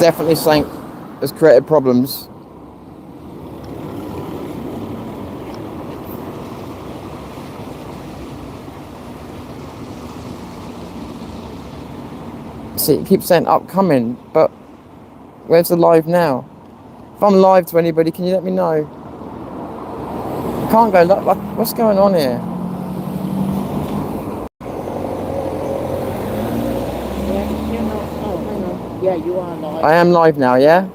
definitely something that's created problems. See, it keeps saying upcoming, but where's the live now? If I'm live to anybody, can you let me know? I can't go live. What's going on here? Yeah, you are live. I am live now, yeah?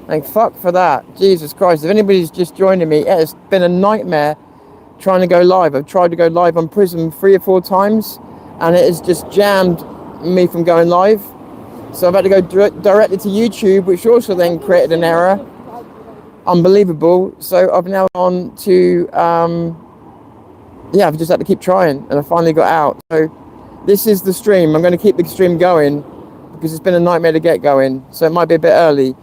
Thank fuck for that. Jesus Christ. If anybody's just joining me, it's been a nightmare trying to go live. I've tried to go live on Prism 3 or 4 times, and it has just jammed me from going live. So I've had to go directly to YouTube, which also then created an error. Unbelievable. So I've now gone to, I've just had to keep trying, and I finally got out. So this is the stream. I'm going to keep the stream going because it's been a nightmare to get going. So it might be a bit early,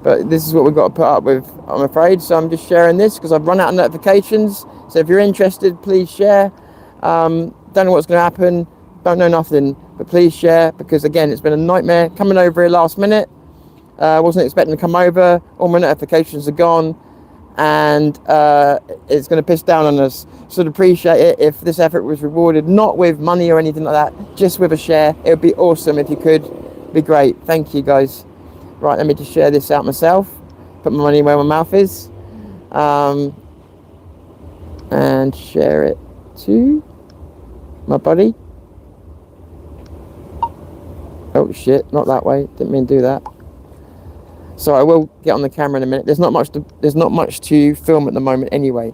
but this is what we've got to put up with, I'm afraid. So I'm just sharing this because I've run out of notifications. So if you're interested, please share. Don't know what's going to happen. Don't know nothing, but please share, because again, it's been a nightmare coming over here last minute. Wasn't expecting to come over. All my notifications are gone, and it's going to piss down on us. So I'd appreciate it if this effort was rewarded, not with money or anything like that, just with a share. It would be awesome if you could. It'd be great. Thank you, guys. Right, let me just share this out myself. Put my money where my mouth is, and share it to my buddy. Oh shit, not that way. Didn't mean to do that. So I will get on the camera in a minute. There's not much to film at the moment anyway.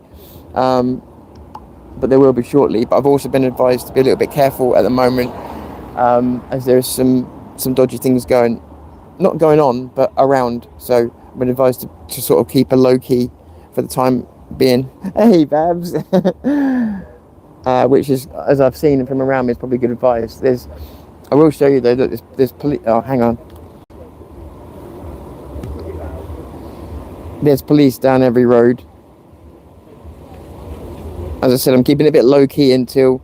But there will be shortly. But I've also been advised to be a little bit careful at the moment, as there's some dodgy things not going on, but around. So I've been advised to sort of keep a low key for the time being. Hey Babs. Which is, as I've seen from around me, is probably good advice. I will show you though that there's police. Oh, hang on. There's police down every road. As I said, I'm keeping it a bit low key until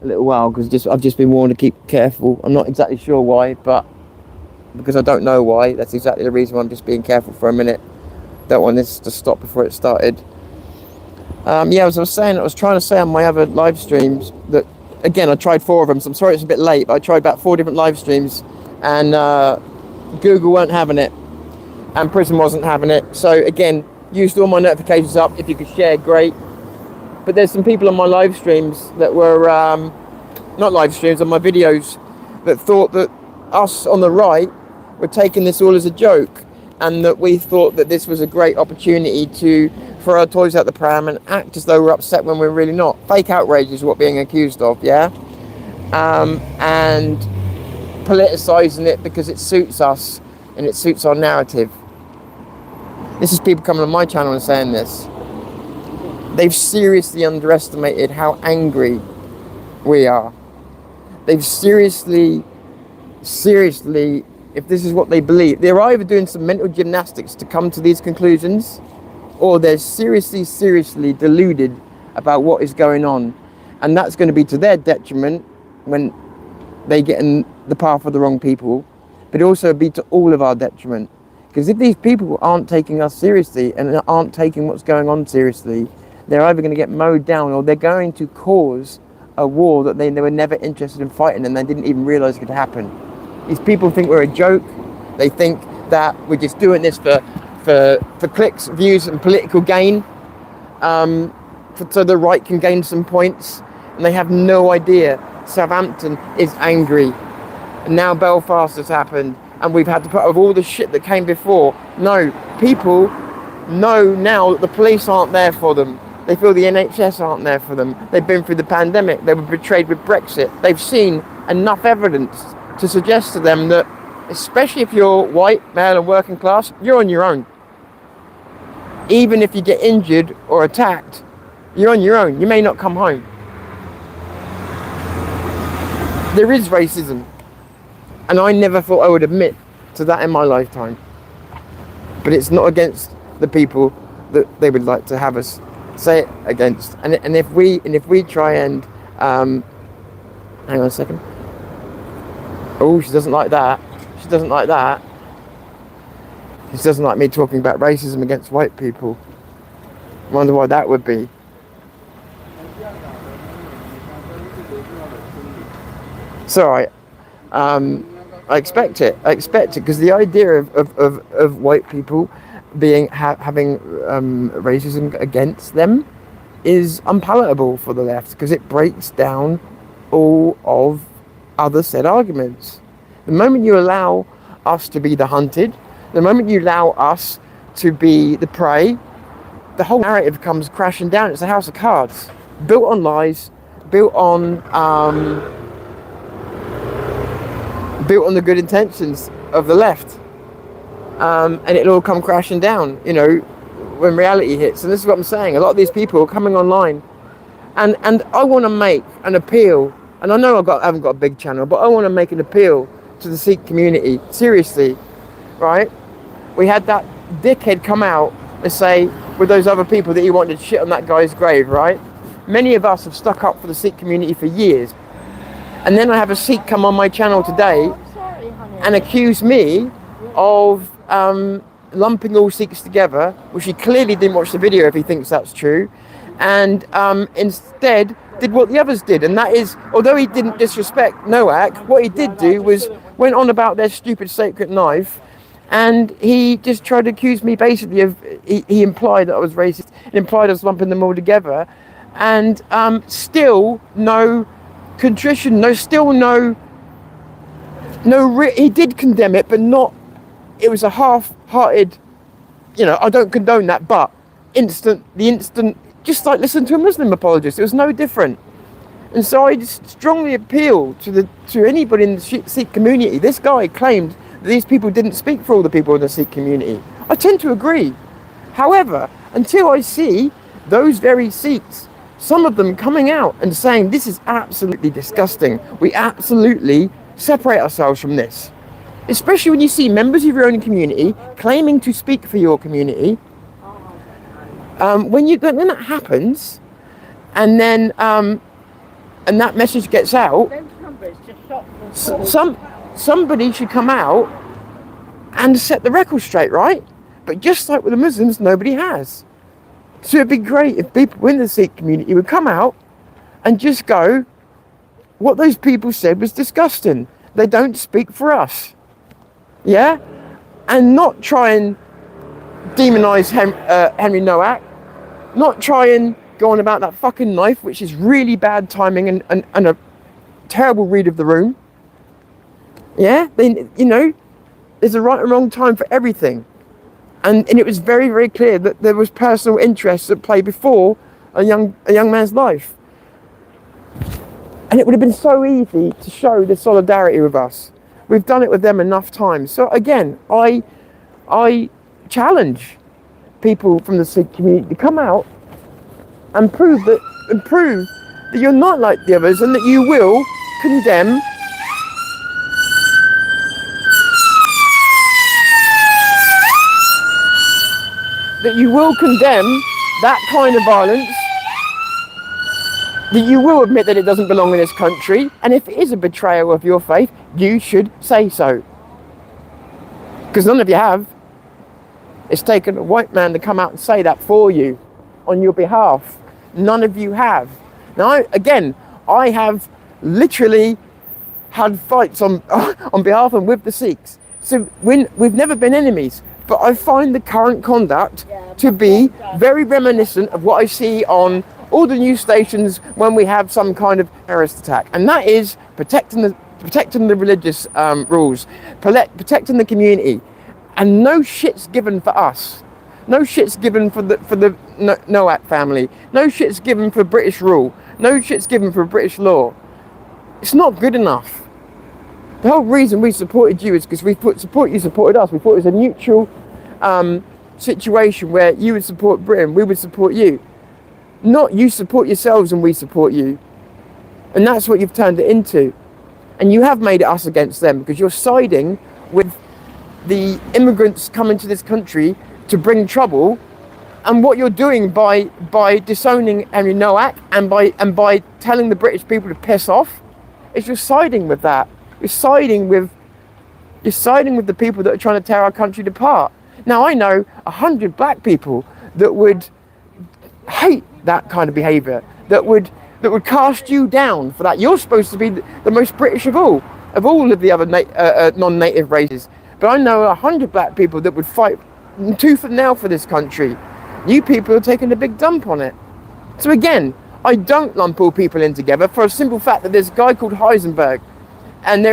a little while, because I've just been warned to keep careful. I'm not exactly sure why, but because I don't know why, that's exactly the reason why I'm just being careful for a minute. Don't want this to stop before it started. As I was saying, I was trying to say on my other live streams that, again, I tried 4 of them, so I'm sorry it's a bit late, but I tried about 4 different live streams, and Google weren't having it, and Prism wasn't having it. So again, used all my notifications up. If you could share, great. But there's some people on my live streams that were, not live streams, on my videos, that thought that us on the right were taking this all as a joke, and that we thought that this was a great opportunity to throw our toys out the pram and act as though we're upset when we're really not. Fake outrage is what being accused of, yeah? And politicising it because it suits us and it suits our narrative. This is people coming on my channel and saying this. They've seriously underestimated how angry we are. They've seriously, if this is what they believe, they're either doing some mental gymnastics to come to these conclusions, or they're seriously deluded about what is going on. And that's going to be to their detriment when they get in the path of the wrong people, but also be to all of our detriment. Because if these people aren't taking us seriously and aren't taking what's going on seriously, they're either going to get mowed down, or they're going to cause a war that they were never interested in fighting, and they didn't even realise could happen. These people think we're a joke. They think that we're just doing this for clicks, views, and political gain, so the right can gain some points. And they have no idea Southampton is angry, and now Belfast has happened, and we've had to put up with all the shit that came before. No, people know now that the police aren't there for them. They feel the NHS aren't there for them. They've been through the pandemic. They were betrayed with Brexit. They've seen enough evidence to suggest to them that, especially if you're white, male and working class, you're on your own. Even if you get injured or attacked, you're on your own. You may not come home. There is racism, and I never thought I would admit to that in my lifetime. But it's not against the people that they would like to have us say it against. And if we try and hang on a second. Oh, she doesn't like that. She doesn't like that. He doesn't like me talking about racism against white people. I wonder why that would be. It's alright. I expect it. I expect it because the idea of white people having racism against them is unpalatable for the left, because it breaks down all of other said arguments. The moment you allow us to be the hunted, the moment you allow us to be the prey, the whole narrative comes crashing down. It's a house of cards, built on lies, built on the good intentions of the left, and it'll all come crashing down, you know, when reality hits. And this is what I'm saying. A lot of these people are coming online, and I want to make an appeal. And I know I haven't got a big channel, but I want to make an appeal to the Sikh community. Seriously, right? We had that dickhead come out and say, with those other people, that he wanted to shit on that guy's grave, right? Many of us have stuck up for the Sikh community for years. And then I have a Sikh come on my channel today and accuse me of lumping all Sikhs together, which he clearly didn't watch the video if he thinks that's true, and instead did what the others did. And that is, although he didn't disrespect Noack, what he did do was went on about their stupid sacred knife, and he just tried to accuse me basically of, he implied that I was racist, and implied I was lumping them all together, and still no contrition, he did condemn it, but not, it was a half-hearted, you know, I don't condone that, but the instant, just like listen to a Muslim apologist, it was no different. And so I just strongly appeal to anybody in the Sikh community. This guy claimed that these people didn't speak for all the people in the Sikh community. I tend to agree. However, until I see those very Sikhs, some of them coming out and saying this is absolutely disgusting, we absolutely separate ourselves from this. Especially when you see members of your own community claiming to speak for your community. When that happens, and then and that message gets out, somebody should come out and set the record straight, right? But just like with the Muslims, nobody has. So it'd be great if people in the Sikh community would come out and just go, what those people said was disgusting. They don't speak for us. Yeah? And not try and demonize Henry Noack. Not try and go on about that fucking knife, which is really bad timing and a terrible read of the room. Yeah? Then, you know, there's a right and wrong time for everything. And it was very, very clear that there was personal interests at play before a young man's life. And it would have been so easy to show the solidarity with us. We've done it with them enough times. So again, I challenge people from the Sikh community to come out and prove that you're not like the others, and that you will condemn that kind of violence, that you will admit that it doesn't belong in this country, and if it is a betrayal of your faith, you should say so. Because none of you have. It's taken a white man to come out and say that for you, on your behalf. None of you have. Now, I have literally had fights on behalf and with the Sikhs. So we've never been enemies. But I find the current conduct to be very reminiscent of what I see on all the news stations when we have some kind of terrorist attack. And that is protecting the religious rules, protecting the community. And no shit's given for us. No shit's given for the Noack family. No shit's given for British rule. No shit's given for British law. It's not good enough. The whole reason we supported you is because you supported us. We thought it was a mutual situation where you would support Britain, we would support you. Not you support yourselves and we support you. And that's what you've turned it into. And you have made it us against them, because you're siding with the immigrants coming to this country to bring trouble. And what you're doing by disowning Henry Noack and by telling the British people to piss off, is you're siding with that. You're siding with the people that are trying to tear our country apart. Now, I know 100 black people that would hate that kind of behaviour, that would cast you down for that. You're supposed to be the most British of all of the other non-native races. But I know 100 black people that would fight tooth and nail for this country. You people are taking a big dump on it. So again, I don't lump all people in together for a simple fact that there's a guy called Heisenberg, and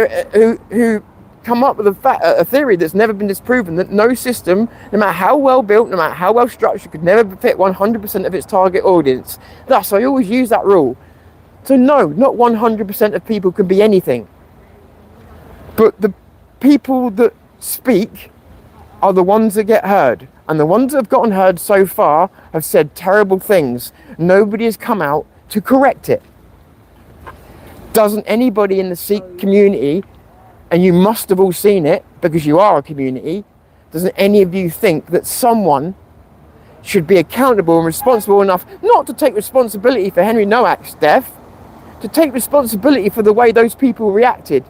who come up with a theory that's never been disproven, that no system, no matter how well built, no matter how well structured, could never fit 100% of its target audience. Thus, I always use that rule. So no, not 100% of people can be anything. But the people that speak are the ones that get heard. And the ones that have gotten heard so far have said terrible things. Nobody has come out to correct it. Doesn't anybody in the Sikh community, and you must have all seen it because you are a community, doesn't any of you think that someone should be accountable and responsible enough not to take responsibility for Henry Nowak's death, to take responsibility for the way those people reacted,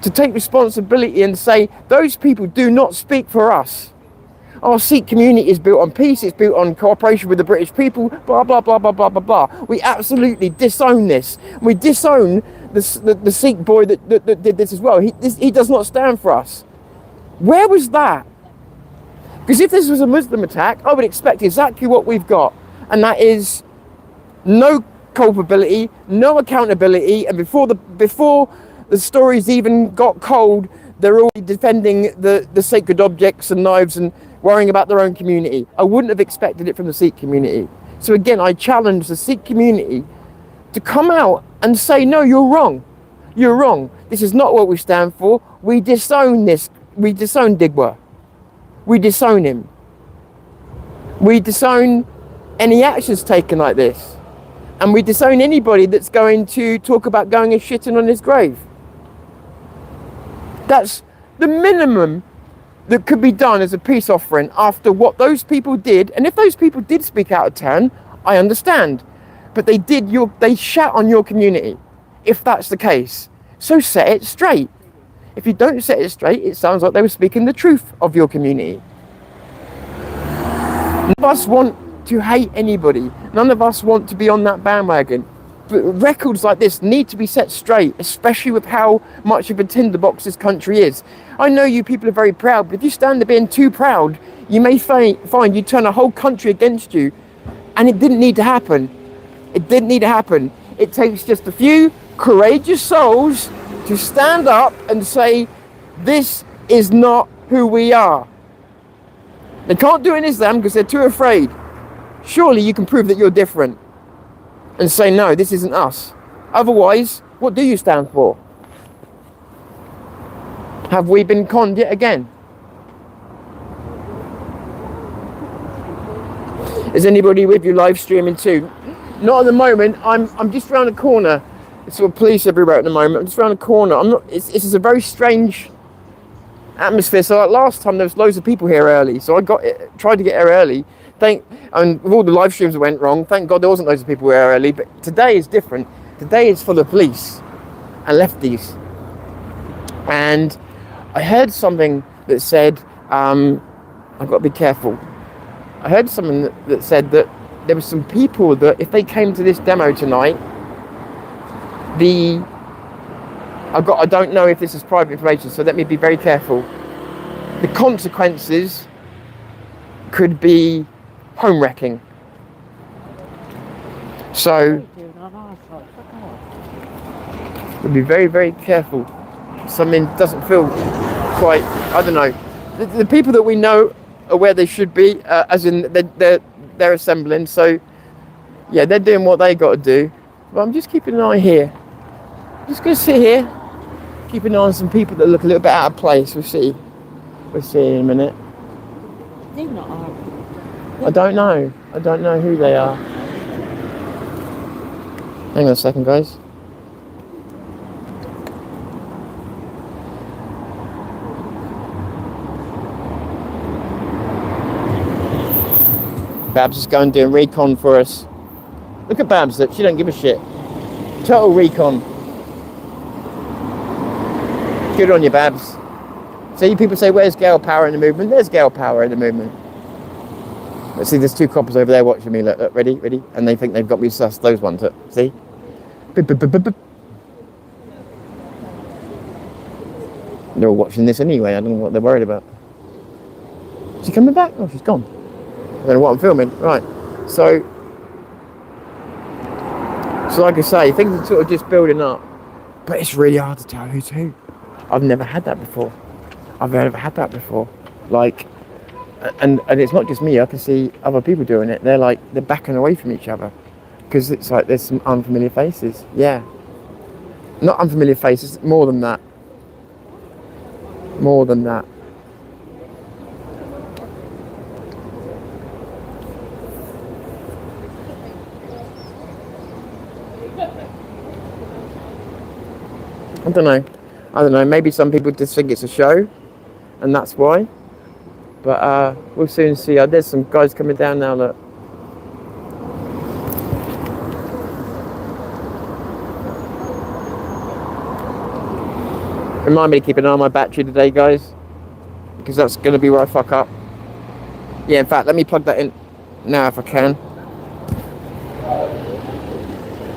to take responsibility and say, those people do not speak for us. Our Sikh community is built on peace, it's built on cooperation with the British people, blah, blah, blah, blah, blah, blah, blah. We absolutely disown this. We disown the Sikh boy that did this as well. He does not stand for us. Where was that? Because if this was a Muslim attack, I would expect exactly what we've got. And that is no culpability, no accountability, and before the stories even got cold, they're already defending the sacred objects and knives and worrying about their own community. I wouldn't have expected it from the Sikh community. So again, I challenge the Sikh community to come out and say, no, you're wrong. You're wrong. This is not what we stand for. We disown this. We disown Digwa. We disown him. We disown any actions taken like this. And we disown anybody that's going to talk about going and shitting on his grave. That's the minimum that could be done as a peace offering after what those people did. And if those people did speak out of turn, I understand. But they shat on your community, if that's the case. So set it straight. If you don't set it straight, it sounds like they were speaking the truth of your community. None of us want to hate anybody. None of us want to be on that bandwagon. But records like this need to be set straight, especially with how much of a tinderbox this country is. I know you people are very proud, but if you stand there being too proud, you may find you turn a whole country against you. And it didn't need to happen. It didn't need to happen. It takes just a few courageous souls to stand up and say, this is not who we are. They can't do it in Islam because they're too afraid. Surely you can prove that you're different and say, no, this isn't us. Otherwise, what do you stand for? Have we been conned yet again? Is anybody with you live streaming too? Not at the moment. I'm just around the corner. There's sort of police everywhere at the moment. I'm just around the corner. This is a very strange atmosphere. So like last time there was loads of people here early. So I tried to get here early. And with all the live streams that went wrong, thank God there wasn't loads of people here early. But today is different. Today is full of police and lefties. And I heard something that said, I've got to be careful. I heard something that said that there were some people that if they came to this demo tonight, I don't know if this is private information, so let me be very careful. The consequences could be home wrecking. So we'll be very, very careful. Something doesn't feel quite, I don't know. The people that we know are where they should be, as in they're assembling. So yeah, they're doing what they got to do. But I'm just keeping an eye here. I'm just going to sit here, keep an eye on some people that look a little bit out of place. We'll see. We'll see in a minute. They're not I don't know. I don't know who they are. Hang on a second, guys. Babs is going doing recon for us. Look at Babs, she don't give a shit. Total recon. Good on you, Babs. See, people say, where's girl power in the movement? There's girl power in the movement. Let's see, there's two coppers over there watching me. Look, ready? And they think they've got me sussed. Those ones, look. See? Beep, beep, beep, beep, beep. They're all watching this anyway. I don't know what they're worried about. Is she coming back? Oh, she's gone. I don't know what I'm filming. Right. So like I say, things are sort of just building up. But it's really hard to tell who's who. I've never had that before. Like, and it's not just me. I can see other people doing it. They're backing away from each other. Because it's like there's some unfamiliar faces. Yeah. Not unfamiliar faces, more than that. I don't know. Maybe some people just think it's a show, and that's why. But we'll soon see. There's some guys coming down now. Look. Remind me to keep an eye on my battery today, guys, because that's going to be where I fuck up. Yeah, in fact, let me plug that in now if I can.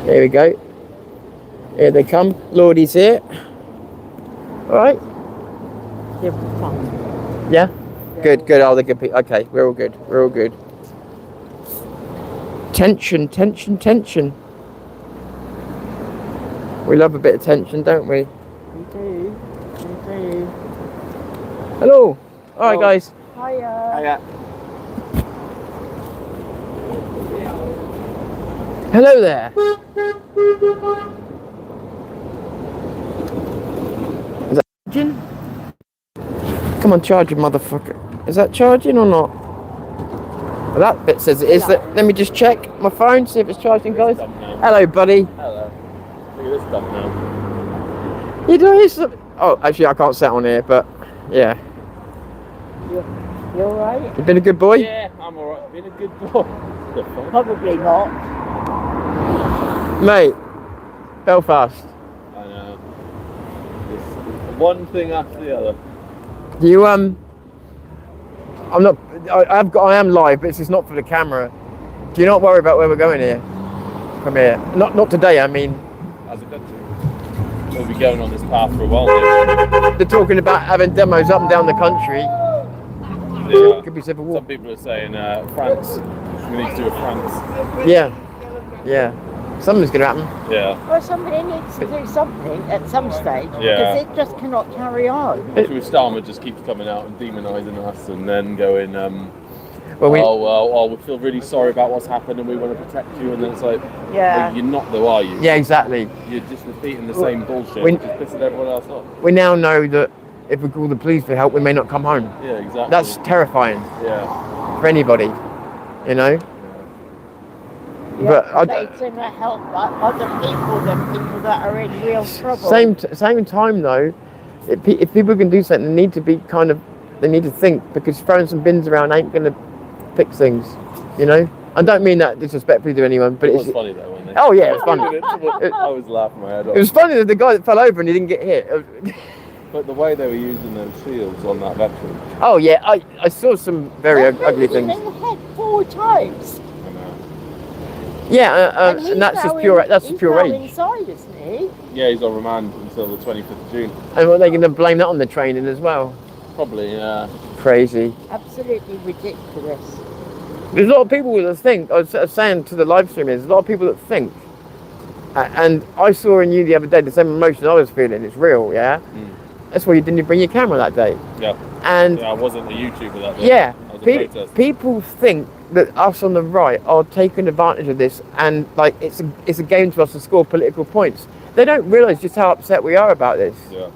There we go. Here they come. Lordie's here. All right. Yeah. Good. Oh, they're good people. Okay, we're all good. Tension. We love a bit of tension, don't we? We do. Hello. All right, guys. Hiya. Hello there. Is that charging? Come on, charge it, motherfucker. Is that charging or not? Well, that bit says it is. Let me just check my phone, see if it's charging, guys. Hello, buddy. Hello. Look at this stuff now. You doing something? Oh, actually, I can't sit on here, but yeah. You alright? You been a good boy? Yeah, I'm alright. Been a good boy. Probably not. Mate, Belfast. I know. It's one thing after the other. You I'm not. I am live, but this is not for the camera. Do you not worry about where we're going here? From here. Not today. I mean. As a country, we'll be going on this path for a while now. They're talking about having demos up and down the country. Yeah. Could be civil war. Some people are saying France. We need to do a France. Yeah. Something's going to happen. Yeah. Well, somebody needs to do something at some stage. Yeah. Because it just cannot carry on. Actually, Starmer just keeps coming out and demonising us, and then going, we feel really sorry about what's happened, and we want to protect you. And then it's like, well, you're not, though, are you? Yeah, exactly. You're just repeating the same bullshit, which is pissing everyone else off. We now know that if we call the police for help, we may not come home. Yeah, exactly. That's terrifying. Yeah. For anybody, you know. Yeah, But they sooner help other people than people that are in real trouble. Same time though, if people can do something, they need to think, because throwing some bins around ain't going to fix things, you know. I don't mean that disrespectfully to anyone, but It was funny though, wasn't it? Oh yeah, it was funny. I was laughing my head off. It was funny that the guy that fell over and he didn't get hit. But the way they were using those shields on that veteran. Oh yeah, I saw some very ugly things. In the head 4 times. I know. Yeah, and that's just pure rage. Inside, isn't he? Yeah, he's on remand until the 25th of June. And what, they're going to blame that on the training as well? Probably, yeah. Crazy. Absolutely ridiculous. There's a lot of people that think, I was saying to the live stream, there's a lot of people that think, and I saw in you the other day the same emotion I was feeling, it's real, yeah? Mm. That's why you didn't bring your camera that day. Yeah. And I wasn't a YouTuber that day. Yeah. I was a protester. People think that us on the right are taking advantage of this, and like it's a game to us to score political points. They don't realise just how upset we are about this. Yeah.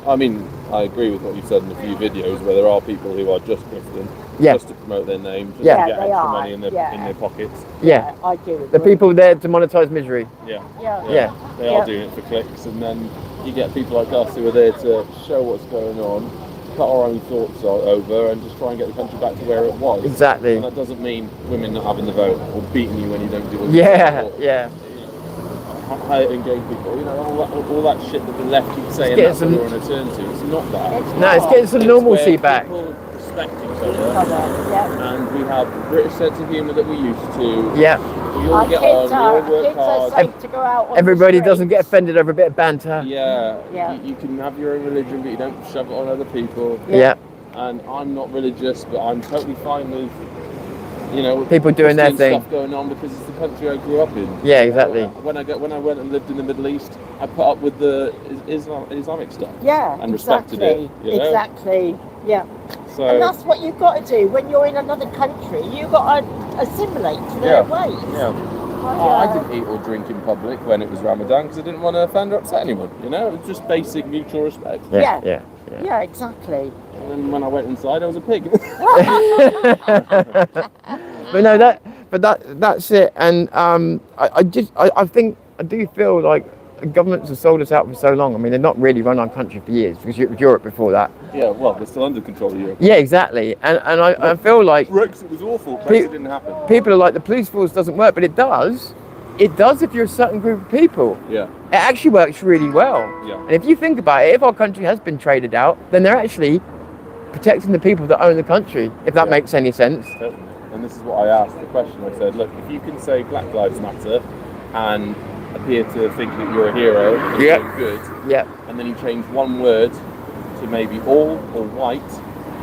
I mean, I agree with what you said in a few videos where there are people who are just grifting, just to promote their name, just to get extra money in their pockets. Yeah, I do. The people there to monetise misery. Yeah. They are doing it for clicks, and then you get people like us who are there to show what's going on, cut our own thoughts over, and just try and get the country back to where it was. Exactly. And that doesn't mean women not having the vote or beating you when you don't do what you Yeah. How how to engage people. You know, all that shit that the left keeps saying that's what we're on a turn to. It's not that. It's getting some normalcy back. People respect each other, and we have the British sense of humour that we used to. Yeah. We all get on, we all work hard. To go out on everybody doesn't get offended over a bit of banter. Yeah. You can have your own religion, but you don't shove it on other people. Yeah. And I'm not religious, but I'm totally fine with, you know, people doing their thing, stuff going on, because it's the country I grew up in. Yeah, exactly. When I went and lived in the Middle East, I put up with the Islamic stuff. Yeah, and respected it. You know? Exactly. Yeah. So, and that's what you've got to do when you're in another country. You've got to assimilate to their ways. Yeah. I didn't eat or drink in public when it was Ramadan because I didn't want to offend or upset anyone. You know, it was just basic mutual respect. Yeah, exactly. And then when I went inside, I was a pig. But no, that's it. And I think I do feel like governments have sold us out for so long. I mean, they've not really run our country for years, because it was Europe before that. Yeah, well, they're still under control of Europe. Yeah, exactly. And I feel like Brexit was awful. Brexit didn't happen. People are like, the police force doesn't work, but it does. It does if you're a certain group of people. Yeah. It actually works really well. Yeah. And if you think about it, if our country has been traded out, then they're actually protecting the people that own the country, if that makes any sense. Totally. And this is what I asked the question. I said, look, if you can say Black Lives Matter and appear to think that you're a hero and you're good, and then you change one word to maybe all or white,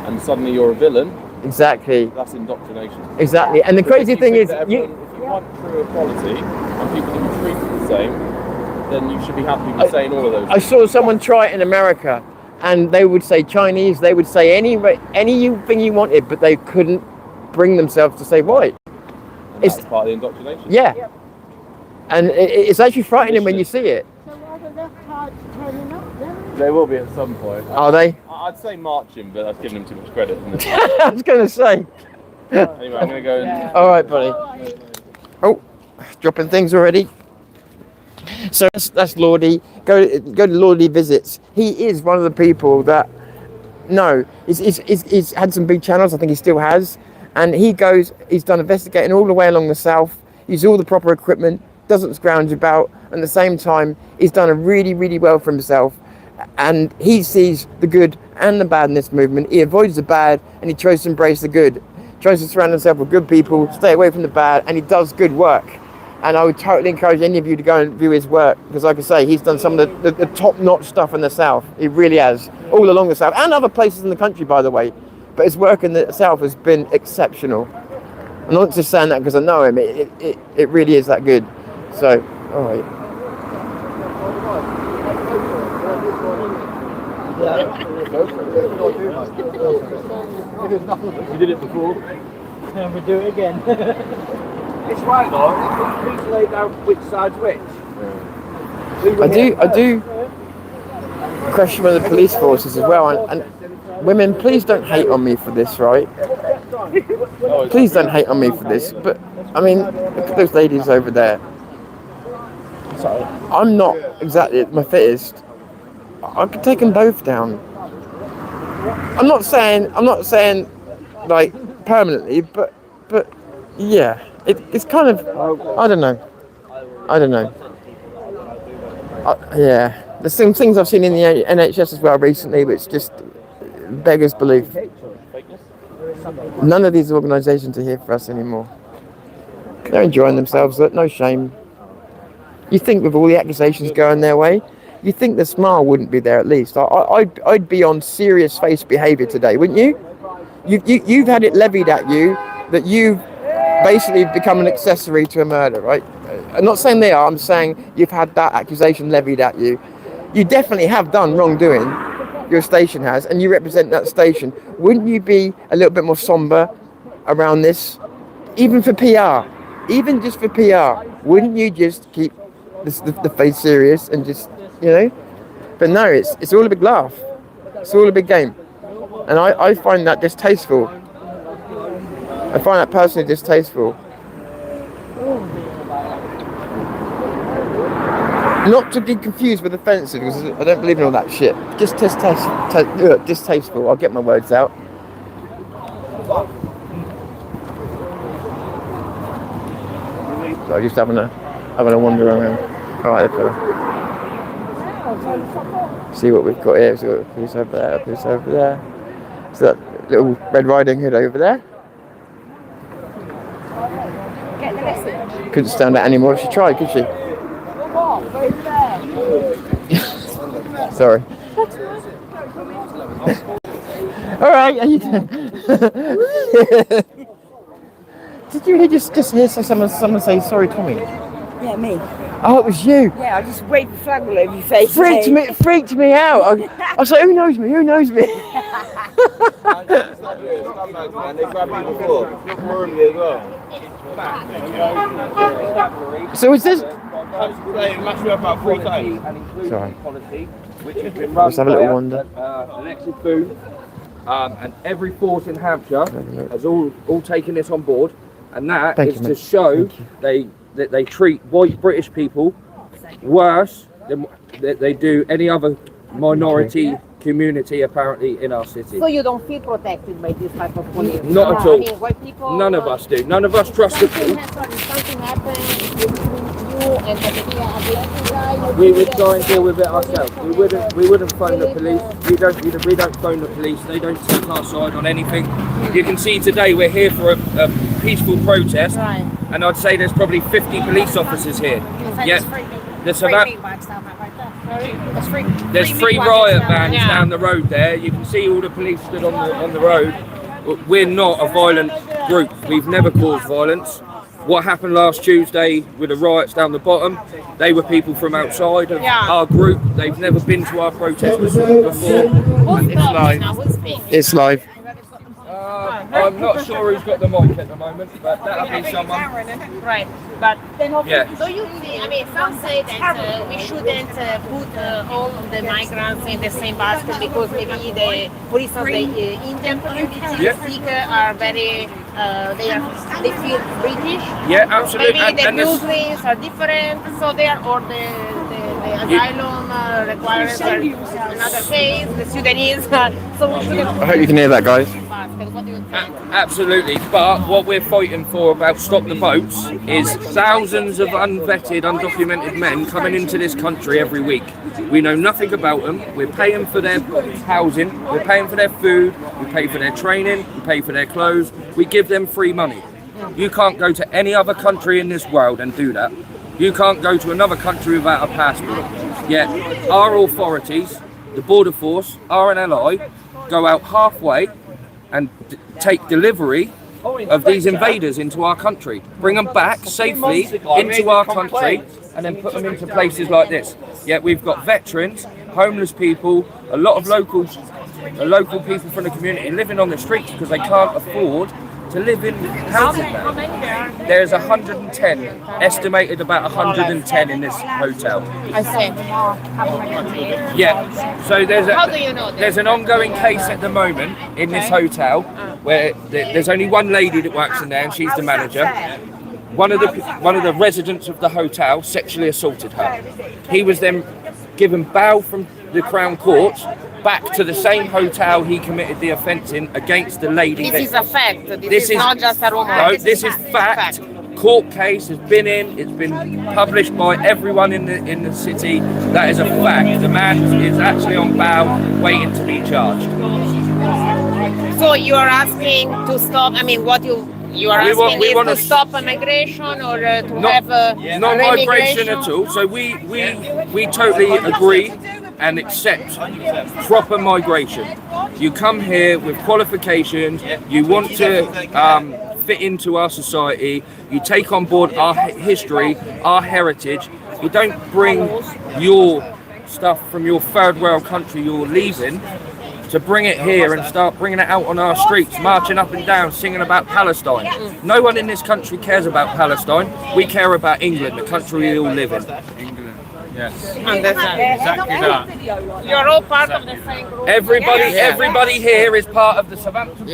and suddenly you're a villain. Exactly. That's indoctrination. Exactly. And the crazy thing is, if you want true equality and people to be treated the same, then you should be happy with saying all of those. I saw someone try it in America, and they would say Chinese, they would say anything you wanted, but they couldn't bring themselves to say white. And that's part of the indoctrination. Yeah. And it's actually frightening when you see it. So are the left cards turning up then? They will be at some point. Are they? I'd say marching, but that's giving them too much credit, isn't it? I was going to say. Anyway, I'm going to go and... All right, buddy. Oh, dropping things already. So that's Lordy. Go to Lordy Visits. He is one of the people that, he's had some big channels. I think he still has. And he's done investigating all the way along the south. He's all the proper equipment, doesn't scrounge about. At the same time, he's done a really, really well for himself. And he sees the good and the bad in this movement. He avoids the bad and he tries to embrace the good. Tries to surround himself with good people, stay away from the bad, and he does good work. And I would totally encourage any of you to go and view his work, because like I say, he's done some of the top-notch stuff in the south. He really has, all along the south, and other places in the country, by the way. But his work in the south has been exceptional. I'm not just saying that because I know him, it really is that good. So, all right. You did it before. And we do it again. It's right though, please lay down which side's which. I do question with the police forces as well, and women, please don't hate on me for this, right? Please don't hate on me for this, but I mean, look at those ladies over there. I'm not exactly my fittest. I could take them both down. I'm not saying like permanently, but yeah, it's kind of, I don't know. Yeah, there's some things I've seen in the NHS as well recently, which just beggars belief. None of these organisations are here for us anymore. They're enjoying themselves, look, no shame. You think with all the accusations going their way, you think the smile wouldn't be there at least. I'd be on serious face behaviour today, wouldn't you? You've had it levied at you that you've basically become an accessory to a murder, right? I'm not saying they are, I'm saying you've had that accusation levied at you. You definitely have done wrongdoing, your station has, and you represent that station. Wouldn't you be a little bit more sombre around this? Even for PR, even just for PR, wouldn't you just keep the face serious and just, you know? But no, it's all a big laugh. It's all a big game. And I find that distasteful. I find that personally distasteful. Not to be confused with offensive, because I don't believe in all that shit. Just distasteful. I'll get my words out. So I'm just having a wander around. Alright, fella. See what we've got here. So we've got a piece over there, a piece over there. So that little Red Riding Hood over there. Get the message. Couldn't stand that anymore if she tried, could she? Sorry. Alright, how you doing? Did you just hear someone say sorry, Tommy? Yeah, me. Oh, it was you. Yeah, I just waved the flag all over your face. Freaked me out. I was like, who knows me? Who knows me? So is this? Sorry. Let's have a little wander. Alexis Boone and every force in Hampshire has all taken this on board, and that is to show that they treat white British people worse than they do any other minority community apparently in our city. So you don't feel protected by this type of police? Not at all. I mean, white people, None of us do. None of us trust the police. Something happened between you and the guy. We would try and deal with it ourselves. We wouldn't phone the police. We don't phone the police. They don't take our side on anything. You can see today we're here for a peaceful protest, Right. and I'd say there's probably 50 police officers here. Yet there's three riot vans down the road there. You can see all the police stood on the road. But we're not a violent group. We've never caused violence. What happened last Tuesday with the riots down the bottom, they were people from outside of our group. They've never been to our protest before. It's live. I'm not sure who's got the mic at the moment, but that'll be someone. Right, but Yeah. So you think, I mean, some say that we shouldn't put all of the migrants in the same basket because maybe for instance, the Indian community, the Sikh are very, they feel British. Yeah, absolutely. Maybe the And this- Muslims are different, so they are, or the asylum requirements are another case, the Sudanese. So we shouldn't. I hope you can hear that, guys. What do you think? Absolutely, but what we're fighting for about Stop the Boats is thousands of unvetted, undocumented men coming into this country every week. We know nothing about them. We're paying for their housing, we're paying for their food, we pay for their training, we pay for their clothes, we give them free money. You can't go to any other country in this world and do that. You can't go to another country without a passport. Yet our authorities, the Border Force, RNLI, go out halfway and take delivery of these invaders into our country, bring them back safely into our country, and then put them into places like this. Yet we've got veterans, homeless people, a lot of local people from the community living on the streets because they can't afford to live in housing now. There's 110, estimated about 110 in this hotel. I see. Yeah, so How do you know that? there's an ongoing case at the moment in this hotel where there's only one lady that works in there and she's the manager. One of the residents of the hotel sexually assaulted her. He was then given bail from the Crown Court back to the same hotel he committed the offence in against the lady. This is a fact. This is not just a rumor. No, this is fact. Court case has been in. It's been published by everyone in the city. That is a fact. The man is actually on bail, waiting to be charged. So you are asking to stop. I mean, what you are asking we want is to to stop migration or to have not migration at all. So we totally agree and accept proper migration. You come here with qualifications. You want to fit into our society. You take on board our history, our heritage. You don't bring your stuff from your third world country you're leaving to bring it here and start bringing it out on our streets, marching up and down, singing about Palestine. No one in this country cares about Palestine. We care about England, the country we all live in. Yes. Exactly that. You're all part of the same group. Everybody here is part of the Southampton.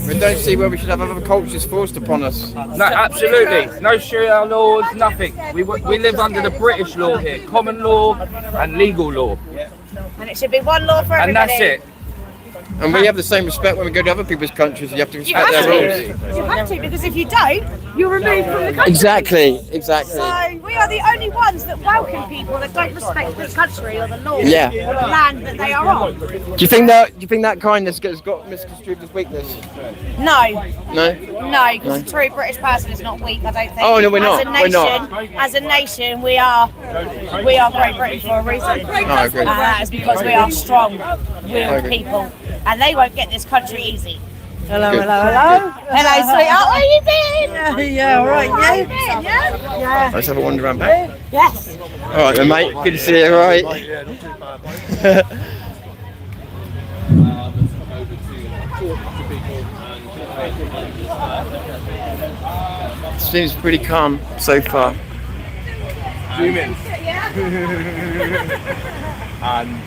We don't see where we should have other cultures forced upon us. No, absolutely. No Sharia laws, nothing. We live under the British law here, common law and legal law. And it should be one law for everybody. And that's it. And we have the same respect when we go to other people's countries. You have to respect their rules. You have to, because if you don't, you're removed from the country. Exactly. So we are the only ones that welcome people that don't respect the country or the law or the land that they are on. Do you think that kindness has got misconstrued as weakness? No. No? No, because a true British person is not weak, I don't think. Oh no, we're not. As a nation, we are Great Britain for a reason. I agree. And that is because we are strong-willed people, and they won't get this country easy. Hello. Hello, sweetheart. Where you been? Yeah, all right. Where you been? Yeah. Let's have a wander around back. Yes. All right, then, mate. Good to see you. All right. Seems pretty calm so far. Zoom in. And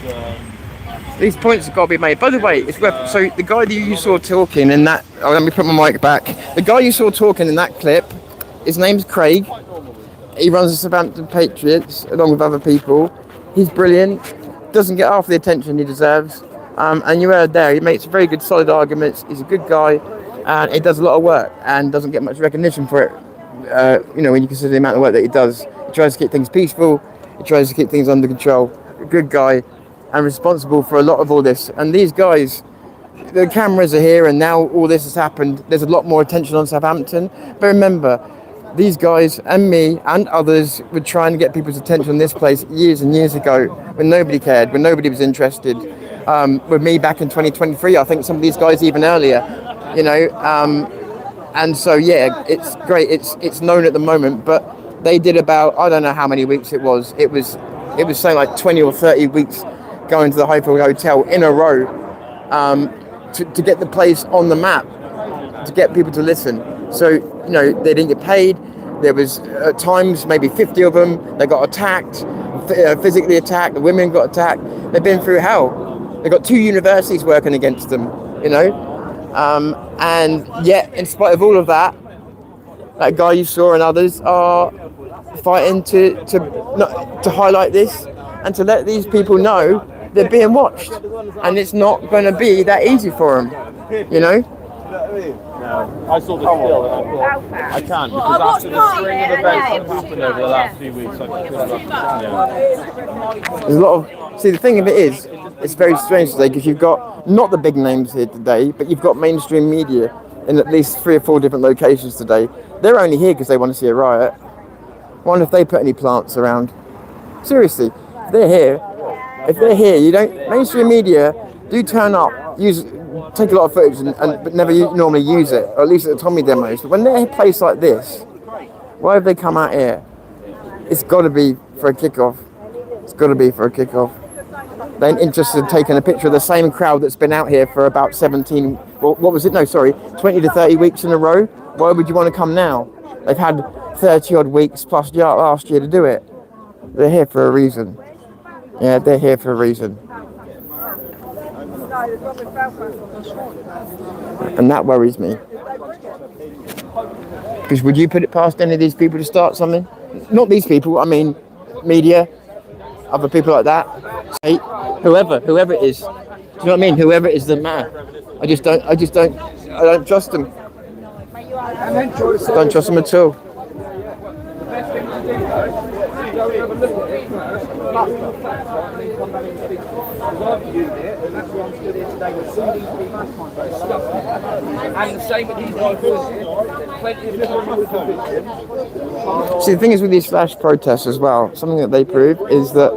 these points have got to be made. By the way, it's worth, so the guy that you saw talking in that, let me put my mic back. The guy you saw talking in that clip, his name's Craig. He runs the Southampton Patriots along with other people. He's brilliant, doesn't get half the attention he deserves. And you heard there, he makes very good solid arguments. He's a good guy, and he does a lot of work and doesn't get much recognition for it. When you consider the amount of work that he does. He tries to keep things peaceful, he tries to keep things under control. A good guy and responsible for a lot of all this. And these guys, the cameras are here, and now all this has happened. There's a lot more attention on Southampton. But remember, these guys and me and others were trying to get people's attention on this place years and years ago when nobody cared, when nobody was interested. With me back in 2023, I think some of these guys even earlier, and so yeah, it's great. It's known at the moment, but they did about, I don't know how many weeks it was. It was something like 20 or 30 weeks going to the Highfield Hotel in a row to get the place on the map, to get people to listen. So they didn't get paid. There was at times maybe 50 of them. They got attacked, physically attacked. The women got attacked. They've been through hell. They've got 2 universities working against them. And yet, in spite of all of that, that guy you saw and others are fighting to highlight this and to let these people know they're being watched, and it's not going to be that easy for them. I saw the still and I thought I can't, because after the string of events that happened over the last few weeks, I just couldn't. There's a lot of. See, the thing of it is, it's very strange today because you've got not the big names here today, but you've got mainstream media in at least 3 or 4 different locations today. They're only here because they want to see a riot. Wonder if they put any plants around. Seriously, if they're here, you don't. Mainstream media do turn up, take a lot of footage, but never normally use it, or at least at the Tommy demos. But when they're in a place like this, why have they come out here? It's got to be for a kickoff. It's got to be for a kickoff. They ain't interested in taking a picture of the same crowd that's been out here for about 20 to 30 weeks in a row. Why would you want to come now? They've had 30 odd weeks plus last year to do it. They're here for a reason. Yeah, they're here for a reason. And that worries me. Because would you put it past any of these people to start something? Not these people, I mean media, other people like that. Whoever it is. Do you know what I mean? Whoever it is doesn't matter. I don't trust them. I don't trust them at all. And the same with these See, the thing is with these flash protests as well, something that they prove is that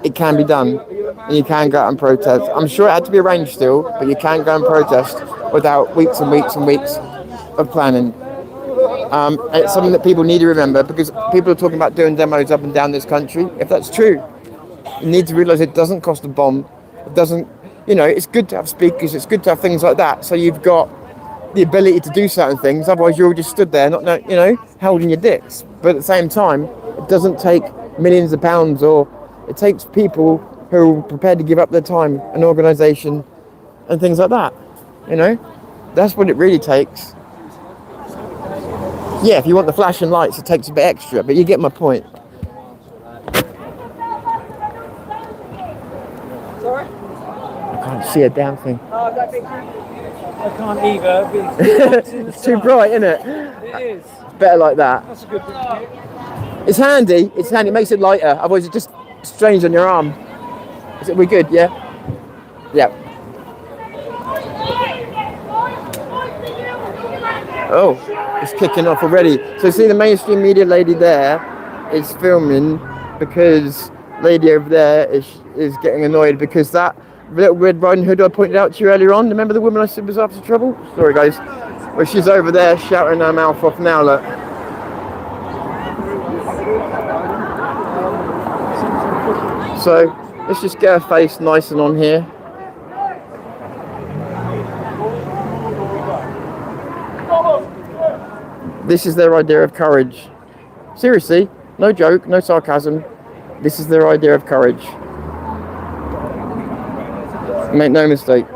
it can be done, and you can go out and protest. I'm sure it had to be arranged still, but you can go and protest without weeks and weeks and weeks of planning. And it's something that people need to remember, because people are talking about doing demos up and down this country. If that's true, you need to realise it doesn't cost a bomb. It doesn't, it's good to have speakers, it's good to have things like that, so you've got the ability to do certain things. Otherwise you're all just stood there, not holding your dicks. But at the same time, it doesn't take millions of pounds, or it takes people who are prepared to give up their time, an organisation, and things like that. That's what it really takes. Yeah, if you want the flashing lights, it takes a bit extra, but you get my point. can't see a damn thing. I can't either. It's too bright, isn't it? It is. Better like that. That's a good thing. It's handy. It's handy. It makes it lighter. Otherwise, it's just strange on your arm. Is it? We good? Yeah. Yeah. Oh, it's kicking off already. So see the mainstream media lady there is filming because lady over there is getting annoyed because that little Red Riding Hood I pointed out to you earlier on. Remember the woman I said was after trouble? Sorry guys. Well, she's over there shouting her mouth off now, look. So let's just get her face nice and on here. This is their idea of courage. Seriously, no joke, no sarcasm. This is their idea of courage. Make no mistake.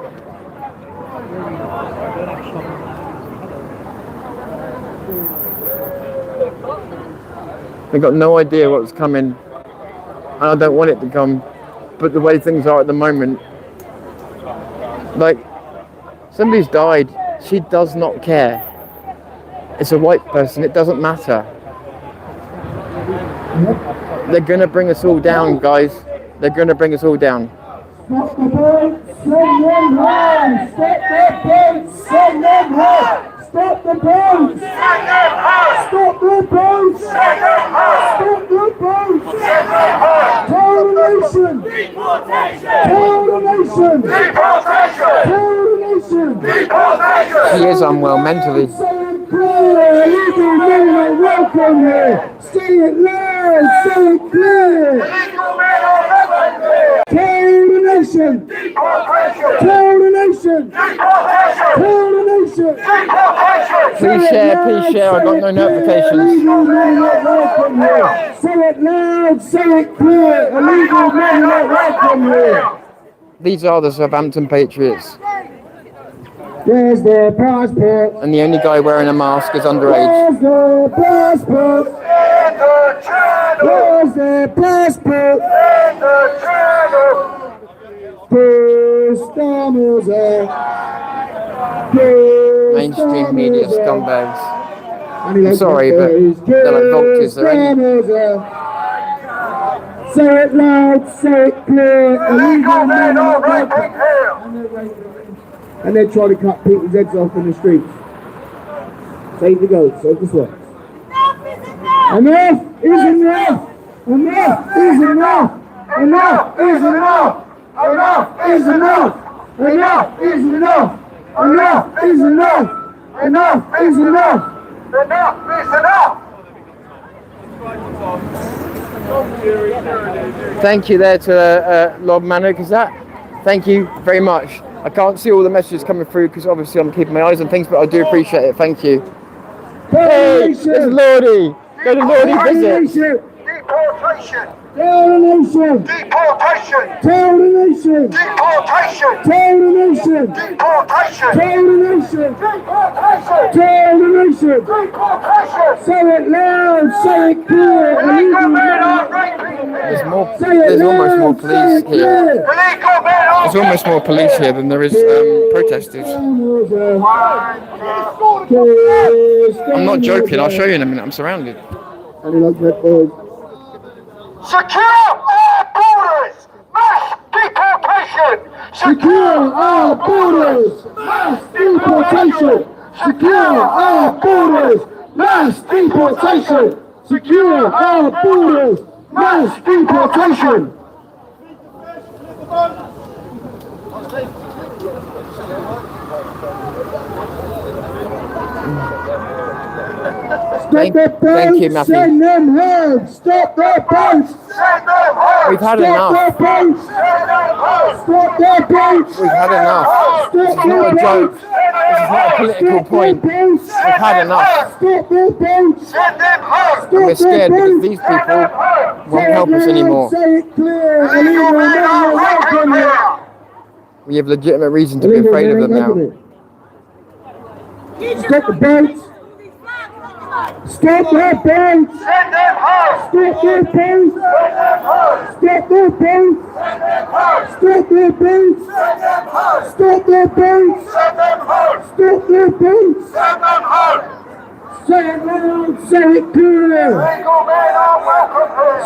They've got no idea what's coming. And I don't want it to come. But the way things are at the moment, like, somebody's died. She does not care. It's a white person, it doesn't matter. They're gonna bring us all down, guys. They're gonna bring us all down. Stop the boats, send them home! Stop the boats, send them home! Stop the boats! Send them home! Stop the boats! Send them home! Stop the boats! Send them home! Tell the nation! Deportation! Tell the nation! Deportation! Tell the nation! Deportation! He is unwell mentally. Illegal men are welcome here! Say it loud! Say it clear! Illegal men are welcome here! Tell the nation! Deportation! Tell the nation! Deportation! Tell the nation! Deportation! Please share, I got no notifications. Illegal men are welcome here! Say it loud! Say it clear! Illegal men are welcome here! These are the Southampton Patriots. There's their passport. And the only guy wearing a mask is underage. There's their passport. In the channel. There's their passport. In the channel. Estamos Mainstream media scumbags. I'm sorry, but they're like vultures. Say it loud, say it clear. Illegal men are raping here. And then try to cut people's heads off in the streets. Save the goats, save the swans. Enough is enough! Enough is enough! Enough is enough! Enough is enough! Enough is enough! Enough is enough! Enough is enough! Enough is enough! Thank you there to Lord Manor, because thank you very much. I can't see all the messages coming through because obviously I'm keeping my eyes on things, but I do appreciate it. Thank you. Hey, it's Lordy. Go to Lordy visit. Deportation. Tell the nation. Deportation. Tell the nation. Deportation. Tell the nation. Deportation. Tell the nation. Deportation. Tell the nation. Deportation. Say it loud. Say it clear. Illegal men are raping. There's almost more police here. There's almost more police here than there is protesters. I'm not joking. I'll show you in a minute. I'm surrounded. Secure our borders! Mass deportation! Secure our borders! Mass deportation! Secure our borders! Mass deportation! Secure our borders! Mass deportation! Thank you, Matthew. Send them home! Stop their boats! Send them home! We've had enough. Stop their boats! We've had enough. This is not a joke. This is not a political point. We've had enough. Stop their boats! Send them home! And we're scared because these people won't help us anymore. Say it clear! Illegal men are welcome here! We have legitimate reason to be afraid of them now. Stop the boats! Stop their boats! Stop their boats! Stop their boats! Stop their boats! Stop their boats! Stop their boats! Say it loud, say it clear!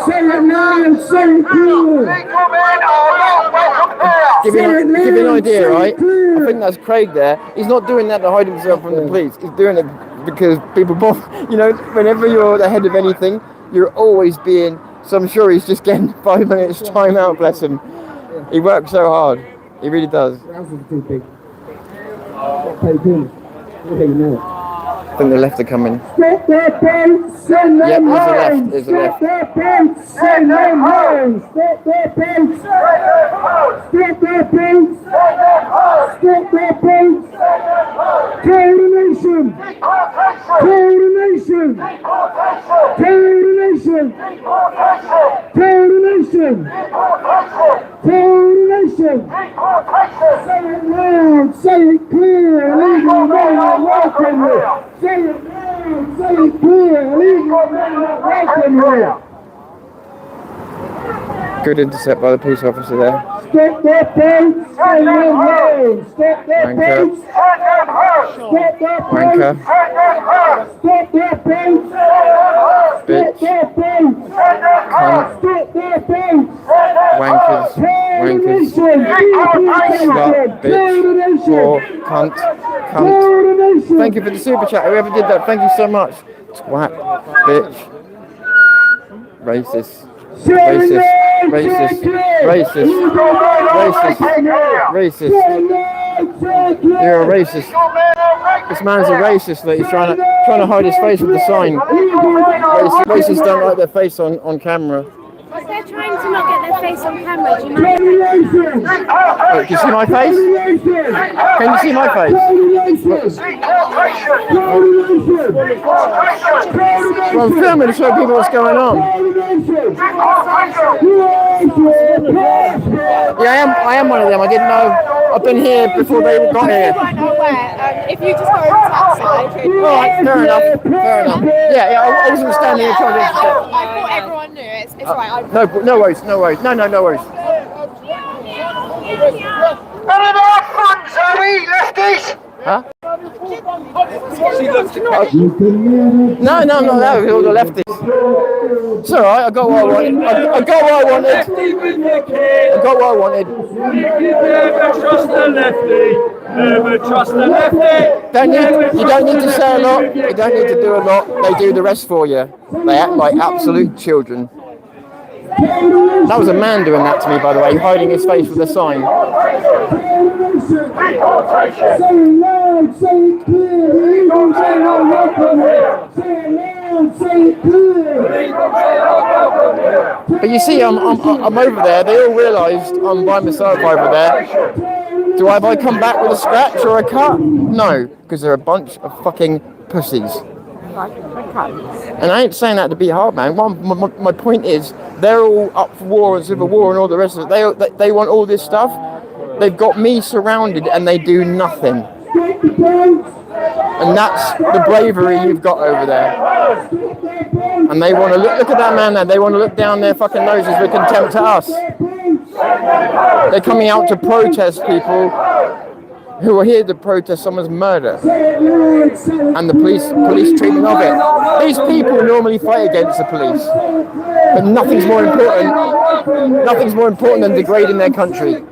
Say it loud, say it clear! Give you an idea, right? I think that's Craig there. He's not doing that to hide himself from the police. He's doing it because people bother. You know, whenever you're the head of anything, you're always being. So I'm sure he's just getting 5 minutes time out, bless him. He works so hard. He really does. I think the left are coming. Stop their boats, send them home! There's a left. Stop their boats, send them home! Stop their boats! Stop their boats! Stop their boats! Coordination! Coordination! Coordination! Coordination! Coordination! Say it loud, say it clear, illegal men are welcome here! Say it loud, say it clear, illegal men are welcome here! Good intercept by the police officer there. Stop their boats, send them home! Stop their boats! Stop their boats! Wanker. Stop their boats! Bitch. Stop their boats! Cunt. Stop their boats! Wankers. Wankers. Slut. Bitch. Whore. Cunt. Cunt. Thank you for the super chat. Whoever did that, thank you so much. Twat. Bitch. Racist. Racist. Racist. Racist. Racist. Racist. You're a racist. This man's a racist. That he's trying to hide his face with the sign. Racists don't like their face on camera. If they're trying to not get their face on camera, do you mind? Wait, can you see my face? Can you see my face? Well, I'm filming to show people what's going on. Yeah, I am one of them. I didn't know. I've been here before they got here. If you just go over to that side. Alright, fair enough. Fair enough. Yeah, I wasn't standing here trying to. I thought everyone knew it. It's alright. No worries, no worries. No worries. None of our fun, Zoe, lefties! Huh? No, that was all the lefties. It's alright, I got what I wanted. I got what I wanted. Never trust the lefty. Never trust the lefty. You don't need to say a lot. You don't need to do a lot. They do the rest for you. They act like absolute children. That was a man doing that to me, by the way, hiding his face with a sign. But you see, I'm over there. They all realised I'm by myself over there. Have I come back with a scratch or a cut? No, because they're a bunch of fucking pussies. And I ain't saying that to be hard, man. My point is, they're all up for war and civil war and all the rest of it. They want all this stuff. They've got me surrounded and they do nothing. And that's the bravery you've got over there. And they want to look at that man there. They want to look down their fucking noses with contempt at us. They're coming out to protest people who are here to protest someone's murder and the police treatment of it. These people normally fight against the police, but nothing's more important than degrading their country.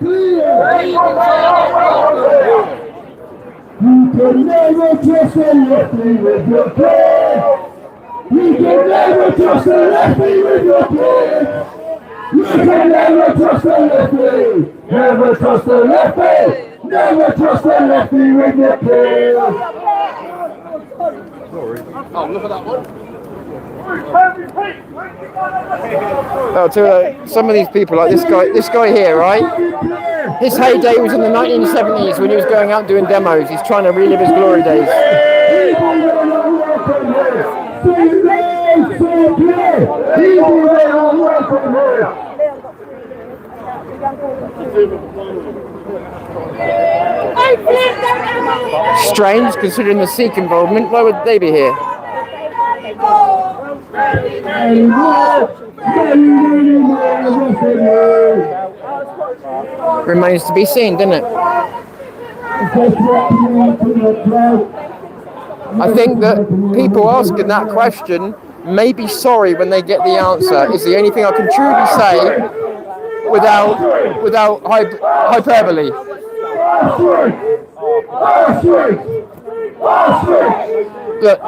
You can never trust a lefty with your kid. You can never trust a lefty with your kid. You can never trust a lefty. Never trust a lefty. Never trust a lefty with your kid. Oh, look at that one. Oh, to some of these people, like this guy here, right? His heyday was in the 1970s when he was going out doing demos. He's trying to relive his glory days. Strange, considering the Sikh involvement. Why would they be here? Remains to be seen, doesn't it? I think that people asking that question may be sorry when they get the answer. Is the only thing I can truly say without hyperbole. Look,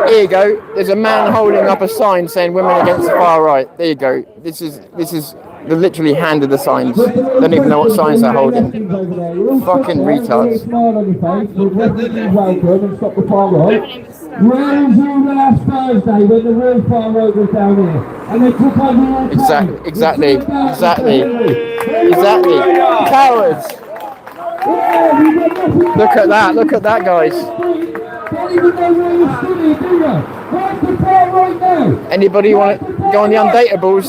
here you go. There's a man holding up a sign saying "Women against the far right." There you go. This is they literally handed the signs. Don't even know what signs they're holding. Fucking retards. Round you last Thursday when the real far right was down here, and they took over. Exactly. Cowards. Look at that, guys. Anybody want to go on the Undateables?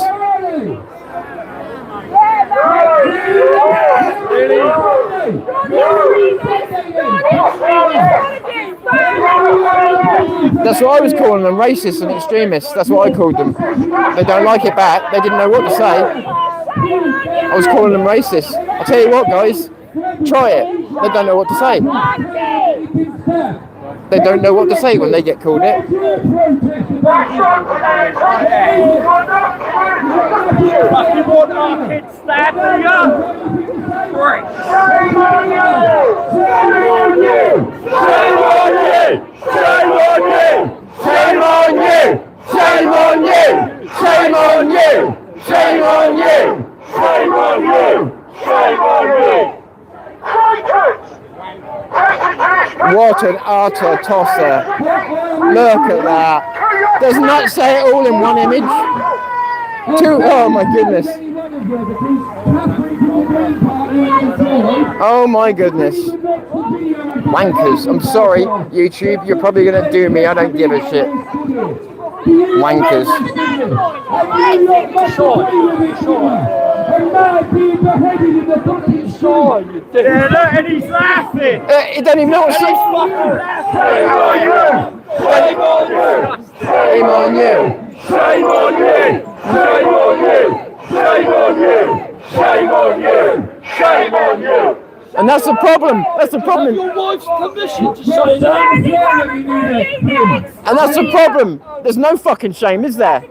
That's what I was calling them, racists and extremists. That's what I called them. They don't like it back. They didn't know what to say. I was calling them racists. I'll tell you what, guys. Try it. They don't know what to say. They don't know what to say when they get called it. What an utter tosser. Look at that. Doesn't that say it all in one image? Oh my goodness. Oh my goodness. Wankers. I'm sorry, YouTube. You're probably going to do me. I don't give a shit. Wankers. Yeah, look, and he's laughing. He don't even know what she's Shame on you! Shame on you! Shame on you! Shame on you! Shame on you! Shame on you! Shame on you! Shame on you! And that's the problem. That's the problem. Your wife's permission to say that. And that's the problem. There's no fucking shame, is there?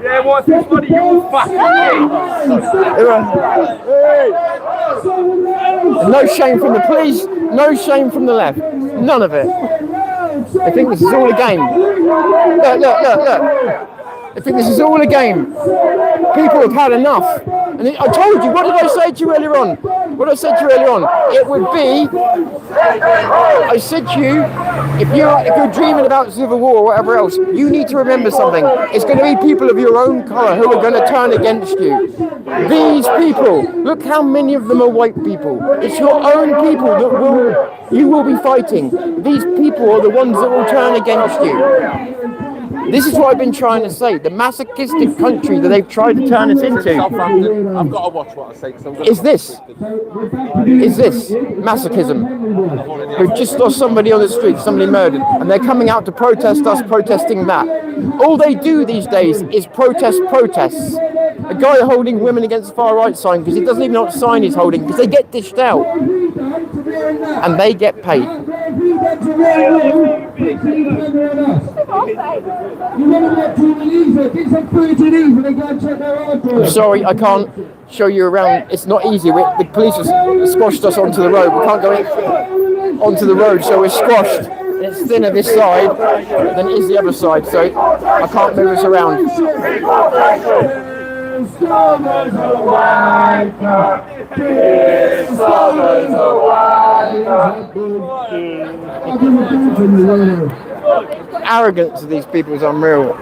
Yeah, what's this one of your fucking No shame from the police. No shame from the left. None of it. I think this is all a game. Look. I think this is all a game. People have had enough. And I told you, what did I say to you earlier on? It would be, I said to you, if you're dreaming about civil war or whatever else, you need to remember something. It's going to be people of your own colour who are going to turn against you. These people, look how many of them are white people. It's your own people that you will be fighting. These people are the ones that will turn against you. This is what I've been trying to say. The masochistic country that they've tried to turn us into. Southampton, I've got to watch what I say. Is this masochism? We've just lost somebody on the street, somebody murdered, and they're coming out to protest us protesting that. All they do these days is protests. A guy holding women against the far right sign because he doesn't even know what sign he's holding because they get dished out. And they get paid. I'm sorry, I can't show you around. It's not easy. The police have squashed us onto the road. We can't go onto the road, so we're squashed. It's thinner this side than it is the other side, so I can't move us around. Arrogance of these people is unreal.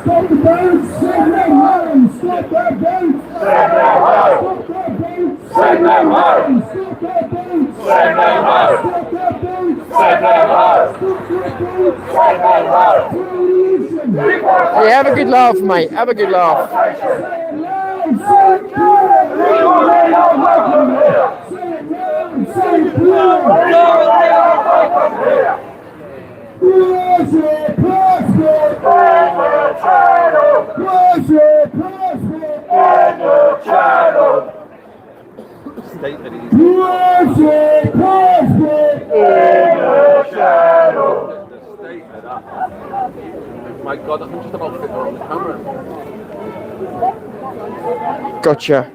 Stop the boats! Send them home! Stop their boats! Send them home! Send them home! Stop their boats! Send them home! Stop their boats! Send them home! Stop their boats! Send them home! Yeah, have a good laugh, mate. Have a good laugh. My God, I can just about fit her on the camera. Gotcha.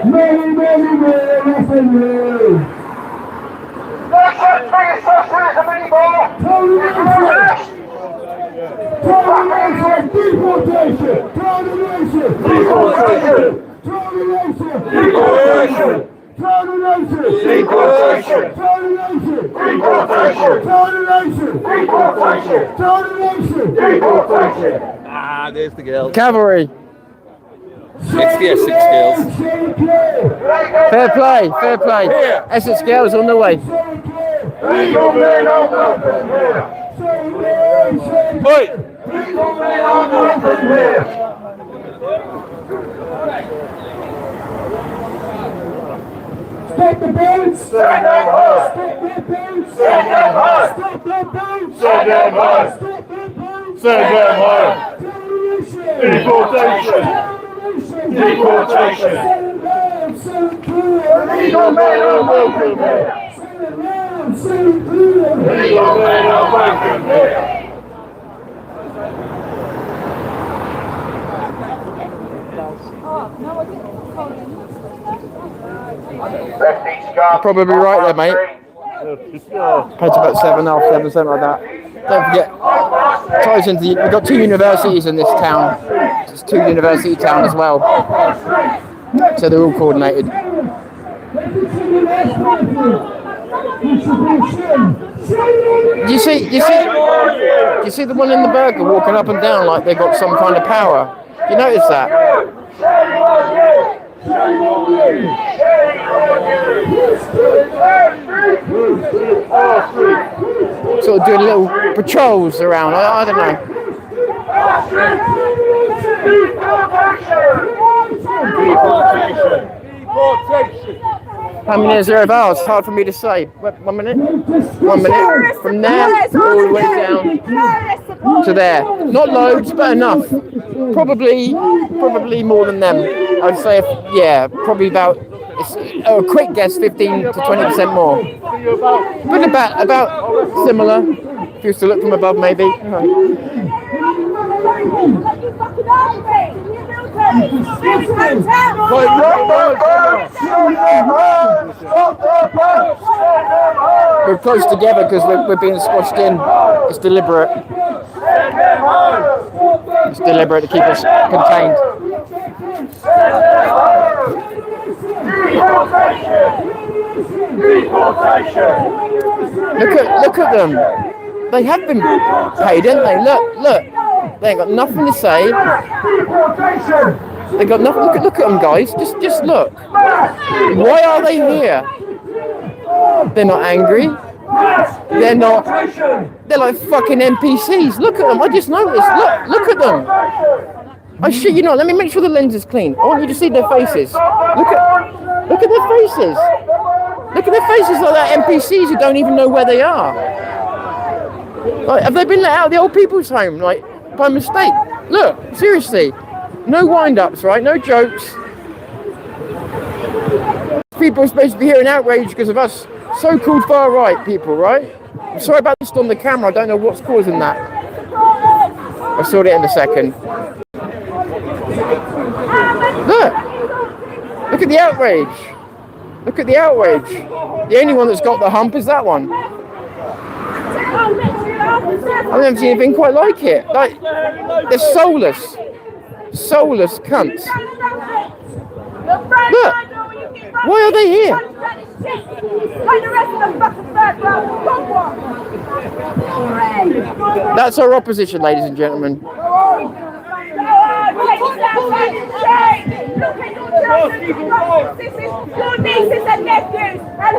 Many, many, many, Ah, there's the girl. Cavalry. 6 girls. Fair play, fair play. Essex girls on the way. Oi! Stop the boats! Stop the boats! Stop the boats! Stop the boats! Stop the boats! Stop the boats! Send them home! Deportation! Deportation! Illegal men are welcome here! Illegal men are welcome here! Probably right there, mate. Paid's about 7, half 7, something like that. Don't forget, ties into we've got 2 universities in this town. It's 2 university town as well. So they're all coordinated. Do you see the one in the burger walking up and down like they got some kind of power? Do you notice that? Sort of doing little patrols around. I don't know. How many is there of ours? Hard for me to say. 1 minute? 1 minute. From there all the way down to there. Not loads, but enough. Probably more than them. I'd say, probably about. A quick guess, 15 to 20% more. But about similar. If you was to look from above, maybe. We're close together because we're being squashed in. It's deliberate. It's deliberate to keep us contained. Look at them. They have been paid, haven't they? Look. They ain't got nothing to say. They got nothing. Look at them, guys. Just look. Why are they here? They're not angry. They're not. They're like fucking NPCs. Look at them. I just noticed. Look at them. I shit you not. Let me make sure the lens is clean. I want you to see their faces. Look at their faces. Look at their faces like that NPCs who don't even know where they are. Like, have they been let out of the old people's home, like, by mistake? Look, seriously. No wind-ups, right? No jokes. People are supposed to be hearing outrage because of us so-called far-right people, right? I'm sorry about this on the camera. I don't know what's causing that. I'll sort it in a second. Look at the outrage. Look at the outrage. The only one that's got the hump is that one. I've never seen anything quite like it. Like, they're soulless. Soulless cunts. Look. Why are they here? That's our opposition, ladies and gentlemen. Look at your nieces and nephews and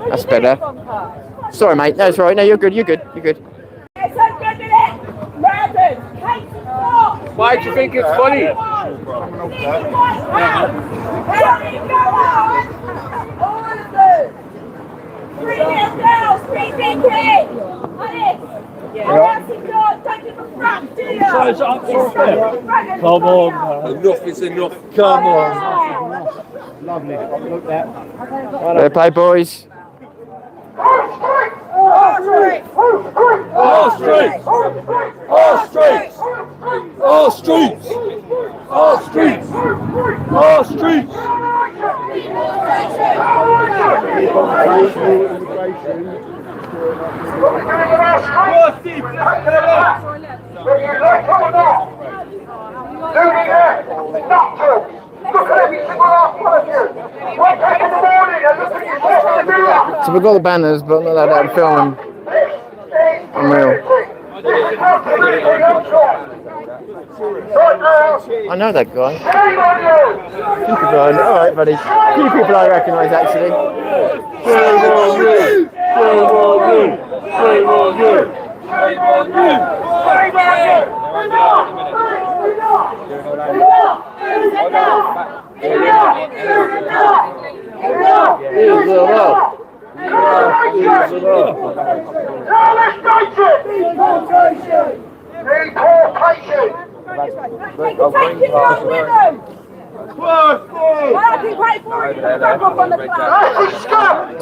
That's better. Sorry, mate. No, it's all right. No, you're good. You're good. You're good. Why do you think it's funny? Come on, man. Enough is enough. Come on. Lovely. Look there. Fair play, boys. All streets! All streets! All streets! All streets! All streets! All streets! Look at every single last one of you! Wake up in the morning and look at yourself in the mirror! So we've got the banners, but not allowed to film them. Unreal. I know that guy. Few people alright, buddy. Few people I recognise actually. Shame on you! Shame on you! Shame on you! Shame on you! Shame on you!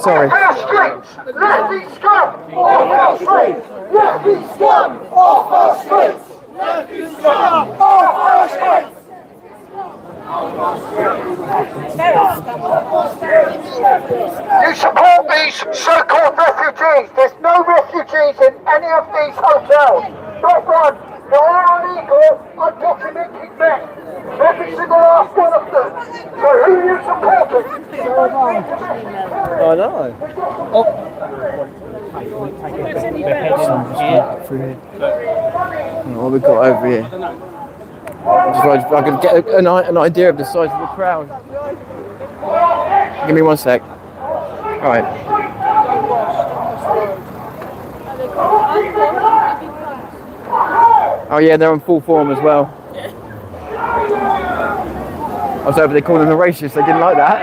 Sorry. Let these scum off our streets! Let these scum off our streets! Let these scum off our streets! You support these so-called refugees. There's no refugees in any of these hotels. Not one. They're all illegal, undocumented men. Every single last one of them. So who are you supporting? I know. What have we got over here? Just I can get an idea of the size of the crowd. Give me 1 sec. Alright. Oh yeah, they're on full form as well. I was hoping they called them a racist, they didn't like that.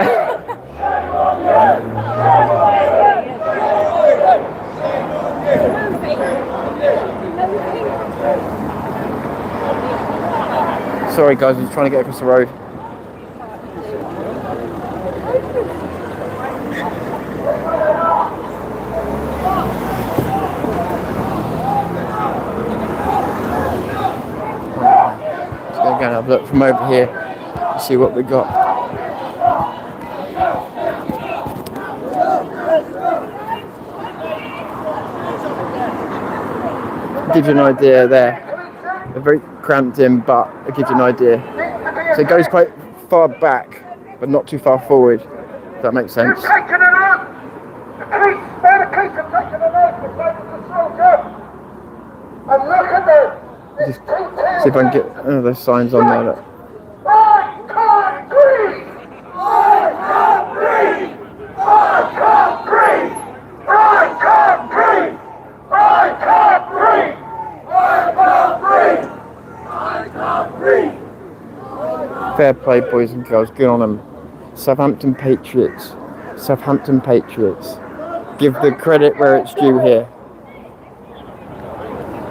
Sorry guys, I'm just trying to get across the road. Just going to go and have a look from over here to see what we got. Gives you an idea there. They're very cramped in, but it gives you an idea. So it goes quite far back, but not too far forward. If that makes sense. You've taken an oath! The police, they're the police have taken an oath to fight the soldier! And look at them! Just see if I can get those signs on there. Look. I can't breathe! I can't breathe! I can't breathe! I can't breathe! I can't breathe! I can't breathe! I can't breathe! Fair play, boys and girls. Good on them. Southampton Patriots. Southampton Patriots. Give the credit where it's due here.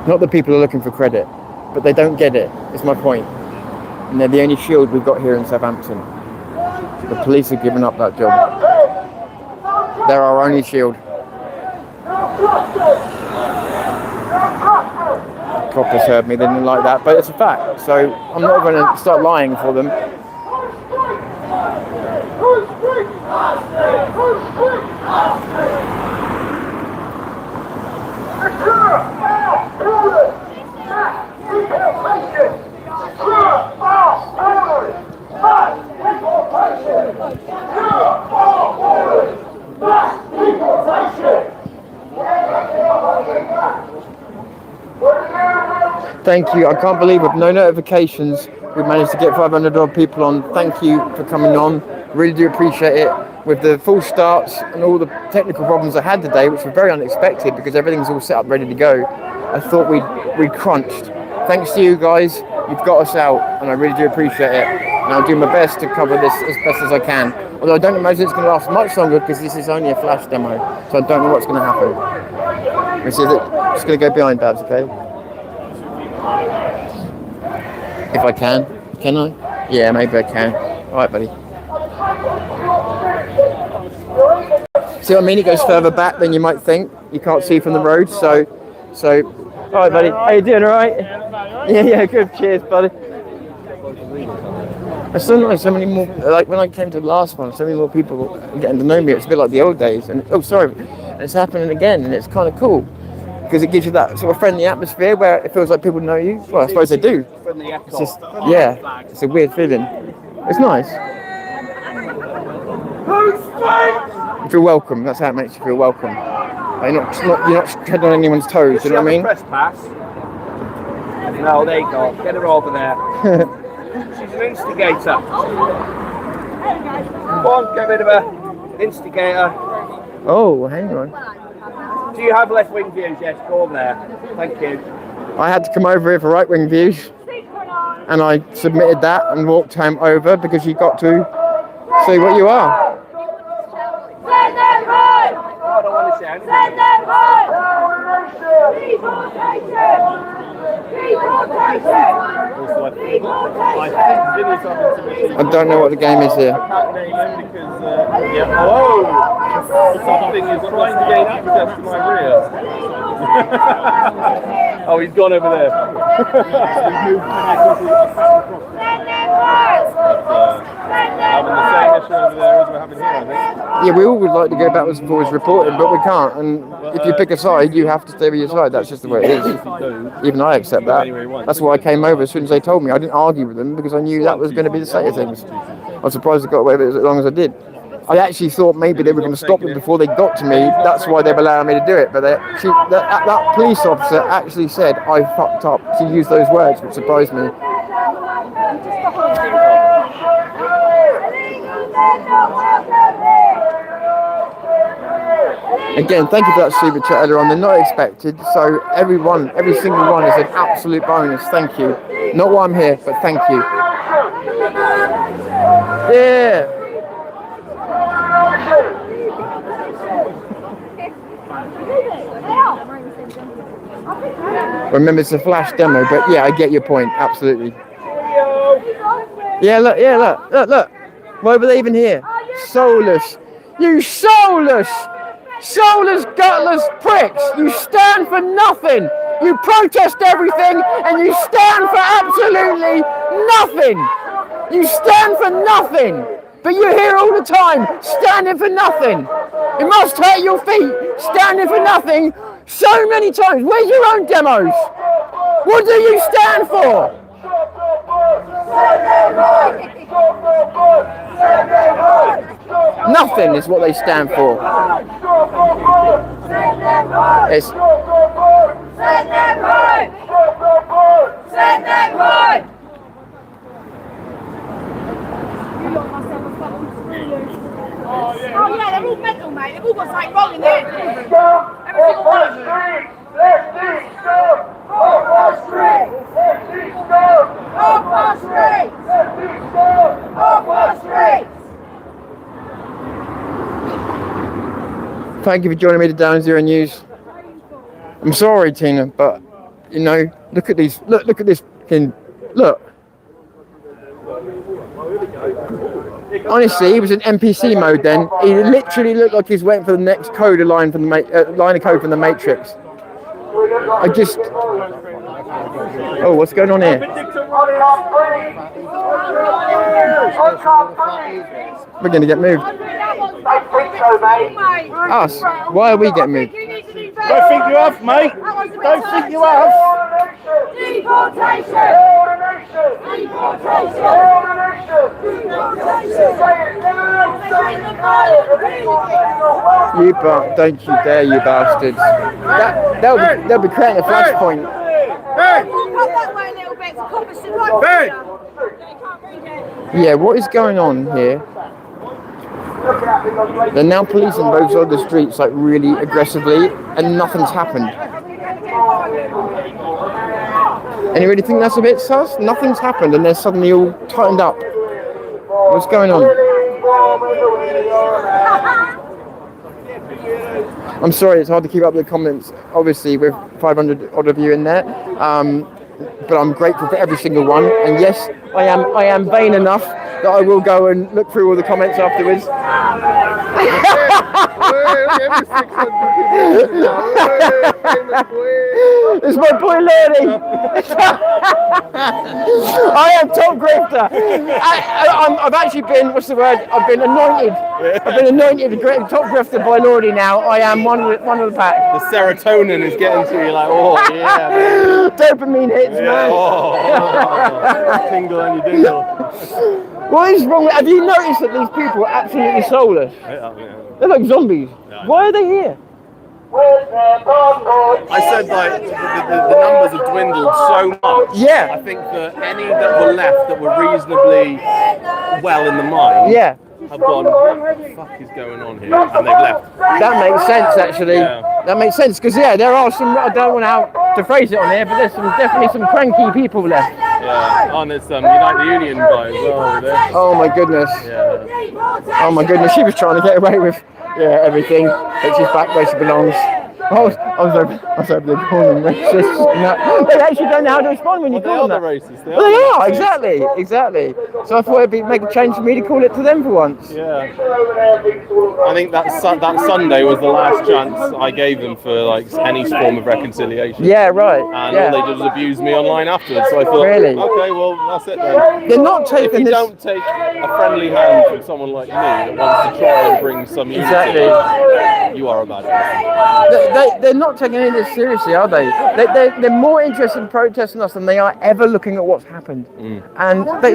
Not that people are looking for credit, but they don't get it. It's my point. And they're the only shield we've got here in Southampton. The police have given up that job. They're our only shield. Coppers heard me, they didn't like that, but it's a fact. So I'm not going to start lying for them. Thank you. I can't believe with no notifications we've managed to get 500 odd people on. Thank you for coming on. Really do appreciate it. With the false starts and all the technical problems I had today, which were very unexpected because everything's all set up ready to go, I thought we'd crunched. Thanks to you guys, you've got us out, and I really do appreciate it. And I'll do my best to cover this as best as I can. Although I don't imagine it's going to last much longer because this is only a flash demo, so I don't know what's going to happen. This is it. Just going to go behind, Babs, okay? If I can. Can I? Yeah, maybe I can. All right, buddy. See what I mean? It goes further back than you might think. You can't see from the road, so. All right, buddy. How you doing? All right? Yeah, good. Cheers, buddy. It's so nice. So many more. Like when I came to the last one, so many more people getting to know me. It's a bit like the old days. And it's happening again, and it's kind of cool because it gives you that sort of friendly atmosphere where it feels like people know you. Well, I suppose they do. It's just, yeah, it's a weird feeling. It's nice. You feel welcome. That's how it makes you feel welcome. Like you're not treading on anyone's toes. You know what I mean? Press pass. No, there you go. Get her over there. She's an instigator. Come on, get rid of her. Instigator. Oh, hang on. Do you have left wing views? Yes, go on there. Thank you. I had to come over here for right wing views, and I submitted that and walked home over because you got to see what you are. Send them home! I don't want to say anything. Send them home! Deportation! Deportation! I don't know what the game is here. Something is trying to gain access to my rear. Oh, he's gone over there. Send them home! Having the same issue over there as we're having here, I think. Yeah, we all would like to go backwards and forwards reporting, but we can't. And if you pick a side, you have to stay with your side. That's just the way it is. Even I accept that. That's why I came over as soon as they told me. I didn't argue with them because I knew that was going to be the state of things. I'm surprised I got away with it as long as I did. I actually thought maybe they were going to stop it before they got to me. That's why they were allowing me to do it. But that police officer actually said, I fucked up. She used those words, which surprised me. Again, thank you for that super chat earlier on. They're not expected, so every single one is an absolute bonus. Thank you. Not why I'm here, but thank you. Yeah. Remember, it's a flash demo, but yeah, I get your point. Absolutely. Yeah, look. Why were they even here? Soulless. You soulless, gutless pricks. You stand for nothing. You protest everything and you stand for absolutely nothing. You stand for nothing. But you're here all the time, standing for nothing. It must hurt your feet, standing for nothing so many times. Where's your own demos? What do you stand for? Nothing is what they stand for. It's Oh yeah, they're all mental, mate. They've all got something wrong in there. Every single one of them. Thank you for joining me to Down Zero News. I'm sorry, Tina, but you know, look at these. Look at this. Look. Honestly, he was in NPC mode then. He literally looked like he's waiting for the next code line from the line of code from the Matrix. Oh, what's going on here? We're going to get moved. Us? Why are we getting moved? Don't think you have, mate. Don't think you have. Deportation! You don't you dare, you bastards. They'll be creating a flashpoint. Yeah, what is going on here? They're now policing both sides of the streets like really aggressively, and nothing's happened. And you really think that's a bit sus? Nothing's happened, and they're suddenly all tightened up. What's going on? I'm sorry, it's hard to keep up with the comments, obviously, with 500 odd of you in there. But I'm grateful for every single one. And yes, I am vain enough that I will go and look through all the comments afterwards. It's my boy Lordy. I am top grifter. I've actually been, what's the word? I've been anointed. I've been anointed the great top grifter by Lordy now. I am one of the pack. The serotonin is getting to you like, oh yeah, man. Dopamine hits, man. Oh, tingle on your dingle. What is wrong? Have you noticed that these people are absolutely soulless? They're like zombies. Why are they here? I said like the numbers have dwindled so much. Yeah. I think that any that were left that were reasonably well in the mind. Yeah. Have gone, what the fuck is going on here? And they've left. That makes sense, actually. Yeah. That makes sense, because, yeah, there are some, I don't know how to phrase it on here, but there's definitely some cranky people left. Yeah, and there's some Unite the Union guy as well over there. Oh, my goodness. Yeah. Oh, my goodness, she was trying to get away with, everything, but she's back where she belongs. I was hoping they'd call them racist. No, they actually don't know how to respond when you call them that. Racist. They are, exactly. So I thought it'd make a change for me to call it to them for once. Yeah. I think that Sunday was the last chance I gave them for like any form of reconciliation. Yeah, right. And all they did was abuse me online afterwards. So I thought, really? Okay, well that's it then. They're not taking If you don't take a friendly hand from someone like me that wants to try and bring some unity, you are a bad person. They're not taking any of this seriously, are they? They're more interested in protesting us than they are ever looking at what's happened. And they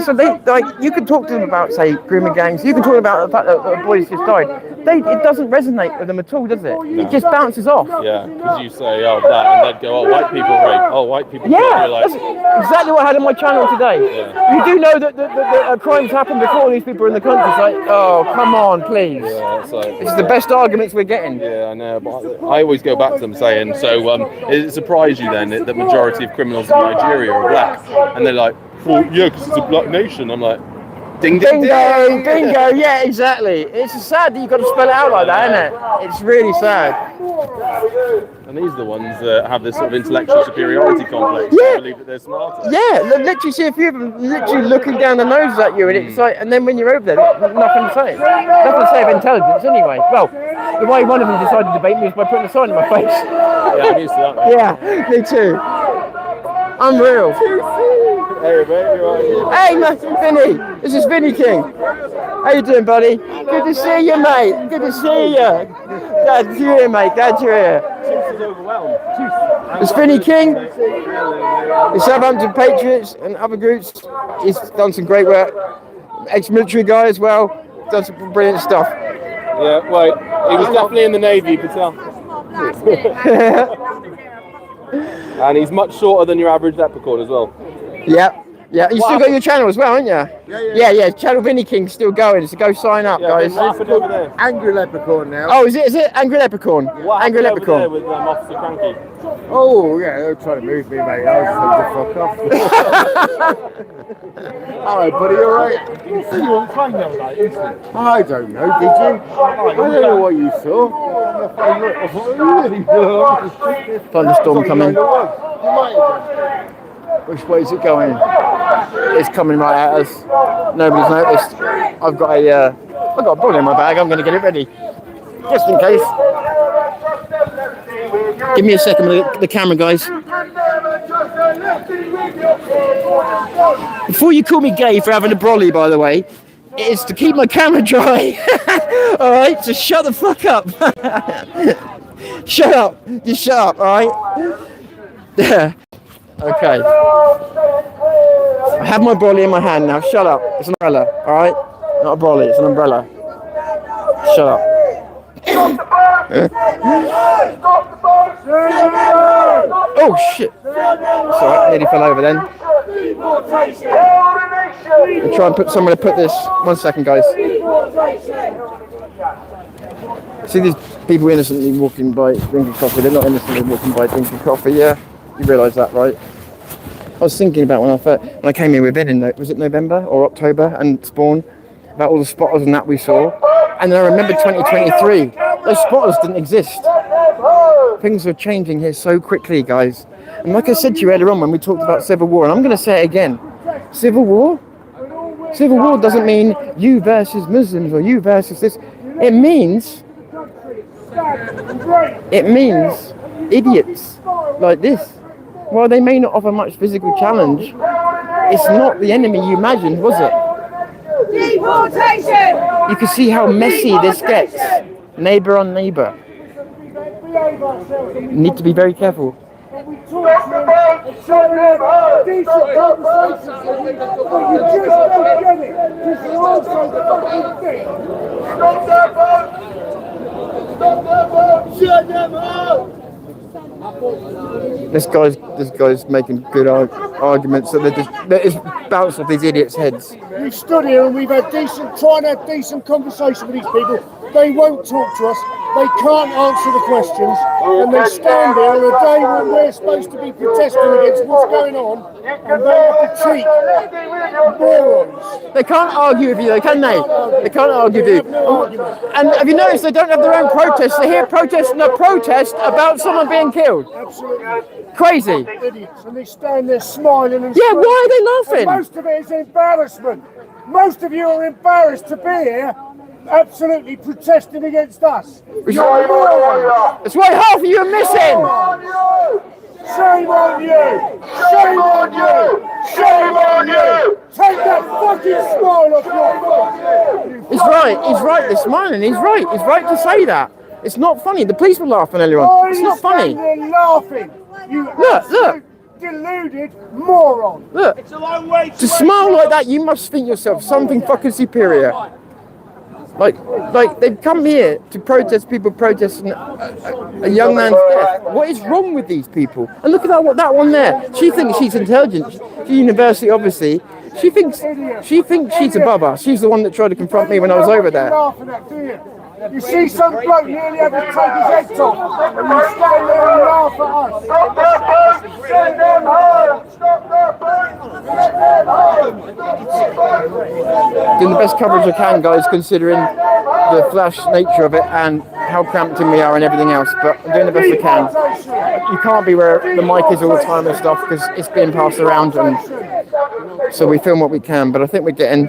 you can talk to them about, say, grooming gangs. You can talk about the fact that a boy's just died. It doesn't resonate with them at all, does it? No. It just bounces off. Yeah, because you say, that, and they'd go, white people rape. Oh, white people. Yeah, like, that's exactly what I had on my channel today. Yeah. You do know that crimes happen before these people are in the country. It's like, oh, come on, please. Yeah, it's the best arguments we're getting. Yeah, I know, but I always go back to them saying, so it surprised you then that the majority of criminals in Nigeria are black? And they're like, well, yeah, because it's a black nation. I'm like, ding, ding, ding. Bingo, yeah, exactly. It's sad that you've got to spell it out like that, isn't it? It's really sad. And these are the ones that have this sort of intellectual superiority complex. Yeah. They believe that they're smarter. Yeah, literally see a few of them literally looking down their noses at you, and it's like, and then when you're over there, nothing to say. Nothing to say of intelligence anyway. Well, the way one of them decided to debate me was by putting a sign in my face. Yeah, I'm used to that. Yeah, me too. Unreal. Hey, mate, you right? Hey, man, Vinny. This is Vinny King. How you doing, buddy? Good to see you, mate. Good to see you. Glad you're here, mate. Glad you're here. It's Vinny King. The Southampton Patriots and other groups. He's done some great work. Ex-military guy as well. Done some brilliant stuff. Yeah, well, he was definitely in the Navy, you could tell. And he's much shorter than your average leprechaun as well. Yeah. Yeah, you still got your channel as well, haven't you? Yeah. Channel Vinny King's still going, so go sign up, guys. What happened over there? Angry Leprechaun now. Oh, is it Angry Leprechaun? What Angry happened Leprechaun. over there with Officer Cranky? Oh, yeah, they were trying to move me, mate. I was told to fuck off. Hello, buddy, you alright? You were playing the other night, isn't it? I don't know, did you? I don't know what you saw. Thunderstorm coming. You might have. Which way is it going? It's coming right at us. Nobody's noticed. I've got a ball in my bag. I'm going to get it ready, just in case. Give me a second with the camera, guys. Before you call me gay for having a brolly, by the way, it's to keep my camera dry. All right, so shut the fuck up. Shut up. Just shut up. All right. Yeah. Okay. I have my brolly in my hand now. Shut up. It's an umbrella, alright? Not a brolly, it's an umbrella. Shut up. Oh shit. Sorry, nearly fell over then. I'll try and put somewhere to put this. 1 second, guys. See these people innocently walking by drinking coffee. They're not innocently walking by drinking coffee. Yeah, you realise that, right? I was thinking about when I came here with Ed in was it November or October and Spawn, about all the spotters and that we saw, and then I remember 2023. Those spotters didn't exist. Things are changing here so quickly, guys. And like I said to you earlier on when we talked about civil war, and I'm going to say it again, civil war doesn't mean you versus Muslims or you versus this. It means idiots like this. While they may not offer much physical challenge, it's not the enemy you imagined, was it? Deportation! You can see how messy this gets. Neighbour on neighbour. You need to be very careful. This guy's making good arguments, so they're just bounce off these idiots' heads. We've stood here and we've had trying to have decent conversation with these people. They won't talk to us. They can't answer the questions, and they stand there on a day when we're supposed to be protesting against what's going on, and they have to cheat. Morons. They can't argue with you, though, can they? They can't argue with you. No, and have you noticed they don't have their own protests? They're here protesting a protest about someone being killed. Absolutely. Crazy. Idiots, and they stand there smiling and yeah, why are they laughing? And most of it is embarrassment. Most of you are embarrassed to be here, absolutely protesting against us. That's why half of you are missing. Shame on you! Shame on you! Shame on you! Take that fucking smile off your face! He's right, they're smiling, he's right to say that. It's not funny, the police were laughing earlier on. It's not funny. They're laughing! You look! Deluded moron! Look! It's a long way to smile like that, you must think yourself something fucking superior. Like they've come here to protest people protesting a young man's death. What is wrong with these people? And look at that one there. She thinks she's intelligent. She's university, obviously. She thinks she's above us. She's the one that tried to confront me when I was over there. You see some bloke nearly had to take his head off, and you stand there and laugh at us. Stop that boat! Send them home! Stop that boat! Send them home! Doing the best coverage I can, guys, considering the flash nature of it and how cramped in we are and everything else. But I'm doing the best I can. You can't be where the mic is all the time and stuff because it's being passed around, and so we film what we can. But I think we're getting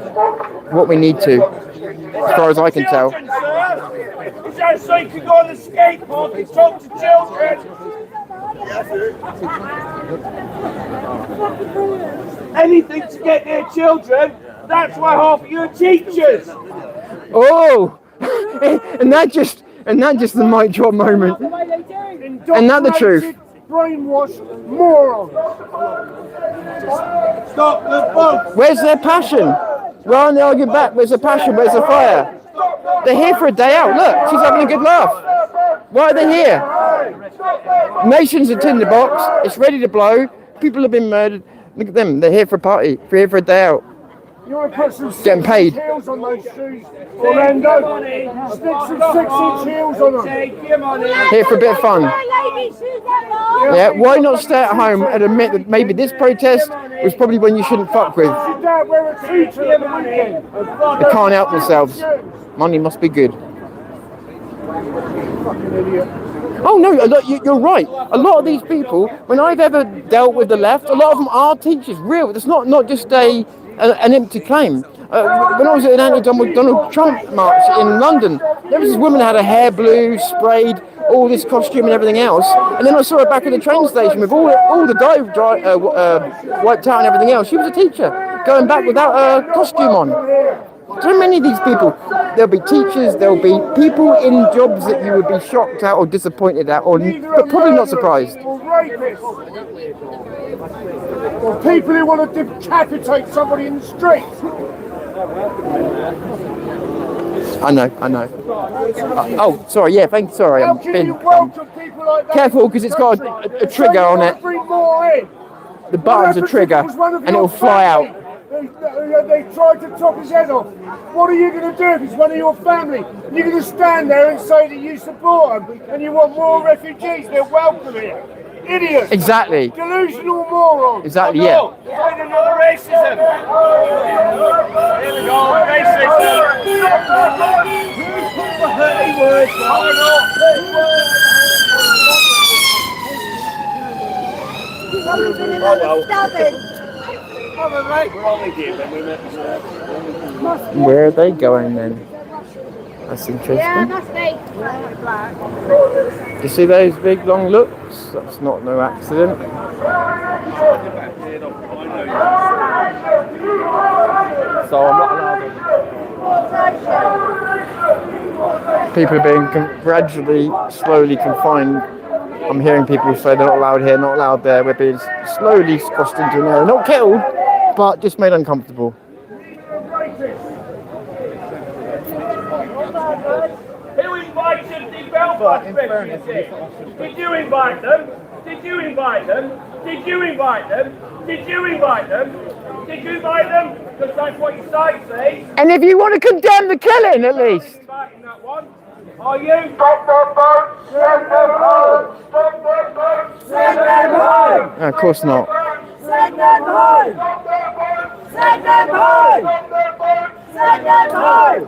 what we need to, as far as I can tell. Is that so you can go on the skate park and talk to children? Anything to get near children, that's why half of you are teachers. Oh, and that just the mic drop moment. And that the truth. Brainwashed morons. Stop the boat. Where's their passion? Why aren't they arguing back? Where's the passion? Where's the fire? They're here for a day out. Look, she's having a good laugh. Why are they here? Nation's a tinderbox. It's ready to blow. People have been murdered. Look at them. They're here for a party. They're here for a day out. You want to put some getting paid. Heels on those shoes, Orlando. Stick some 6-inch heels on them. Here for a bit of fun. Yeah, why not stay at home and admit that maybe this protest was probably one you shouldn't fuck with? They can't help themselves. Money must be good. Oh no, you're right. A lot of these people, when I've ever dealt with the left, a lot of them are teachers, real. It's not just an empty claim. When I was at an anti-Donald Trump march in London, there was this woman who had her hair blue, sprayed, all this costume and everything else, and then I saw her back at the train station with all the dye wiped out and everything else. She was a teacher, going back without a costume on. So many of these people, there'll be teachers, there'll be people in jobs that you would be shocked at or disappointed at, but probably not surprised. Or people who want to decapitate somebody in the street. I know. Oh, sorry, yeah, thanks, sorry. How can you welcome people like that? Careful, because it's got a trigger on it. The button's a trigger, and it'll fly out. They tried to chop his head off. What are you going to do if it's one of your family? You're going to stand there and say that you support them and you want more refugees. They're welcome here. Idiots. Exactly. Delusional morons. Exactly, yeah. Another racism. Here we go, racism. Where are they going then? That's interesting. Yeah, that's me. You see those big long looks? That's not no accident. So I'm not allowed. People are being gradually, slowly confined. I'm hearing people say they're not allowed here, not allowed there. We're being slowly squashed into an area. Not killed, but just made uncomfortable. Who invited the Belfast refugees? Did you invite them? Did you invite them? Did you invite them? Did you invite them? Did you invite them? Because that's what your site says. And if you want to condemn the killing, at least. Inviting that one. Are you? Stop the boat! Send them home! Stop the boat! Send them home! No, of course not. Send them home! Stop the boat! Send them home! Stop the boat! Send them home!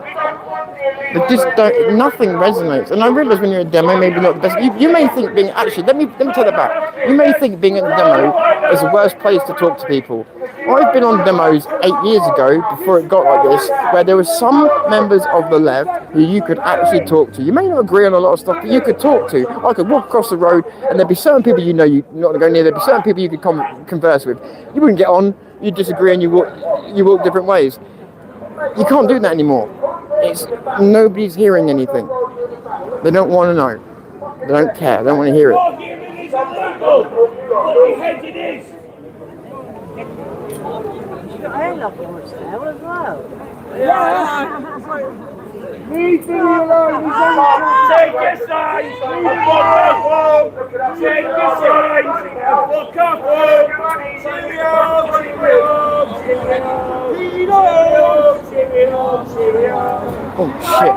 But just don't, nothing resonates. And I realise when you're at a demo, maybe not the best. You may think being, actually, let me take that back. You may think being at a demo is the worst place to talk to people. I've been on demos 8 years ago, before it got like this, where there were some members of the left who you could actually talk to. You may not agree on a lot of stuff, but you could talk to. I could walk across the road and there'd be certain people you know you're not going to go near, there'd be certain people you could converse with. You wouldn't get on, you'd disagree and you walk different ways. You can't do that anymore. Nobody's hearing anything. They don't want to know. They don't care. They don't want to hear it. I love yours now as well. Leave me alone. Take your signs! Walk up home! Take your signs! Walk up home! Cheerio! Cheerio! Cheerio! Cheerio! Oh shit.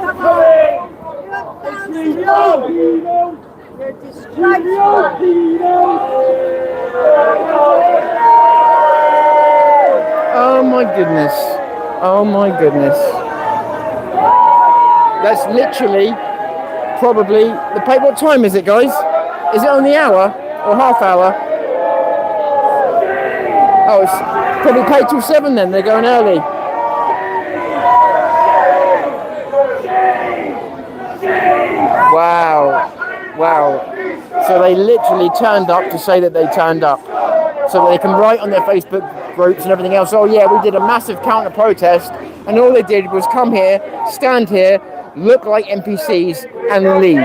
Oh my goodness. Oh my goodness. That's literally probably the pay. What time is it, guys? Is it on the hour or half hour? Oh, it's probably paid till 7 then. They're going early. Wow. Wow. So they literally turned up to say that they turned up. So that they can write on their Facebook groups and everything else, oh yeah, we did a massive counter protest, and all they did was come here, stand here, look like NPCs and leave.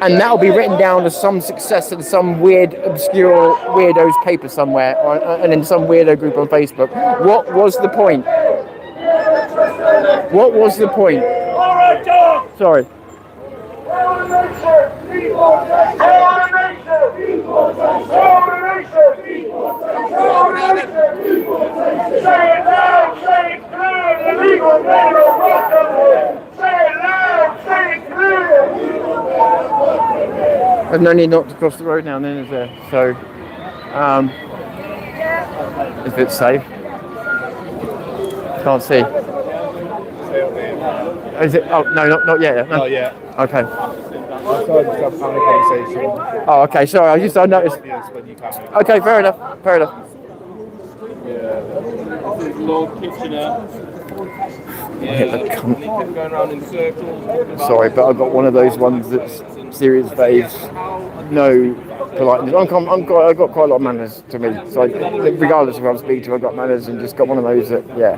And that'll be written down as some success in some weird, obscure weirdo's paper somewhere, and in some weirdo group on Facebook. What was the point? What was the point? Sorry. There's no need not to cross the road now and then, is there? So, if it's safe. Can't see. Is it? Oh, no, not yet. No. Not yet. Okay. Conversation. Oh, okay. Sorry, I noticed. Okay, fair enough. Fair enough. Yeah. This is Lord Kitchener. Yeah, he kept going around in circles. Sorry, but I've got one of those ones that's serious face, no politeness. I've got quite a lot of manners to me. So regardless of who I'm speaking to, I've got manners and just got one of those that, yeah,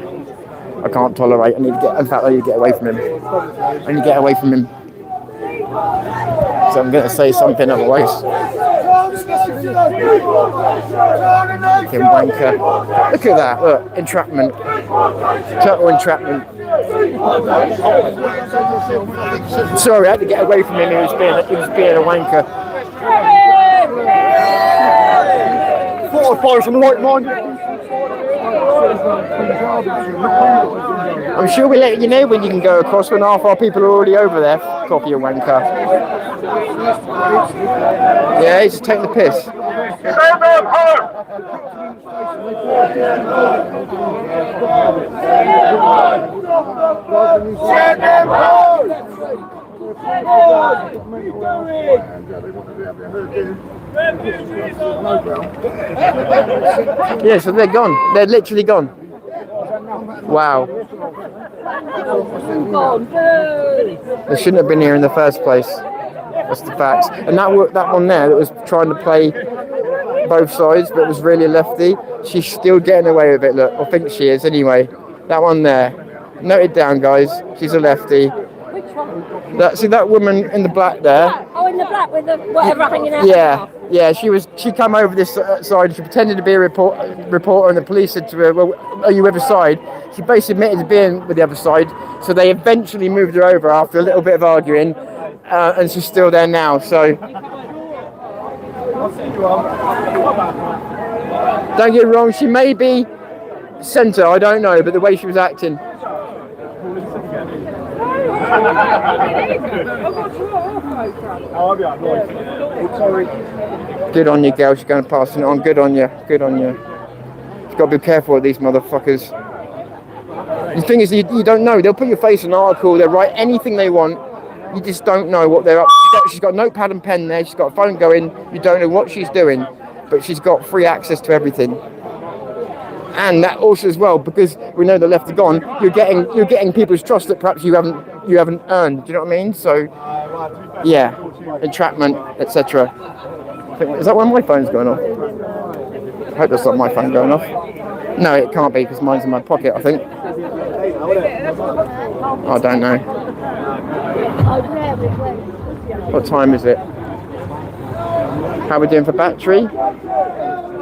I can't tolerate. I need to get away from him. So I'm going to say something otherwise. Fucking wanker. Look at that. Look, entrapment. Total entrapment. Sorry, I had to get away from him. He was being a wanker. Thought I'd find some right mind. I'm sure we'll let you know when you can go across when half our people are already over there. Copy your wanker. Yeah, he's just taking the piss. Send them home! Send them home! Yeah, so they're gone. They're literally gone. Wow. They shouldn't have been here in the first place. That's the facts. And that one there that was trying to play both sides, but was really a lefty, she's still getting away with it, look. I think she is anyway. That one there. Note it down, guys. She's a lefty. See that woman in the black there? Oh, in the black with the whatever hanging out. Yeah. She come over this side. She pretended to be a reporter, and the police said to her, "Well, are you other side?" She basically admitted to being with the other side. So they eventually moved her over after a little bit of arguing, and she's still there now. So don't get me wrong. She may be centre. I don't know, but the way she was acting. Good on you, girl. She's going to pass it on. Good on you. Good on you. You've got to be careful with these motherfuckers. The thing is, you don't know. They'll put your face in an article. They'll write anything they want. You just don't know what they're up to. She's got a notepad and pen there. She's got a phone going. You don't know what she's doing, but she's got free access to everything. And that also as well, because we know the left are gone, you're getting people's trust that perhaps you haven't earned. Do you know what I mean? So, yeah, entrapment, etc. Is that when my phone's going off? I hope that's not my phone going off. No, it can't be because mine's in my pocket, I think. I don't know. What time is it? How are we doing for battery?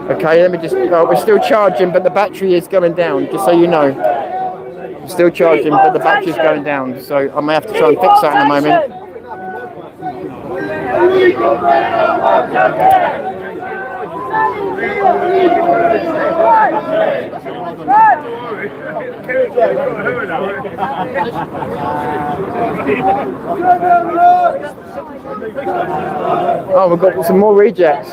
Okay, let me just. We're still charging, but the battery is going down. Just so you know, we're still charging, but the battery is going down. So I may have to try and fix that in a moment. Oh, we've got some more rejects.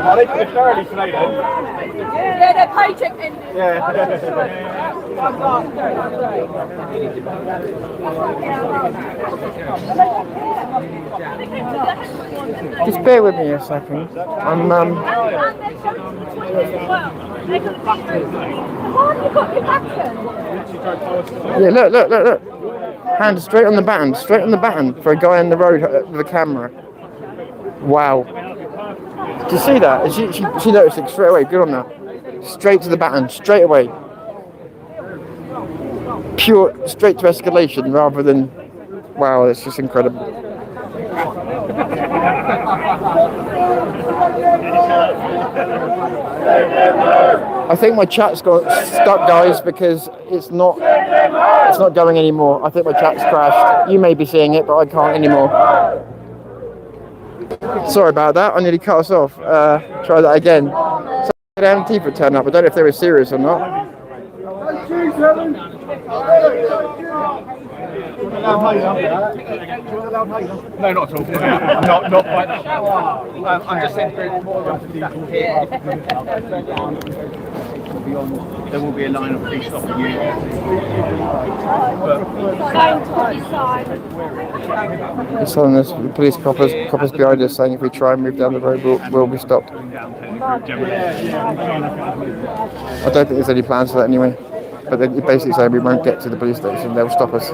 Are they put early today then? Yeah, their paycheck ended. Just bear with me a second. I'm yeah, look. Hand straight on the button for a guy on the road with a camera. Wow. Did you see that? She noticed it straight away. Good on her. Straight to the button, straight away. Pure, straight to escalation rather than. Wow, it's just incredible. I think my chat's got stuck, guys, because it's not going anymore. I think my chat's crashed. You may be seeing it, but I can't anymore. Sorry about that. I nearly cut us off. Try that again. So the MT would turn up. I don't know if they were serious or not. No, not at all. Not quite that. I'm just saying there will be a line of police stopping you. It's telling us the police coppers behind us saying if we try and move down the road, we'll be stopped. I don't think there's any plans for that anyway. But they basically say we won't get to the police station, they'll stop us.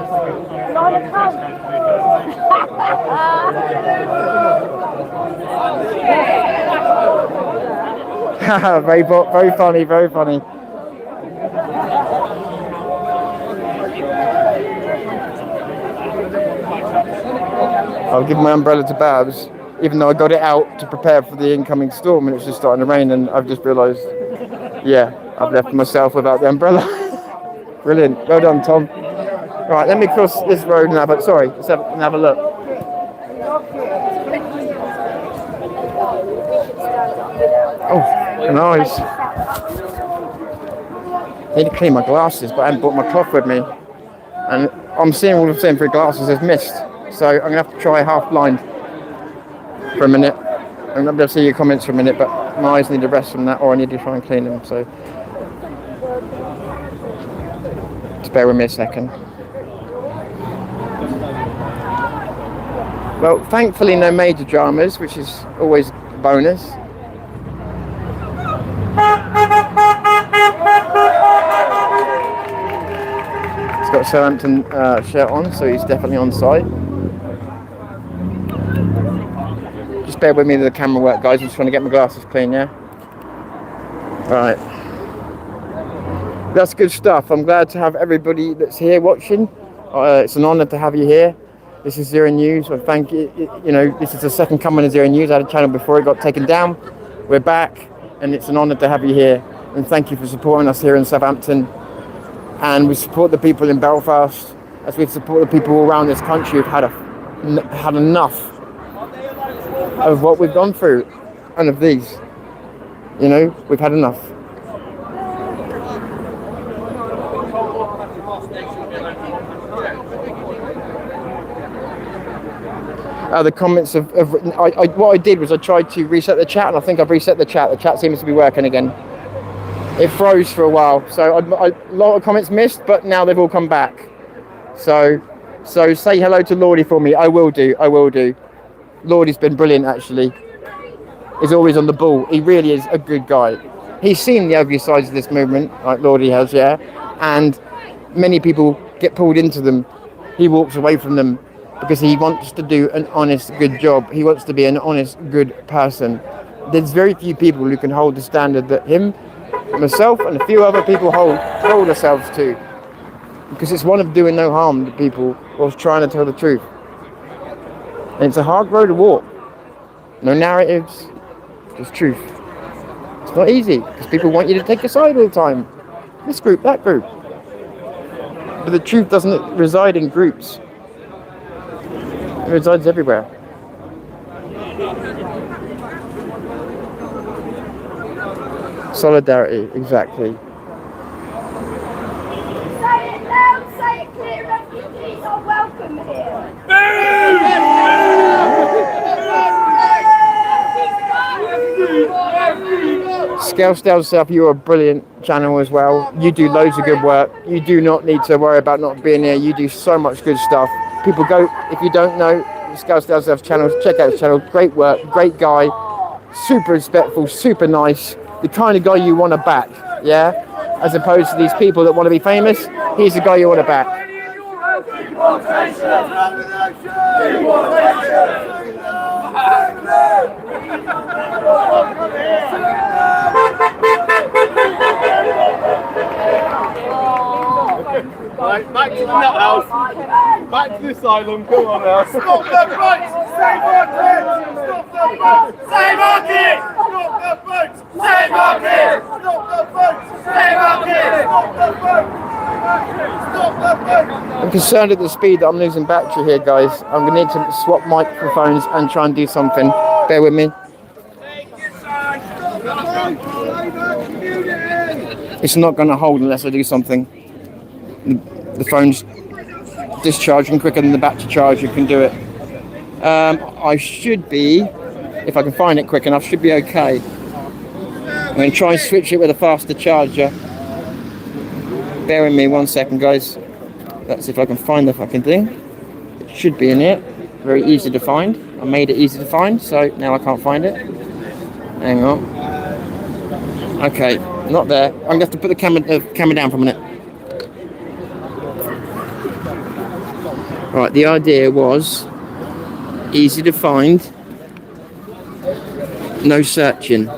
very funny. I'll give my umbrella to Babs, even though I got it out to prepare for the incoming storm and it's just starting to rain, and I've just realised, yeah, I've left myself without the umbrella. Brilliant. Well done, Tom. Right, let me cross this road and have a look. Oh, nice. I need to clean my glasses, but I haven't brought my cloth with me. And I'm seeing all of them through glasses as mist. So I'm going to have to try half blind for a minute. I'm not able to see your comments for a minute, but my eyes need a rest from that, or I need to try and clean them. So just bear with me a second. Well, thankfully no major dramas, which is always a bonus. He's got a Southampton shirt on, so he's definitely on site. Just bear with me with the camera work, guys. I'm just trying to get my glasses clean, yeah? Right. That's good stuff. I'm glad to have everybody that's here watching. It's an honour to have you here. This is Zero News. I thank you. You know, this is the second coming of Zero News. I had a channel before it got taken down. We're back, and it's an honour to have you here. And thank you for supporting us here in Southampton. And we support the people in Belfast, as we support the people all around this country who've had enough of what we've gone through, and of these. You know, we've had enough. The comments have written. What I did was I tried to reset the chat, and I think I've reset the chat. The chat seems to be working again. It froze for a while, so a lot of comments missed, but now they've all come back. So say hello to Lordy for me. I will do. Lordy's been brilliant, actually. He's always on the ball. He really is a good guy. He's seen the ugly sides of this movement, like Lordy has, yeah. And many people get pulled into them. He walks away from them because he wants to do an honest, good job. He wants to be an honest, good person. There's very few people who can hold the standard that him, myself, and a few other people hold ourselves to. Because it's one of doing no harm to people whilst trying to tell the truth. And it's a hard road to walk. No narratives, just truth. It's not easy, because people want you to take a side all the time. This group, that group. But the truth doesn't reside in groups. It resides everywhere. Solidarity, exactly. Say it loud, say it clear, refugees are welcome here. Scales Down South, you're a brilliant channel as well. You do loads of good work. You do not need to worry about not being here. You do so much good stuff. People go, if you don't know Scales Down South channel, check out his channel. Great work, great guy, super respectful, super nice. The kind of guy you want to back, yeah? As opposed to these people that want to be famous, he's the guy you want to back. Right, back to the nut house. Back to the asylum. Come on now. Stop the boats! Save our kids! Stop the boats! Save our kids! Stop the boats! Save our kids! Stop the boats! Save our kids! Stop the boats! Stop the boats! I'm concerned at the speed that I'm losing battery here, guys. I'm going to need to swap microphones and try and do something. Bear with me. It's not going to hold unless I do something. The phone's discharging quicker than the battery charge. You can do it. I should be, if I can find it quick enough, should be okay. I'm going to try and switch it with a faster charger. Bear with me 1 second, guys. Let's see if I can find the fucking thing. It should be in here. Very easy to find. I made it easy to find, so now I can't find it. Hang on. Okay, not there. I'm going to have to put the camera down for a minute. Right, the idea was easy to find, no searching.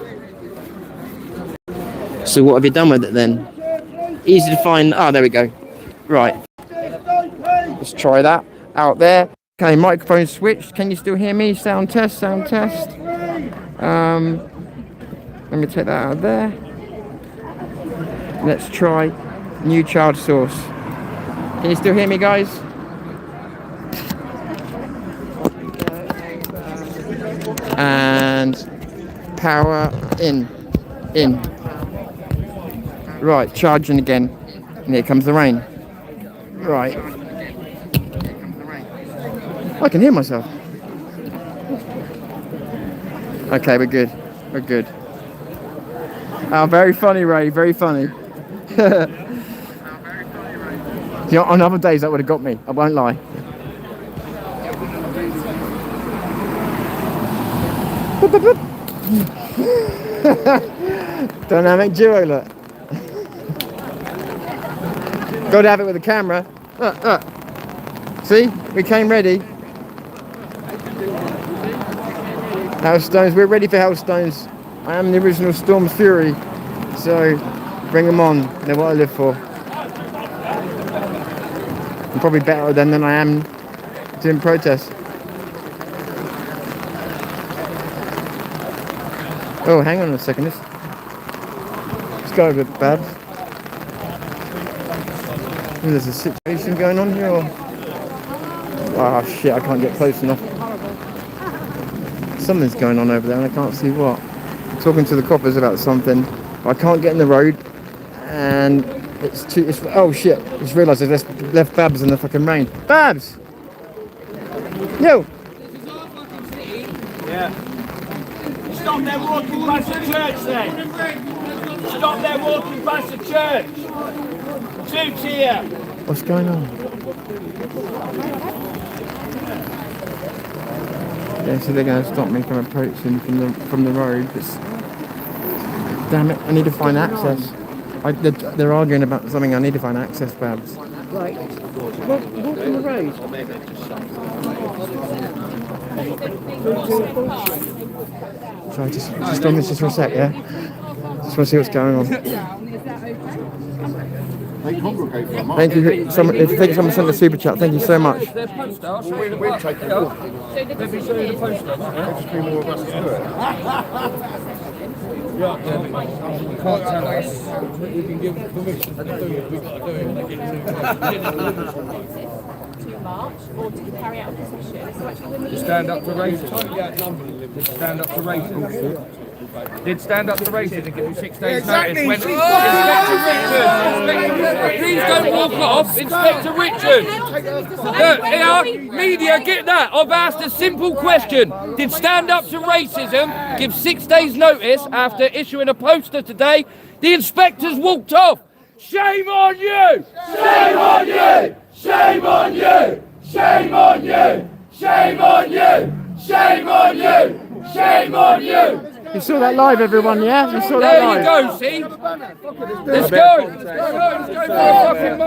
So what have you done with it then? Easy to find, there we go. Right, let's try that out there. Okay, microphone switched. Can you still hear me? Sound test, sound test. Let me take that out of there. Let's try new child source. Can you still hear me, guys? And power in. Right, charging again. And here comes the rain. Right. I can hear myself. Okay, we're good. We're good. Oh, very funny, Ray. Very funny. You know, on other days that would have got me. I won't lie. Dynamic duo, look. Got to have it with the camera. See, we came ready. Hailstones, we're ready for hailstones. I am the original Storm Fury, so bring them on. They're what I live for. I'm probably better at them than I am doing protests. Oh, hang on a second. It's got a bit bad. There's a situation going on here, or... Oh shit, I can't get close enough. Something's going on over there and I can't see what. I'm talking to the coppers about something. I can't get in the road and oh shit, I just realised I left Babs in the fucking rain. Babs! Yo! Yeah. Stop them walking past the church then. Stop them walking past the church. Suits here. What's going on? Yeah, so they're going to stop me from approaching from the road. Damn it, I need to find access. They're arguing about something, I need to find access, Babs. Right. Walk on the road. Sorry, just on this just for a sec, yeah? Just want to see what's going on. Thank you. Thank you, someone sent a super chat. Thank you so much. We're taking it. You can't tell us. We can give permission to do it. We can't do it. March or to carry out a procession. So actually, to stand up to racism. Stand up to racism. Did stand up to racism and give you 6 days notice when Inspector Richard. Please don't walk off, Inspector Richard. Look, here, media, get that. I've asked a simple question. Did stand up to racism give 6 days notice after issuing a poster today? The inspectors walked off. Shame on you! Shame on you! Shame on you! Shame on you! Shame on you! Shame on you! Shame on you! You saw that live, everyone, yeah? You saw that live. There you go, see? Let's go! Let's go for a fucking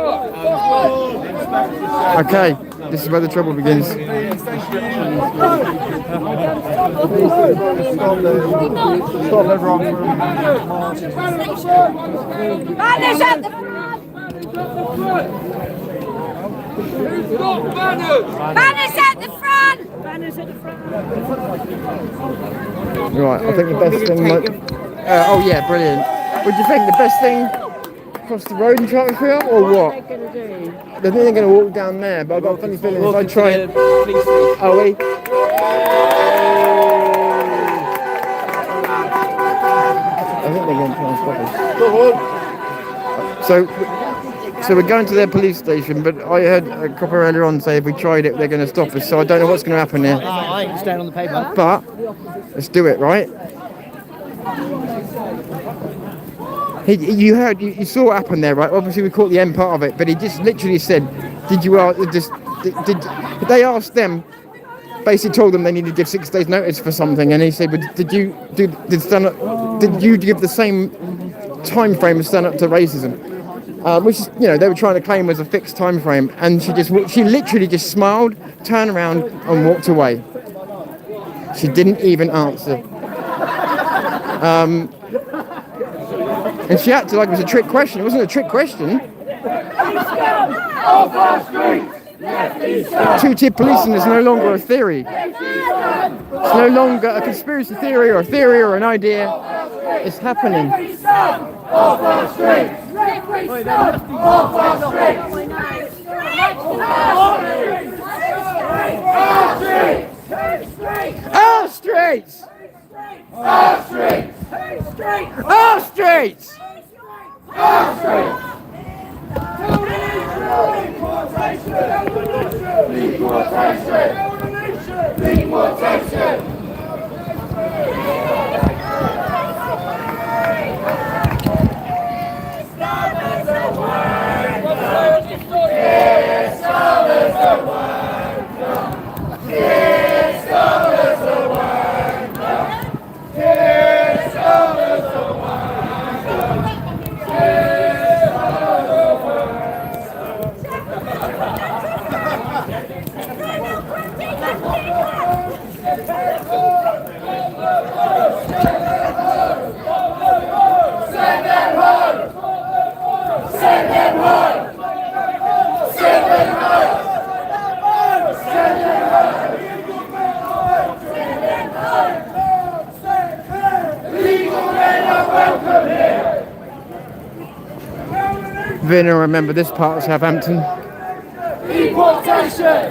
mark! Okay, this is where the trouble begins. Stop everyone from Banners at the front! Stop banners! Banners at the front! Banners at the front! Right, I think the best thing might... oh yeah, brilliant. What do you think? The best thing across the road and try to film, or what? I think they're going to walk down there, but I've got a funny feeling if I try it... Are we? I think they're going to try and stop us. So we're going to their police station, but I heard a copper earlier on say if we tried it, they're going to stop us. So I don't know what's going to happen here. I ain't staying on the pavement. But let's do it, right? You saw what happened there, right? Obviously we caught the end part of it, but he just literally said, "Did you did they asked them?" Basically told them they needed to give 6 days notice for something, and he said, "But did you give the same time frame as stand up to racism?" Which is, you know, they were trying to claim was a fixed time frame, and she literally just smiled, turned around, and walked away. She didn't even answer. And she acted like it was a trick question. It wasn't a trick question. off our streets! Two-tier policing is no longer a theory. It's no longer a conspiracy theory or a theory or an idea. It's happening. Our streets! Our streets! Our streets! Our streets! Vinna, remember this part of Southampton. Deportation!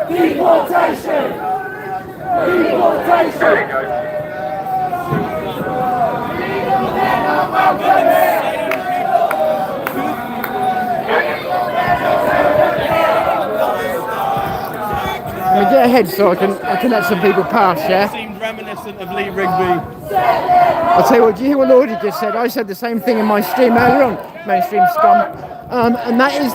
Deportation! Deportation! Let me get ahead so I can let some people pass, yeah? Seemed reminiscent of Lee Rigby. I'll tell you what, do you hear what Lordy just said? I said the same thing in my stream earlier on, mainstream scum. And that is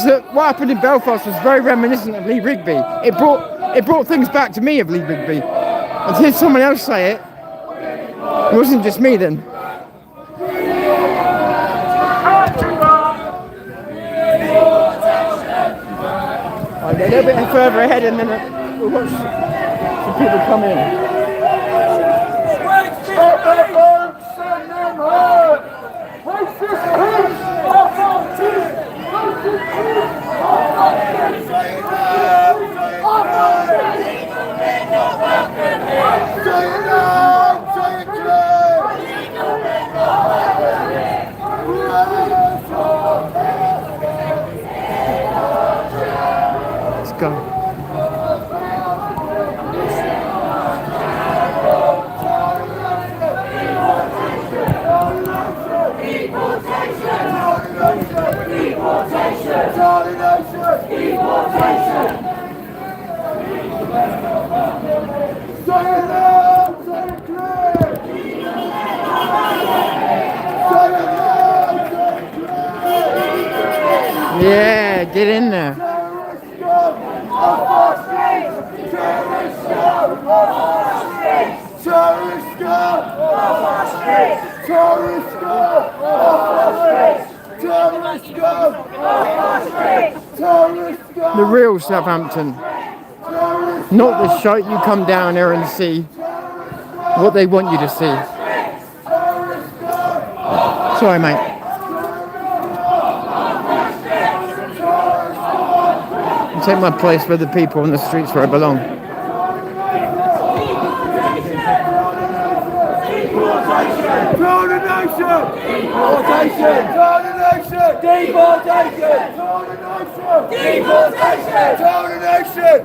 that what happened in Belfast was very reminiscent of Lee Rigby. It brought things back to me of Lee Rigby. And to hear someone else say it, it wasn't just me then. I'll get a little bit further ahead and then we'll watch some people come in. Stop the boats, send them home! Take this peace off our teeth! Take this peace off our teeth! Off our teeth! Say it loud! Say it clear! Let's go. Yeah, get in there. The real Southampton. Not the shite you come down here and see. What they want you to see. Sorry, mate. I'll take my place with the people on the streets where I belong. Deportation! Deportation! Deportation! Deportation! Deportation!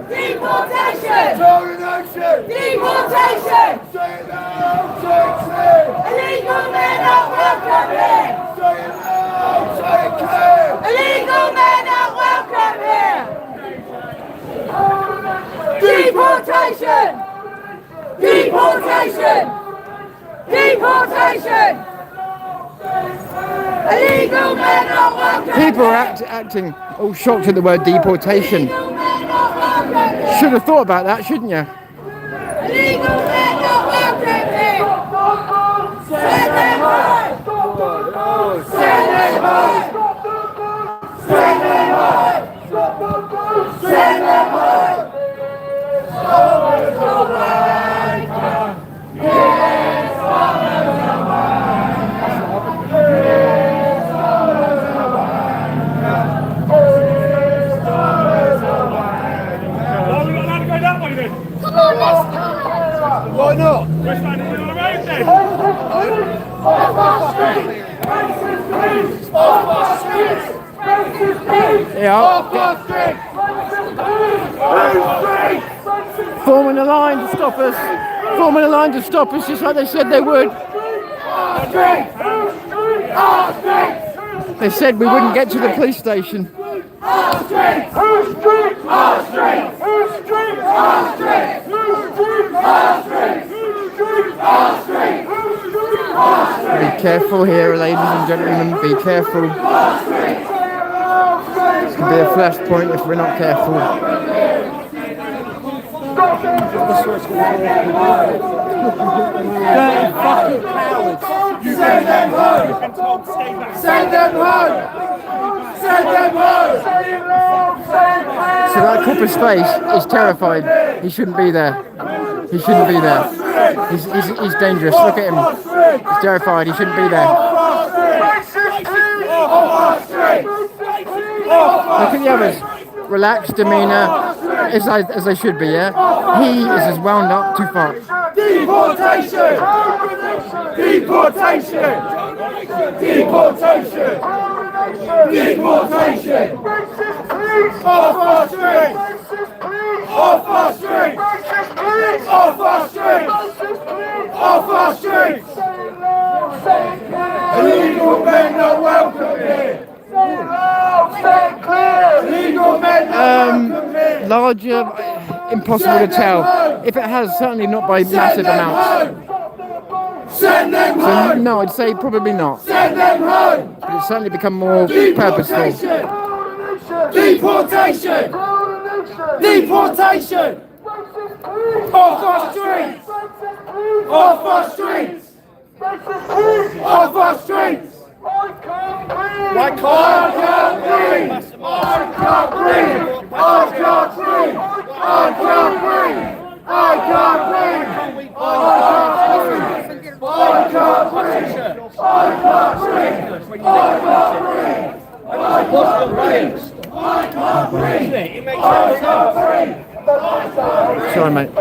Deportation! Deportation! Deportation! Say it loud! Say it clear! Illegal men are welcome here! Say it loud! Say it clear! Illegal men are welcome here! Deportation! Deportation! Deportation! Illegal men are welcome! People are acting all shocked at the word deportation. Should have thought about that, shouldn't you? Illegal men are welcome here! Send them home! Send them home! Send them home! Send them home! Forming a line to stop us. Forming a line to stop us, just like they said they would. They said we wouldn't get to the police station. Be careful here, ladies and gentlemen. Be careful. This could be a flashpoint if we're not careful. Dirty fucking cowards. Send them home. Send them home. Send them home. So that copper's face is terrified. He shouldn't be there. He shouldn't be there. He's dangerous. Look at him. He's terrified. He shouldn't be there. Look at the others. Relaxed demeanour, as they should be, yeah? He is as wound up too far. Deportation! Deportation! Deportation! Deportation! Off our street! Off our street! Off our street! Off our street! Illegal men are welcome here! Illegal men are welcome here! Larger, impossible to tell. If it has, certainly not by massive amounts. Send them home! So, no, I'd say probably not. Send them home! But it's certainly become more purposeful. Deportation! Deportation! Off our streets! Off our streets! Off our streets! I can't breathe! I can't breathe! I can't breathe! I can't breathe! I can't breathe! I can't breathe! I can't breathe! I can't breathe! I can't breathe! I can't breathe! I can't breathe! I can't breathe! Sorry, mate.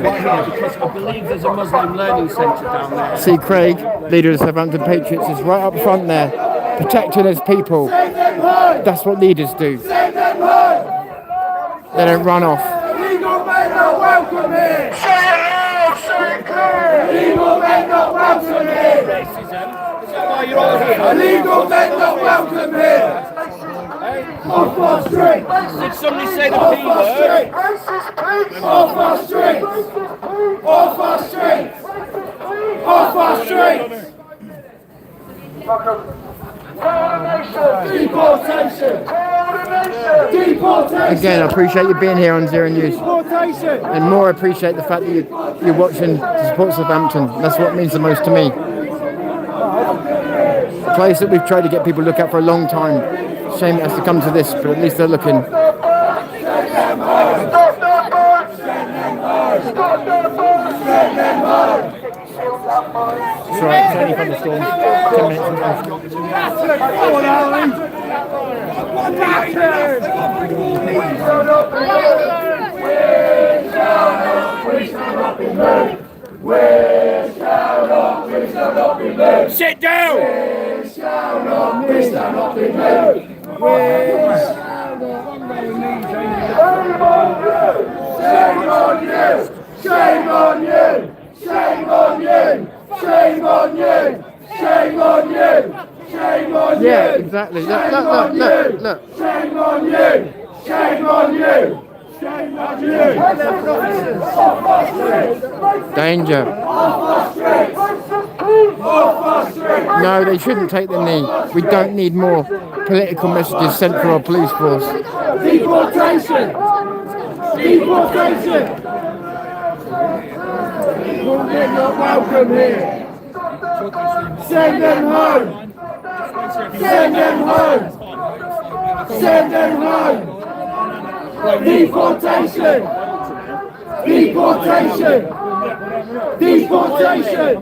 Because I believe there's a Muslim learning centre down there. See, Craig, leader of the Southampton Patriots, is right up front there, protecting his people. That's what leaders do. They don't run off. Illegal men are welcome here! Say it loud, say it clear! Illegal men not welcome here! Racism. Is that why you're all here? Illegal men not welcome here! Off our street! Did somebody say the P word? Off our street! Off our street! Off our street! Deportation! Deportation! Again, I appreciate you being here on Zero News. Deportation! And more appreciate the fact that you're watching to support Southampton. That's what means the most to me. A place that we've tried to get people to look at for a long time. Shame it has to come to this, but at least they're looking. Stop the boats! Stop the boats! Send them home! It's alright, it's only thunderstorms. 10 minutes and off. Sit down! We shall not be moved! Shame on you! Shame on you! Shame on you! Shame on you! Shame on you! Shame on you! Yeah, exactly. Look. Shame on you! Shame on you! Shame on you! Danger. No, they shouldn't take the knee. We don't need more political messages sent for our police force. Deportation! Deportation! You're not welcome here. Send them home. Send them home. Send them home. Deportation. Deportation. Deportation.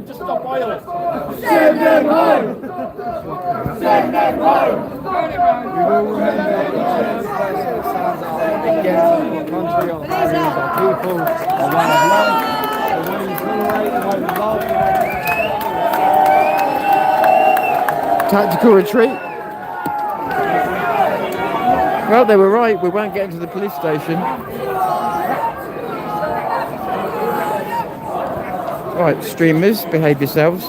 Send them home. Send them home. Against our country, our values, our people, our way of life, our way of Tactical retreat. Well, they were right. We weren't getting to the police station. Right, streamers, behave yourselves.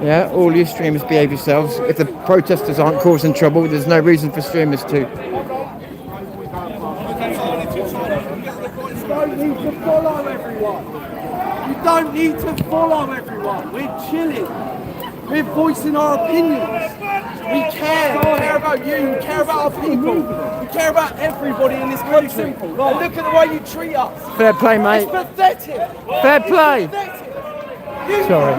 Yeah, all you streamers behave yourselves. If the protesters aren't causing trouble, there's no reason for streamers to. You don't need to follow everyone. You don't need to follow everyone. We're chilling. We're voicing our opinions. We care. We care about you. We care about our people. We care about everybody in this country. And look at the way you treat us. Fair play, mate. It's pathetic. Fair play. It's pathetic. Sorry.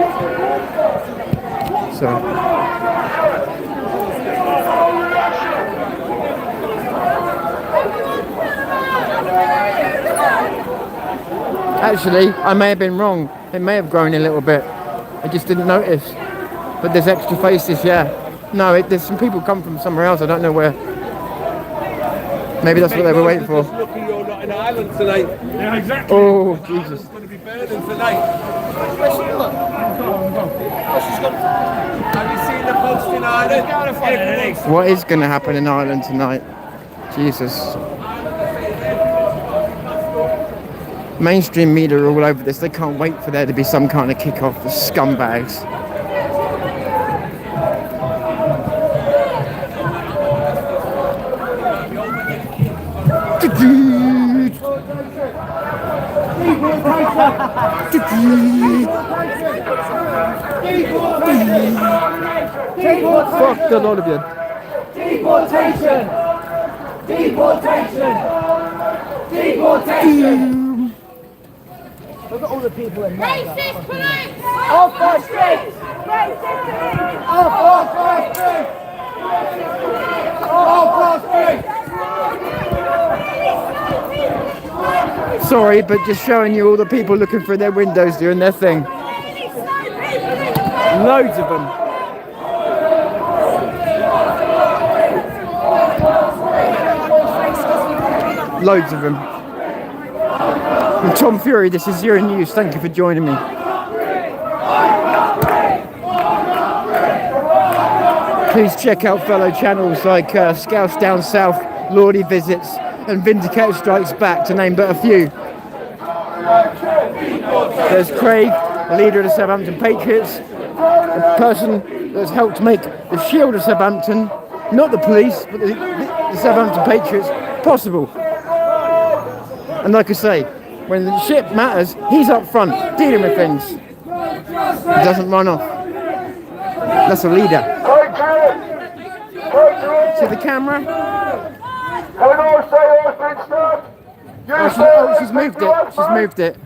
Actually, I may have been wrong. It may have grown a little bit. I just didn't notice. But there's extra faces, yeah. No, there's some people come from somewhere else. I don't know where. Maybe that's what they were waiting for. Just lucky you're not in Ireland tonight. Yeah, exactly. Oh, Jesus. It's going to be burning tonight. Have you seen the post in Ireland? What is going to happen in Ireland tonight? Jesus. Mainstream media are all over this. They can't wait for there to be some kind of kick-off. The scumbags. Fuck the lot of you. Deportation! Deportation! Deportation! Look at all the people in there. Racist police! Off our streets! Off our streets! Off our streets! Sorry, but just showing you all the people looking through their windows doing their thing. Loads of them. Loads of them. I'm Tom Fury, this is Zero News. Thank you for joining me. Please check out fellow channels like Scouts Down South, Lordy Visits, and Vindicator Strikes Back, to name but a few. There's Craig, the leader of the Southampton Patriots, a person that's helped make the shield of Southampton, not the police, but the Southampton Patriots, possible. And like I say, when the shit matters, he's up front, dealing with things. He doesn't run off. That's a leader. See the camera? Oh, she's moved it. She's moved it.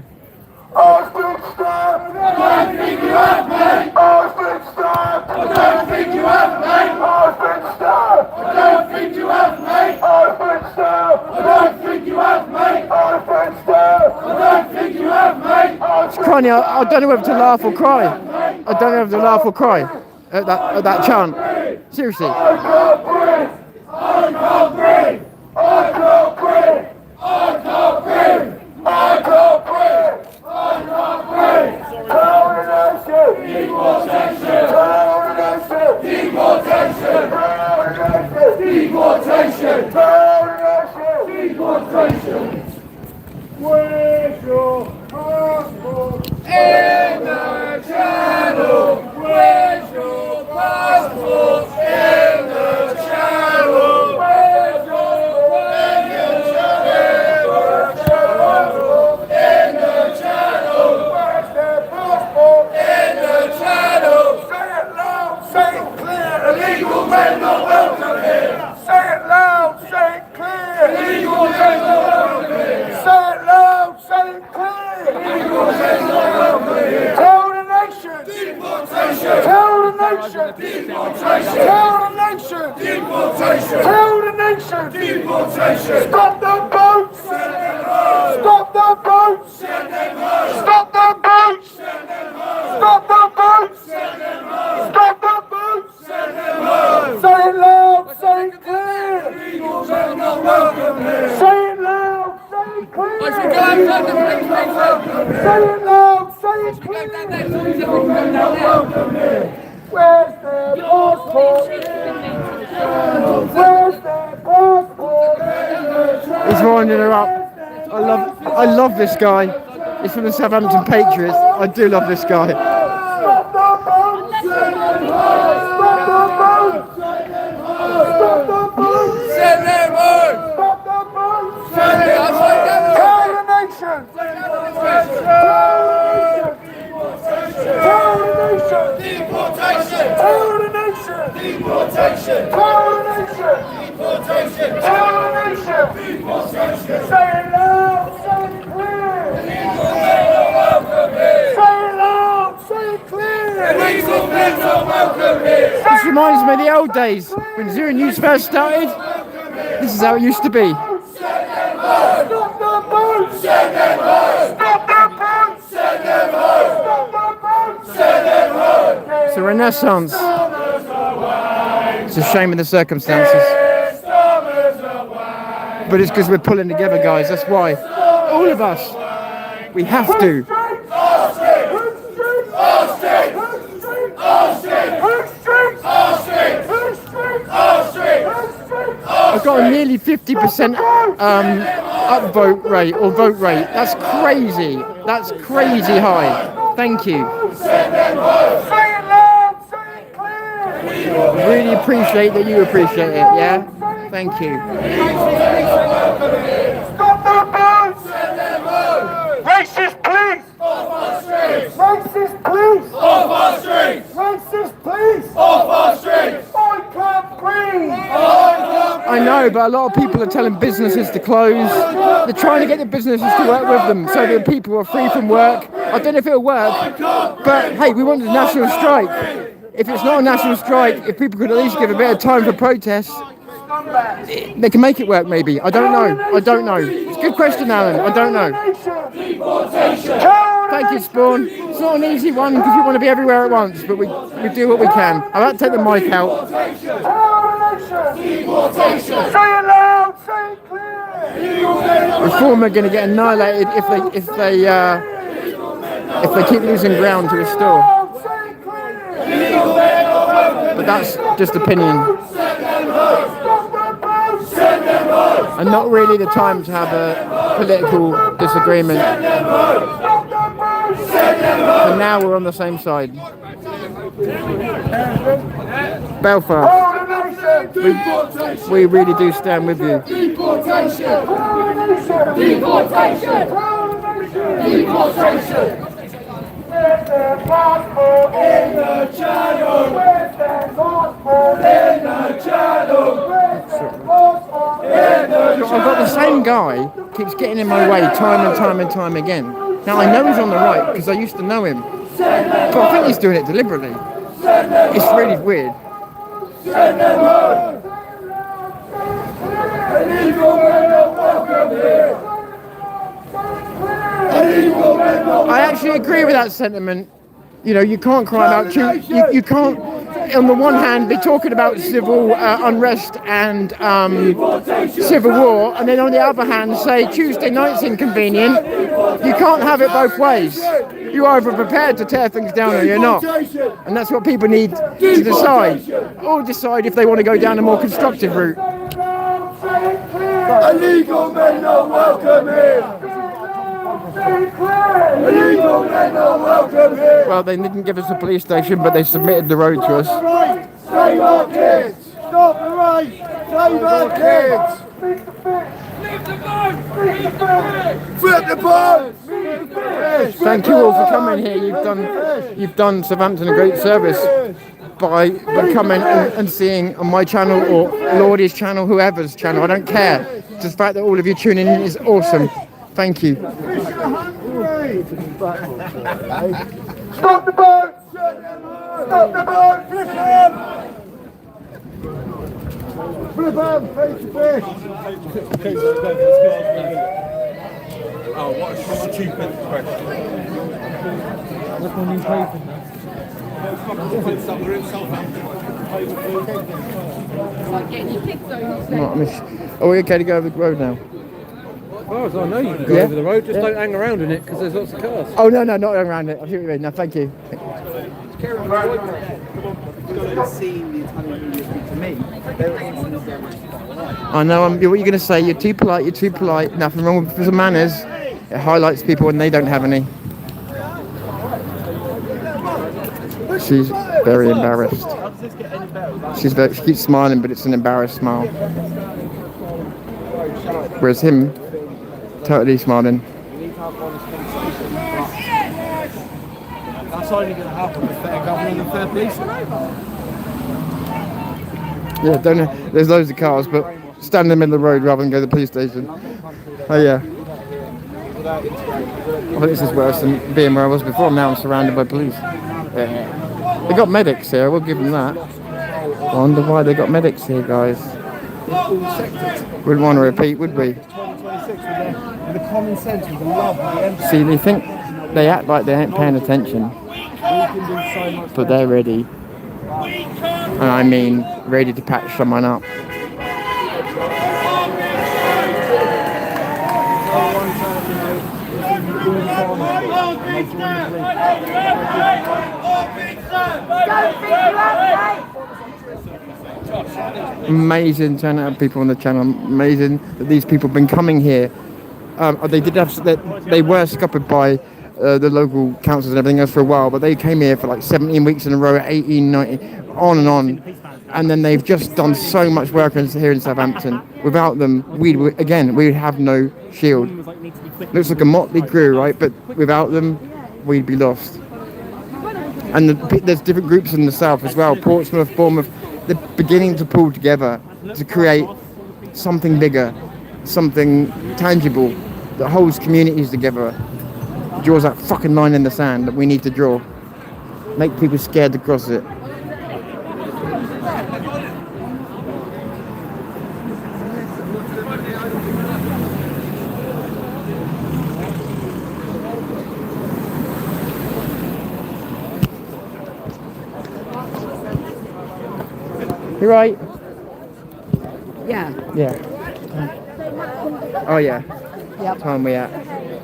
I've been stabbed! I don't think you have, mate! I've been stabbed! I don't think you have, mate! I've been stabbed! I don't think you have, mate! I've been stabbed! I don't think you have, mate! I've been stabbed! I don't think you have, mate! Crying out, I don't know whether to laugh or cry. I don't know whether to laugh or cry at that chant. Seriously. I can't breathe! I can't breathe! I can't breathe! I can't breathe! I can't breathe! I can't breathe! Terrorism! Deportation! Terrorism! Deportation! Terrorism! Deportation! Terrorism! Deportation! Where's your passport? In the channel! Where's your passport? In the channel! Where's your illegal men not welcome here! Say it loud, say it clear! Illegal men not welcome here! Say it loud, say it clear! Illegal men not welcome here! Tell the nation! Deportation! Tell the nation! Deportation! Tell the nation! Deportation! Tell the nation! Deportation! Stop the boats! Send them home! Stop the boats! Send them home! Stop the boats! Send them home! Stop the boats! Send them home! Stop the boats! Send them home! Say it loud, say it clear! Illegal men not welcome here! Say it loud, say it clear! Say it loud, is clear. Illegal men are welcome here. Where's their passport? Where's their passport? He's winding her up. I love this guy. He's from the Southampton Patriots. I do love this guy. Stop the boat! Send them home! Stop the boat! Stop the boat! Send them home! Stop the boat! Send them home! Tell the nation! Tell the nation! Deportation! Tell the nation! Deportation! Tell the nation! Deportation! Tell the nation! Deportation! Say it loud! Say it clear! Illegal men are welcome here! Say it loud! Say it clear! Illegal men are welcome here! This reminds me of the old days when Zero News first started. This is how it used to be. Stop the boat! Send them home! Stop the boat! Send them home! Stop the boat! Send them home! It's a renaissance. It's a shame of the circumstances. But it's because we're pulling together, guys. That's why. All of us. We have to. I've got a nearly 50% upvote rate or vote rate. That's crazy. That's crazy high. Thank you. Really appreciate that you appreciate it. Yeah. Thank you. Stop the boats! Racist police! Off our streets! Racist police! Off our streets! Racist police! Off our streets! I can't breathe! I know, but a lot of people are telling businesses to close. They're trying to get the businesses to work with them so that people are free from work. I don't know if it'll work, but hey, we want a national strike. If it's not a national strike, if people could at least give a bit of time for protests, they can make it work maybe. I don't know. I don't know. It's a good question, Alan. I don't know. Thank you, Spawn. It's not an easy one because we want to be everywhere at once, but we do what we can. I'm about to take the mic out. Reform are going to get annihilated if they keep losing ground to restore. But that's just opinion. And not really the time to have a political disagreement. For now we're on the same side. Belfast, we really do stand with you. Deportation! Deportation! Deportation! Where's their passport? In the channel! Where's their passport? In the channel! Where's their passport? In the channel! I've got the same guy keeps getting in my way time and time and time again. Now I know he's on the right because I used to know him, but I think he's doing it deliberately. It's really weird. Send them home! Illegal men are welcome here! I actually agree with that sentiment. You know, you can't cry about you can't, on the one hand, be talking about civil unrest and civil war, and then on the other hand, say Tuesday night's inconvenient. You can't have it both ways. You're either prepared to tear things down or you're not, and that's what people need to decide. Or decide if they want to go down a more constructive route. Illegal men are welcome here! Illegal men are welcome here! Well, they didn't give us a police station, but they submitted the road to us. Save our kids! Stop the race! Save our kids! Leave the boat! Flip the boat! Thank you all for coming here. You've done Southampton a great service by coming and seeing on my channel or Lordie's channel, whoever's channel. I don't care. Just the fact that all of you tuning in is awesome. Thank you. Stop the boat! Stop the boat! Flip them! Flip them! Face the fish! Oh, what a stupid question. Look on your paper. We're in Southampton. Are we okay to go over the road now? far as I know, you can go over the road. Just don't hang around in it because there's lots of cars. Oh no, not around it. I see what you mean. No, thank you. I know. What you're going to say? You're too polite. You're too polite. Nothing wrong with the manners. It highlights people when they don't have any. She's very embarrassed. She keeps smiling, but it's an embarrassed smile. Whereas him, totally smiling. That's only going to happen with fair government and fair policing. Yeah, there's loads of cars, but stand in the middle of the road rather than go to the police station. Oh yeah. I think this is worse than being where I was before. Now I'm surrounded by police. Yeah. They got medics here, we'll give them that. Wonder why they got medics here, guys. Wouldn't want to repeat, would we? 2026 with the common sense, with the love, with the empathy. See, they think they act like they ain't paying attention, but they're ready. And I mean, ready to patch someone up. Amazing turnout of people on the channel. Amazing that these people have been coming here. They were scuppered by the local councils and everything else for a while, but they came here for like 17 weeks in a row, 18, 19, on and on. And then they've just done so much work here in Southampton. Without them, we would have no shield. Looks like a motley crew, right? But without them, we'd be lost. And there's different groups in the south as well. Portsmouth, Bournemouth, they're beginning to pull together to create something bigger, something tangible that holds communities together. Draws that fucking line in the sand that we need to draw. Make people scared to cross it. You right? Yeah. Yeah. Oh yeah. Yep. What time we at?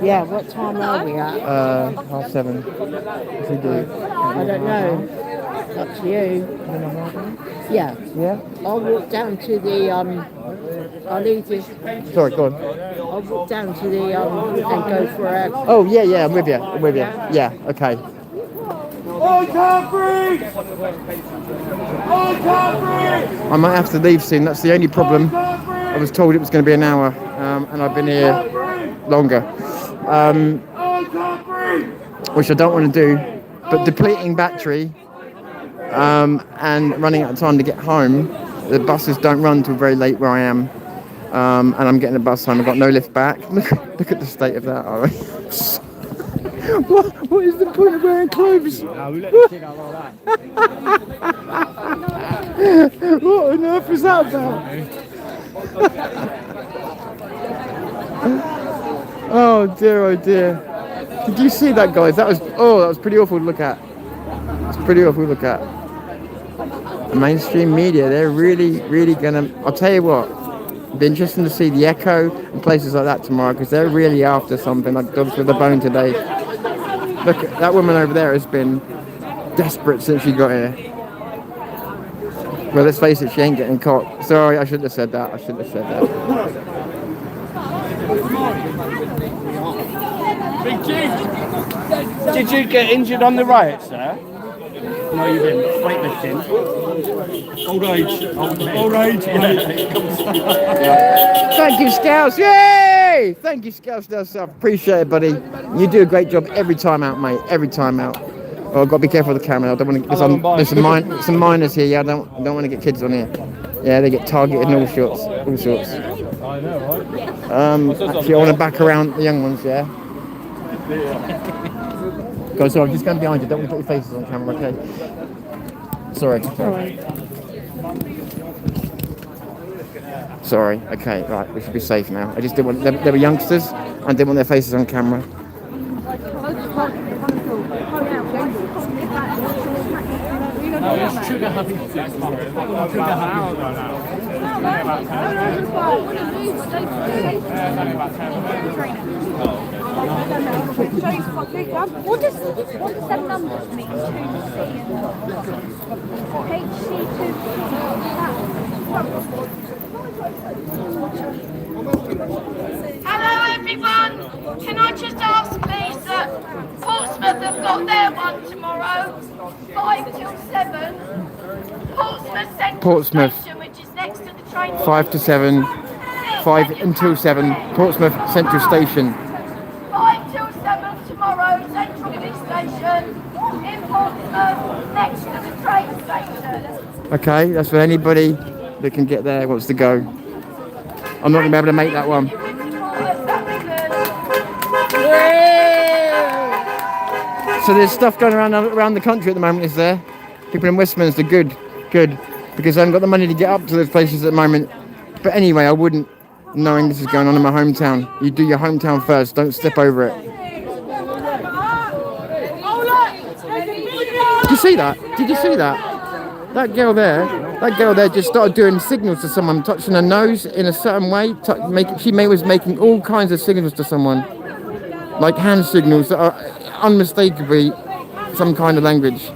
Yeah, what time are we at? 7:30. What's he do? I don't know. Up to you. Yeah. Yeah? I'll walk down to the, I'll leave this. Sorry, go on. I'll walk down to the, and go for a... Oh, yeah, I'm with you. Yeah, okay. I can't breathe! I can't breathe! I might have to leave soon, that's the only problem. I was told it was going to be an hour, and I've been here longer. Which I don't want to do, but depleting battery and running out of time to get home. The buses don't run till very late where I am, and I'm getting a bus home. I've got no lift back. Look at the state of that. What is the point of wearing clothes? No, we let the kid out like that. What on earth is that about? Oh dear. Did you see that, guys? That was pretty awful to look at. The mainstream media, they're really gonna. I'll tell you what. It'll be interesting to see the Echo and places like that tomorrow, because they're really after something. Like dogs with a bone today. Look, that woman over there has been desperate since she got here. Well, let's face it, she ain't getting caught. Sorry, I shouldn't have said that. Did you get injured on the riot, sir? No, you didn't. Weightlifting. Old age. Thank you, Scouts. Yay! Thank you, Scouts down south. Appreciate it, buddy. You do a great job every time out, mate. Every time out. Oh, I've got to be careful of the camera. I don't want to. There's some minors here. Yeah, I don't want to get kids on here. Yeah, they get targeted and all sorts. I know, right? Actually, I want to back around the young ones. Yeah. Go, sorry, I'm just going behind you. Don't want to put your faces on camera, okay? Sorry. Okay, right. We should be safe now. I just didn't want. They were youngsters, and didn't want their faces on camera. What does that numbers mean? 2C and HC2. Hello everyone, can I just ask please that Portsmouth have got their one tomorrow, 5 till 7. Portsmouth Central Station, which is next to the train 5 to 7, 5 until 7, Portsmouth Central Station. 5 till 7 tomorrow, Central Police Station in Portsmouth, next to the train station. Okay, that's for anybody that can get there, wants to go. I'm not going to be able to make that one. So there's stuff going around the country at the moment, is there? People in Westminster, good, because I haven't got the money to get up to those places at the moment. But anyway, I wouldn't, knowing this is going on in my hometown. You do your hometown first, don't step over it. Did you see that? Did you see that? That girl there just started doing signals to someone, touching her nose in a certain way. She was making all kinds of signals to someone, like hand signals that are unmistakably some kind of language.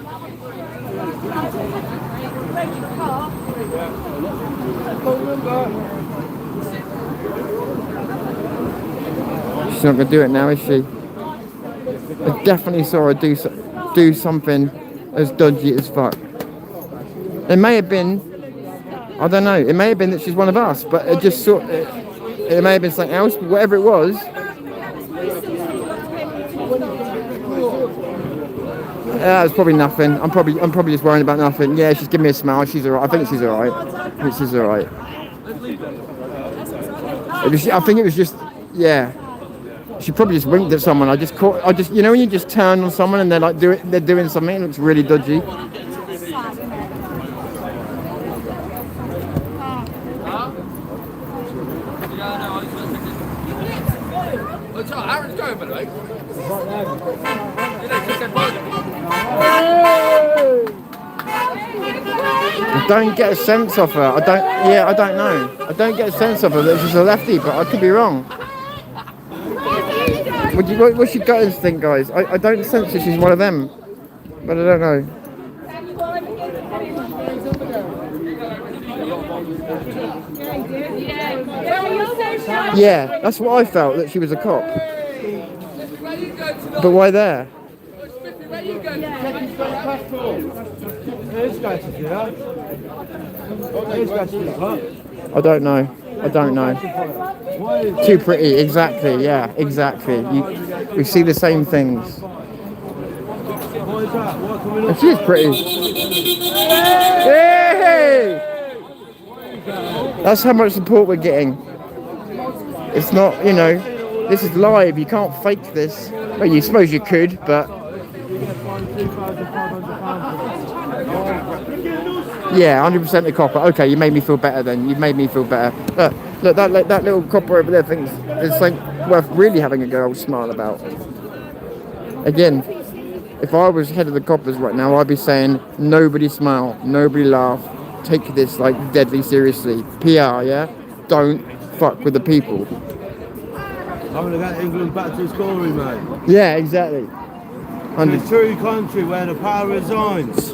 She's not going to do it now, is she? I definitely saw her do something as dodgy as fuck. It may have been, I don't know, it may have been that she's one of us, but it just sort it may have been something else, but whatever it was. It's probably nothing. I'm probably just worrying about nothing. Yeah, she's giving me a smile. She's alright. I think she's alright. I think it was just, yeah. She probably just winked at someone. You know when you just turn on someone and they're like they're doing something, it looks really dodgy. I don't get a sense of her. I don't know. I don't get a sense of her that she's a lefty, but I could be wrong. What's your gut instinct, guys? I don't sense that she's one of them, but I don't know. Yeah, that's what I felt, that she was a cop. But why there? I don't know. Too pretty, exactly, yeah, exactly. We see the same things. And she is pretty. Hey! That's how much support we're getting. It's not, this is live, you can't fake this. Well, you suppose you could, but... Yeah, 100% the copper. Okay, you made me feel better then. You've made me feel better. Look, that little copper over there thinks it's like worth really having a good old smile about. Again, if I was head of the coppers right now, I'd be saying, nobody smile, nobody laugh, take this like deadly seriously. PR, yeah? Don't fuck with the people. I'm going to get England back to its glory, mate. Yeah, exactly. A true country where the power resigns.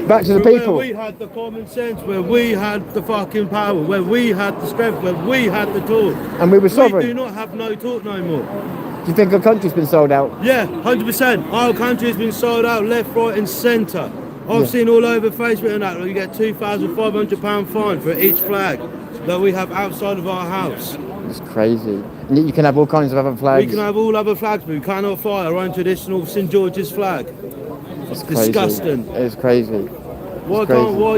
Back to the people. Where we had the common sense, where we had the fucking power, where we had the strength, where we had the talk. And we were sovereign. We do not have no talk no more. Do you think our country's been sold out? Yeah, 100%. Our country has been sold out left, right and centre. I've seen all over Facebook and that, you get £2,500 fine for each flag that we have outside of our house. It's crazy. And you can have all kinds of other flags. We can have all other flags, but we cannot fly our own traditional St George's flag. It's disgusting. It's crazy. Why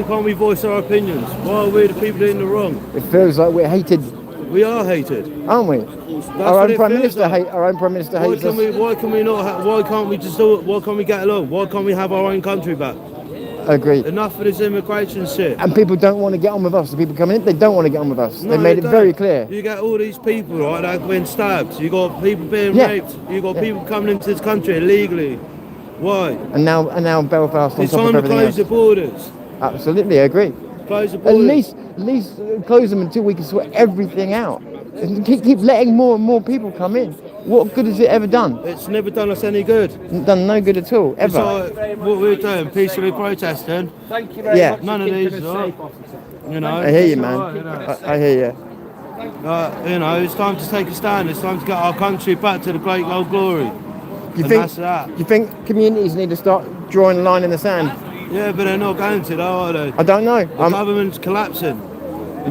can't we voice our opinions? Why are we the people in the wrong? It feels like we're hated. We are hated, aren't we? Our own prime minister hates us. Why can we not? Why can't we just do it? Why can't we get along? Why can't we have our own country back? I agree. Enough of this immigration shit. And people don't want to get on with us. The people coming in, they don't want to get on with us. No, they made it very clear. You get all these people, right, that have been stabbed. You got people being raped. You got people coming into this country illegally. Why? And now Belfast on it's top of everything else. It's time to close the borders. Absolutely, I agree. Close the At borders. least close them until we can sort everything out. And keep letting more and more people come in. What good has it ever done? It's never done us any good. Done no good at all, It's ever. like what we're doing, peacefully protesting. Thank you very Yeah. much. None of these, you know. I hear you, it's man. all right, you know. I hear you. You know, it's time to take a stand. It's time to get our country back to the great old glory. You And think? that's that. You think communities need to start drawing a line in the sand? Yeah, but they're not going to, though, are they? I don't know. The government's collapsing.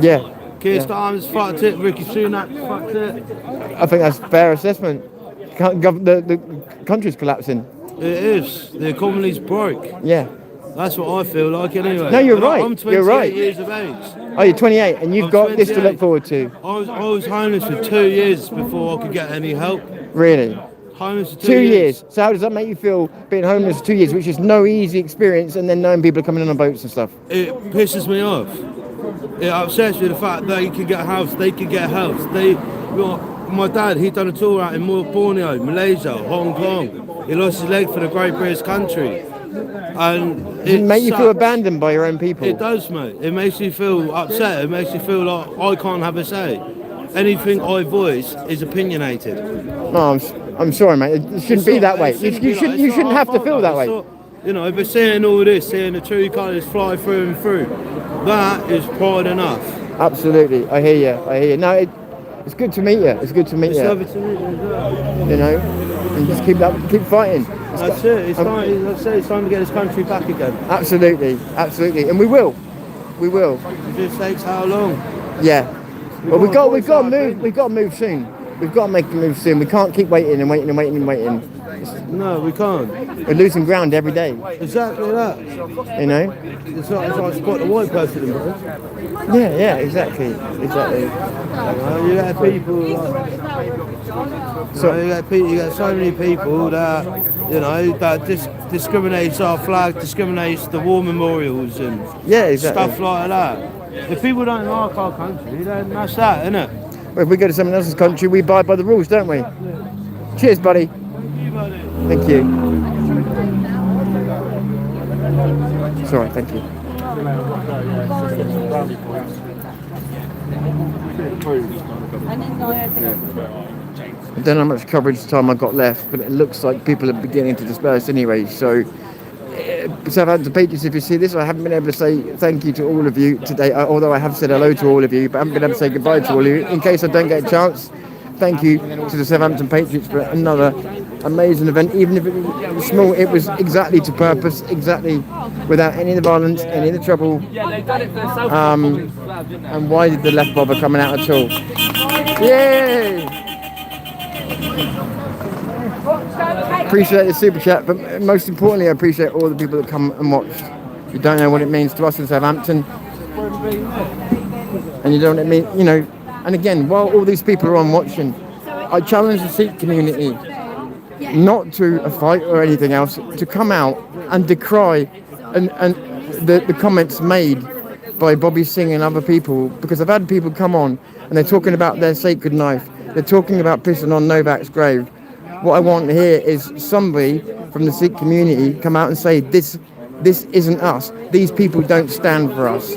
Yeah. Keir Starmer's fucked it. Rishi Sunak fucked it. I think that's a fair assessment. The country's collapsing. It is. The economy's broke. Yeah. That's what I feel like anyway. No, you're And right. I'm 28 You're right. years of age. Oh, you're 28 and you've I'm got this to 28. look forward to. I was homeless for 2 years before I could get any help. Really? Homeless for 2 years. So how does that make you feel being homeless for 2 years, which is no easy experience, and then knowing people are coming in on boats and stuff? It pisses me off. It upsets me the fact that they can get a house, they can get a house. My dad, he done a tour out in Borneo, Malaysia, Hong Kong. He lost his leg for the great British country. And Does it make you feel abandoned by your own people? It does, mate. It makes me feel upset. It makes me feel like I can't have a say. Anything I voice is opinionated. No, I'm sorry, mate. It shouldn't be that way. You shouldn't have to feel that way. You know, but seeing all this, seeing the true colours fly through and through, that is pride enough. Absolutely, I hear you. I hear you. No, it's good to meet you. It's good to meet you. It's lovely to meet you as well. You know, and just keep fighting. That's it. It's time. Like I say, it's time to get this country back again. Absolutely, absolutely, and we will. We will. It just takes how long? Yeah. Well, we've got to move. We've got to move soon. We've got to make the move soon. We can't keep waiting and waiting and waiting and waiting. No, we can't. We're losing ground every day. Exactly that. You know. It's like spot the white person in bro. Yeah, exactly. You get people. You get so many people that that discriminates our flag, discriminates the war memorials and stuff like that. If people don't like our country, then that's that, isn't it? Well, if we go to someone else's country, we abide by the rules, don't we? Cheers, buddy. Thank you. It's all right, thank you. I don't know how much coverage time I've got left, but it looks like people are beginning to disperse anyway. So, Southampton Patriots, if you see this, I haven't been able to say thank you to all of you today, although I have said hello to all of you, but I haven't been able to say goodbye to all of you. In case I don't get a chance, thank you to the Southampton Patriots for another amazing event. Even if it was small, it was exactly to purpose, exactly without any of the violence, any of the trouble. And why did the left bother coming out at all? Yay! Appreciate the super chat, but most importantly, I appreciate all the people that come and watch. You don't know what it means to us in Southampton, and you don't know what it means, you know. And again, while all these people are on watching, I challenge the Sikh community not to a fight or anything else, to come out and decry and the comments made by Bobby Singh and other people, because I've had people come on and they're talking about their sacred knife, they're talking about pissing on Novak's grave. What I want to hear is somebody from the Sikh community come out and say this isn't us, these people don't stand for us,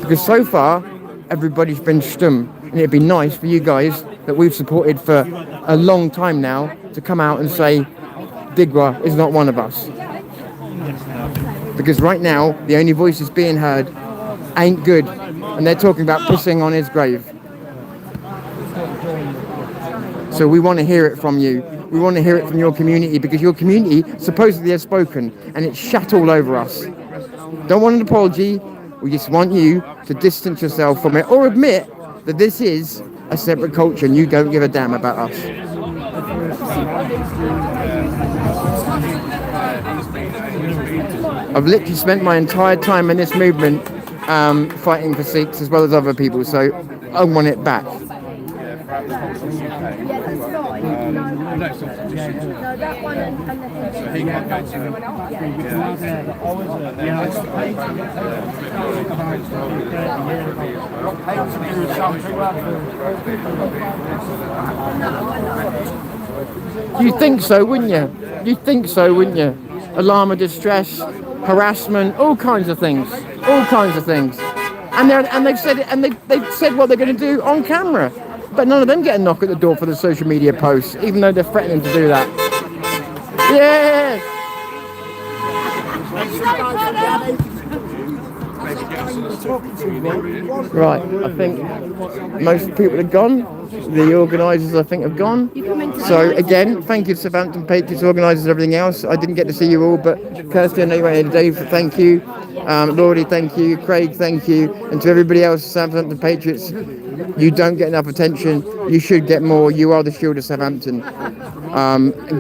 because so far everybody's been stum, and it'd be nice for you guys that we've supported for a long time now to come out and say Digra is not one of us, because right now the only voices being heard ain't good, and they're talking about pissing on his grave. So we want to hear it from you. We want to hear it from your community, because your community supposedly has spoken and it's shat all over us. Don't want an apology. We just want you to distance yourself from it, or admit that this is a separate culture and you don't give a damn about us. I've literally spent my entire time in this movement fighting for Sikhs as well as other people, so I want it back. You think so, wouldn't you? You'd think so, wouldn't you? Alarm of distress, harassment, all kinds of things. All kinds of things. and they've said it, and they've said what they're going to do on camera. But none of them get a knock at the door for the social media posts, even though they're threatening to do that. Yes. Right, I think most people are gone. The organisers, I think, have gone. So again, thank you to Southampton Patriots organisers and everything else. I didn't get to see you all, but Kirsty, I know you were here today. Thank you. Lordy, thank you. Craig, thank you. And to everybody else, Southampton Patriots, you don't get enough attention. You should get more. You are the shield of Southampton.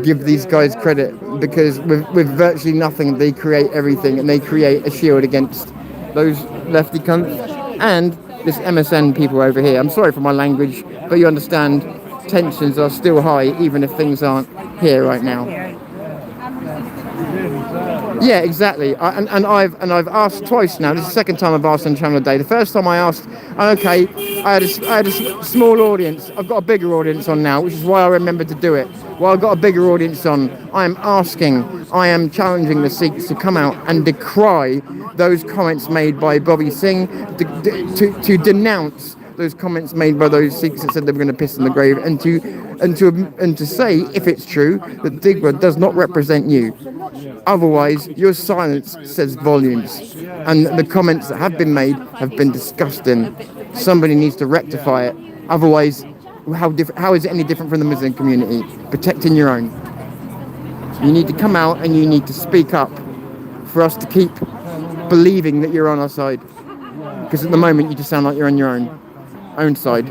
Give these guys credit, because with virtually nothing, they create everything, and they create a shield against those lefty cunts and this MSN people over here. I'm sorry for my language, but you understand tensions are still high, even if things aren't here right now. Yeah, exactly. I've asked twice now. This is the second time I've asked on Channel Day. The first time I asked, okay, I had a small audience. I've got a bigger audience on now, which is why I remembered to do it. While I've got a bigger audience on, I am challenging the Sikhs to come out and decry those comments made by Bobby Singh, to denounce those comments made by those Sikhs that said they were going to piss in the grave, and to say, if it's true, that Digbra does not represent you. Otherwise, your silence says volumes, and the comments that have been made have been disgusting. Somebody needs to rectify it. Otherwise, how is it any different from the Muslim community? Protecting your own. You need to come out and you need to speak up for us to keep believing that you're on our side. Because at the moment, you just sound like you're on your own side.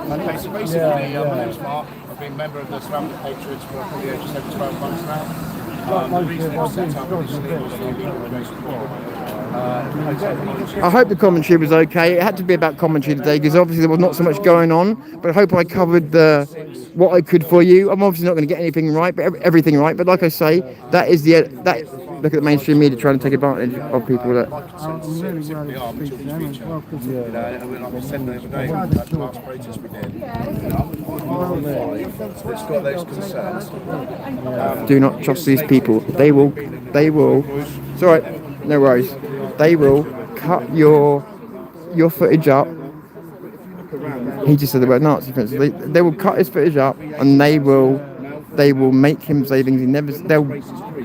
Okay, so basically, my name's Mark. I've been a member of the Southampton Patriots for probably just over 12 months now. The reason it was set up initially was for legal based. I hope the commentary was okay. It had to be about commentary today because obviously there was not so much going on, but I hope I covered what I could for you. I'm obviously not going to get anything right, but everything right. But like I say, that is look at the mainstream media trying to take advantage of people that. Do not trust these people. They will. It's all right. No worries. They will cut your footage up. He just said the word Nazi. They will cut his footage up, and they will make him say things he never.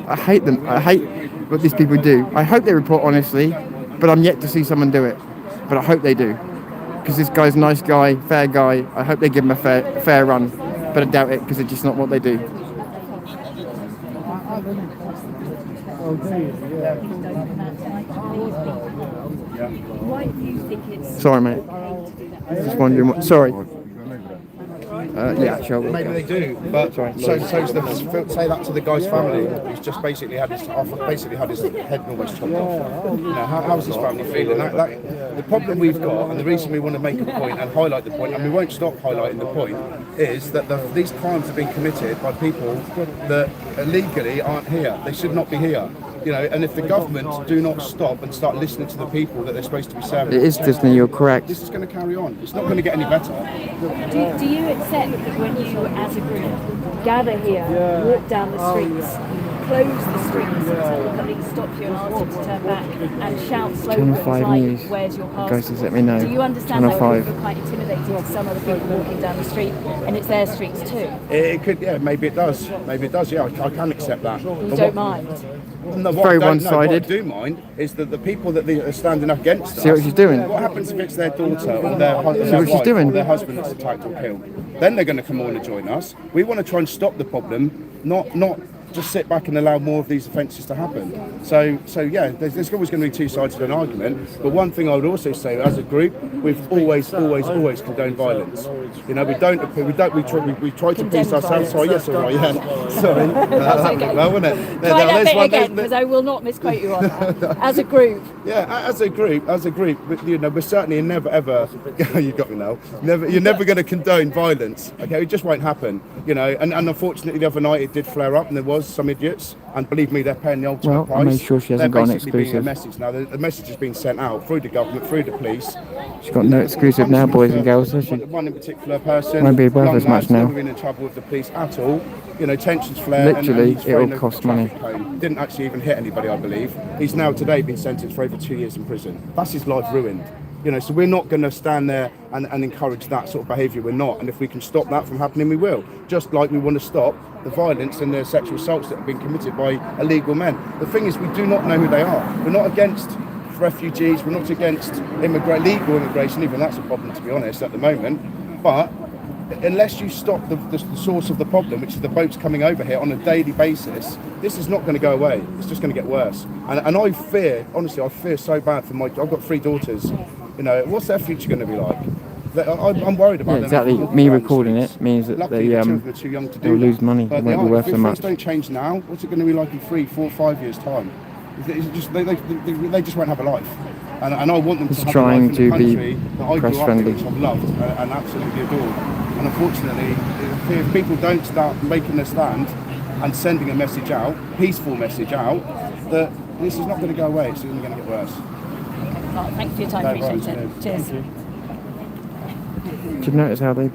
I hate them. I hate what these people do. I hope they report honestly, but I'm yet to see someone do it. But I hope they do, because this guy's a nice guy, fair guy. I hope they give him a fair run, but I doubt it because it's just not what they do. Sorry, mate. Just wondering what. Sorry. Yeah, sure. Maybe they do, but say that to the guy's family. He's just basically had his head almost chopped off. You know, how's his family feeling? The problem we've got, and the reason we want to make a point and highlight the point, and we won't stop highlighting the point, is that these crimes have been committed by people that illegally aren't here. They should not be here. You know, and if the government do not stop and start listening to the people that they're supposed to be serving, it is Disney. You're correct. This is going to carry on. It's not going to get any better. Do you accept that when you, as a group, gather here, walk down the streets, close the streets until the police stop you and ask you to turn back and shout slogans like, "Where's your passport?" Guys, just let me know. Do you understand that people are quite intimidating to some other people walking down the street, and it's their streets too? It could, yeah. Maybe it does. Maybe it does. Yeah, I can accept that. You don't mind? No, very one-sided. What I do mind is that the people that are standing up against us. See what she's doing. What happens if it's their daughter or their husband that's attacked or killed? Then they're going to come on and join us. We want to try and stop the problem, not just sit back and allow more of these offences to happen. So yeah, there's always going to be two sides to an argument. But one thing I would also say, as a group, we've always condoned violence. You know, we try to police ourselves. Sorry, yes, all right, yeah. Sorry. Well, wasn't it? Try that bit again, because I will not misquote you on that. As a group. Yeah, as a group, you know, we're certainly never ever. You got me now. You're never going to condone violence. Okay, it just won't happen. You know, and unfortunately, the other night it did flare up, and there was because some idiots, and believe me, they're paying the ultimate price. I made sure she hasn't They're got an basically being a exclusive. message now. The message has been sent out through the government, through the police. She's got no exclusive now, boys and girls, has she? One in particular person, Won't be worth young as much lads, now. never been in trouble with the police at all. You know, tensions flare. Literally, and it will cost money. Didn't actually even hit anybody, I believe. He's now today been sentenced for over 2 years in prison. That's his life ruined. You know, so we're not going to stand there and encourage that sort of behaviour. We're not. And if we can stop that from happening, we will. Just like we want to stop the violence and the sexual assaults that have been committed by illegal men. The thing is, we do not know who they are. We're not against refugees. We're not against legal immigration. Even that's a problem, to be honest, at the moment. But unless you stop the source of the problem, which is the boats coming over here on a daily basis, this is not going to go away. It's just going to get worse. And I fear, honestly, I fear so bad for I've got 3 daughters. You know, what's their future going to be like? I'm worried about them. Exactly. Me recording it means that Luckily, the children are too young to do they'll lose that. money. But It won't be worth so if much. things don't change now, what's it going to be like in 3, 4, 5 years' time? It's just, they just won't have a life. And I want them to have a life in the country that I grew up in, which I've loved and absolutely adored. And unfortunately, if people don't start making a stand and sending a message out, peaceful message out, that this is not going to go away, it's only going to get worse. Oh, thanks for your time, appreciate it. Cheers. Do you notice how they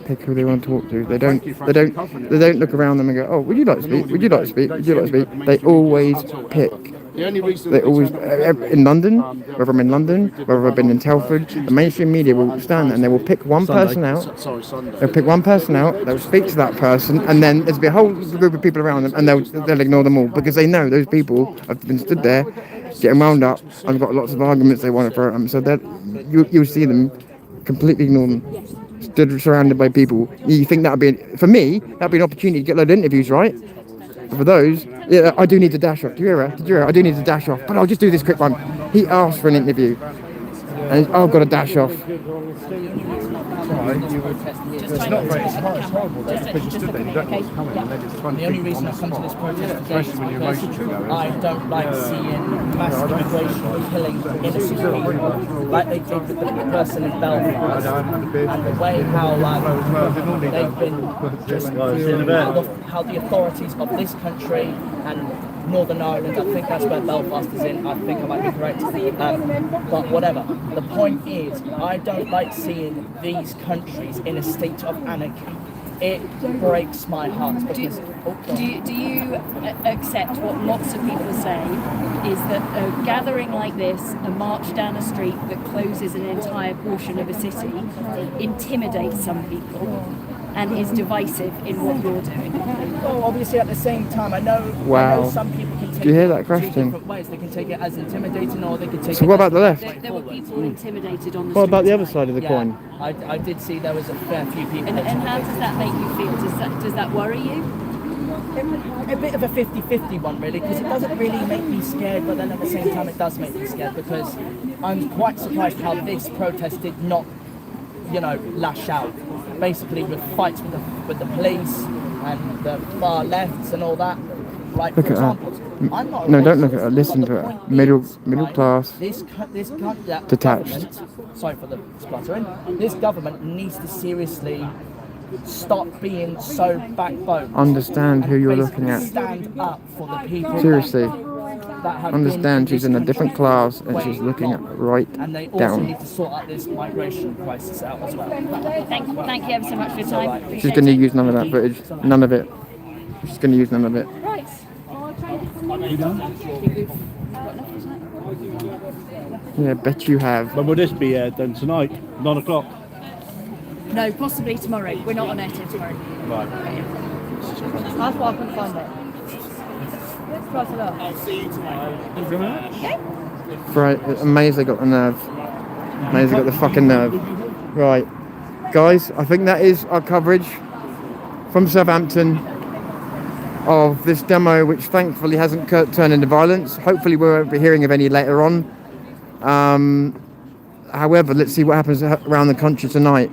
pick who they want to talk to? They don't look around them and go, oh, would you like to speak? Would you like to speak? Would you like to speak? They always pick. They always, in London, whether I'm in London, whether I've been in Telford, the mainstream media will stand there and they will pick one person out. They'll pick one person out, they'll speak to that person, and then there'll be a whole group of people around them, and they'll ignore them all because they know those people have been stood there, getting wound up, and got lots of arguments they want to throw at them. So that you'll see them completely ignore them, stood surrounded by people. You think that'd be, for me, that'd be an opportunity to get a load of interviews, right? For those, yeah, I do need to dash off. Did you hear her? I do need to dash off, but I'll just do this quick one. He asked for an interview, and I've got to dash off. It's not very, it's horrible though, because you stood there, you don't know what's coming, and then it's trying to The only reason I come to this protest today is especially when your emotions are going. I don't like seeing mass immigration killing innocent people, like they did with the person in Belfast, and the way how they've been just how the authorities of this country and Northern Ireland, I think that's where Belfast is in, I think I might be correct, but whatever. The point is, I don't like seeing these countries in a state of anarchy. It breaks my heart because... Do you accept what lots of people say is that a gathering like this, a march down a street that closes an entire portion of a city, intimidates some people and is divisive in what you're doing? Well, obviously at the same time, I know some people can take Do you hear that it question? two different ways. They can take it as intimidating, or they can take So it what as about the left? There were people intimidated on the What about streets the other tonight. side of the coin? I did see there was a fair few people. And how does that make you feel? Does that worry you? A bit of a 50-50 one, really, because it doesn't really make me scared, but then at the same time it does make me scared, because I'm quite surprised how this protest did not, lash out. Basically with fights with the police and the far lefts and all that. Like, Look for at her. example, I'm not a No, don't racist, look at her. Listen but to the her. point Middle is, class. This Detached. government, sorry for the spluttering, this government needs to seriously stop being so backbone. Understand who and you're basically looking at. Stand up for the people. Seriously. That have Understand been she's in a this different country class and way she's looking at long. right And they also down. need to sort out this migration crisis out as well. Thank you ever so much for your time. She's going to use none of that footage. None of it. She's going to use none of it. Right. Yeah, bet you have. When will this be done tonight? 9 o'clock? No, possibly tomorrow. We're not on air till tomorrow. Right. That's why I couldn't find it. I'll see you tomorrow. Okay. Right, amazed they got the nerve. Amazed they got the fucking nerve. Right, guys, I think that is our coverage from Southampton of this demo, which thankfully hasn't turned into violence. Hopefully we won't be hearing of any later on. However, let's see what happens around the country tonight.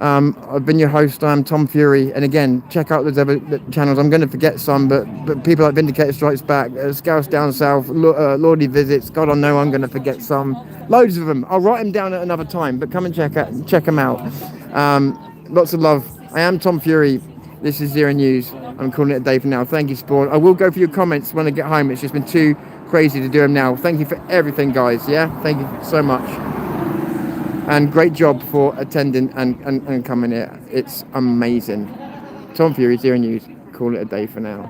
I've been your host. I'm Tom Fury, and again, check out those other channels. I'm going to forget some, but people like Vindicator Strikes Back, Scouse Down South, Lordy Visits. God, I know I'm going to forget some. Loads of them. I'll write them down at another time, but come and check them out. Lots of love. I am Tom Fury. This is Zero News. I'm calling it a day for now. Thank you, Spawn. I will go for your comments when I get home. It's just been too crazy to do them now. Thank you for everything, guys. Yeah, thank you so much. And great job for attending and coming here. It's amazing. Tom Fury, Zero News. Call it a day for now.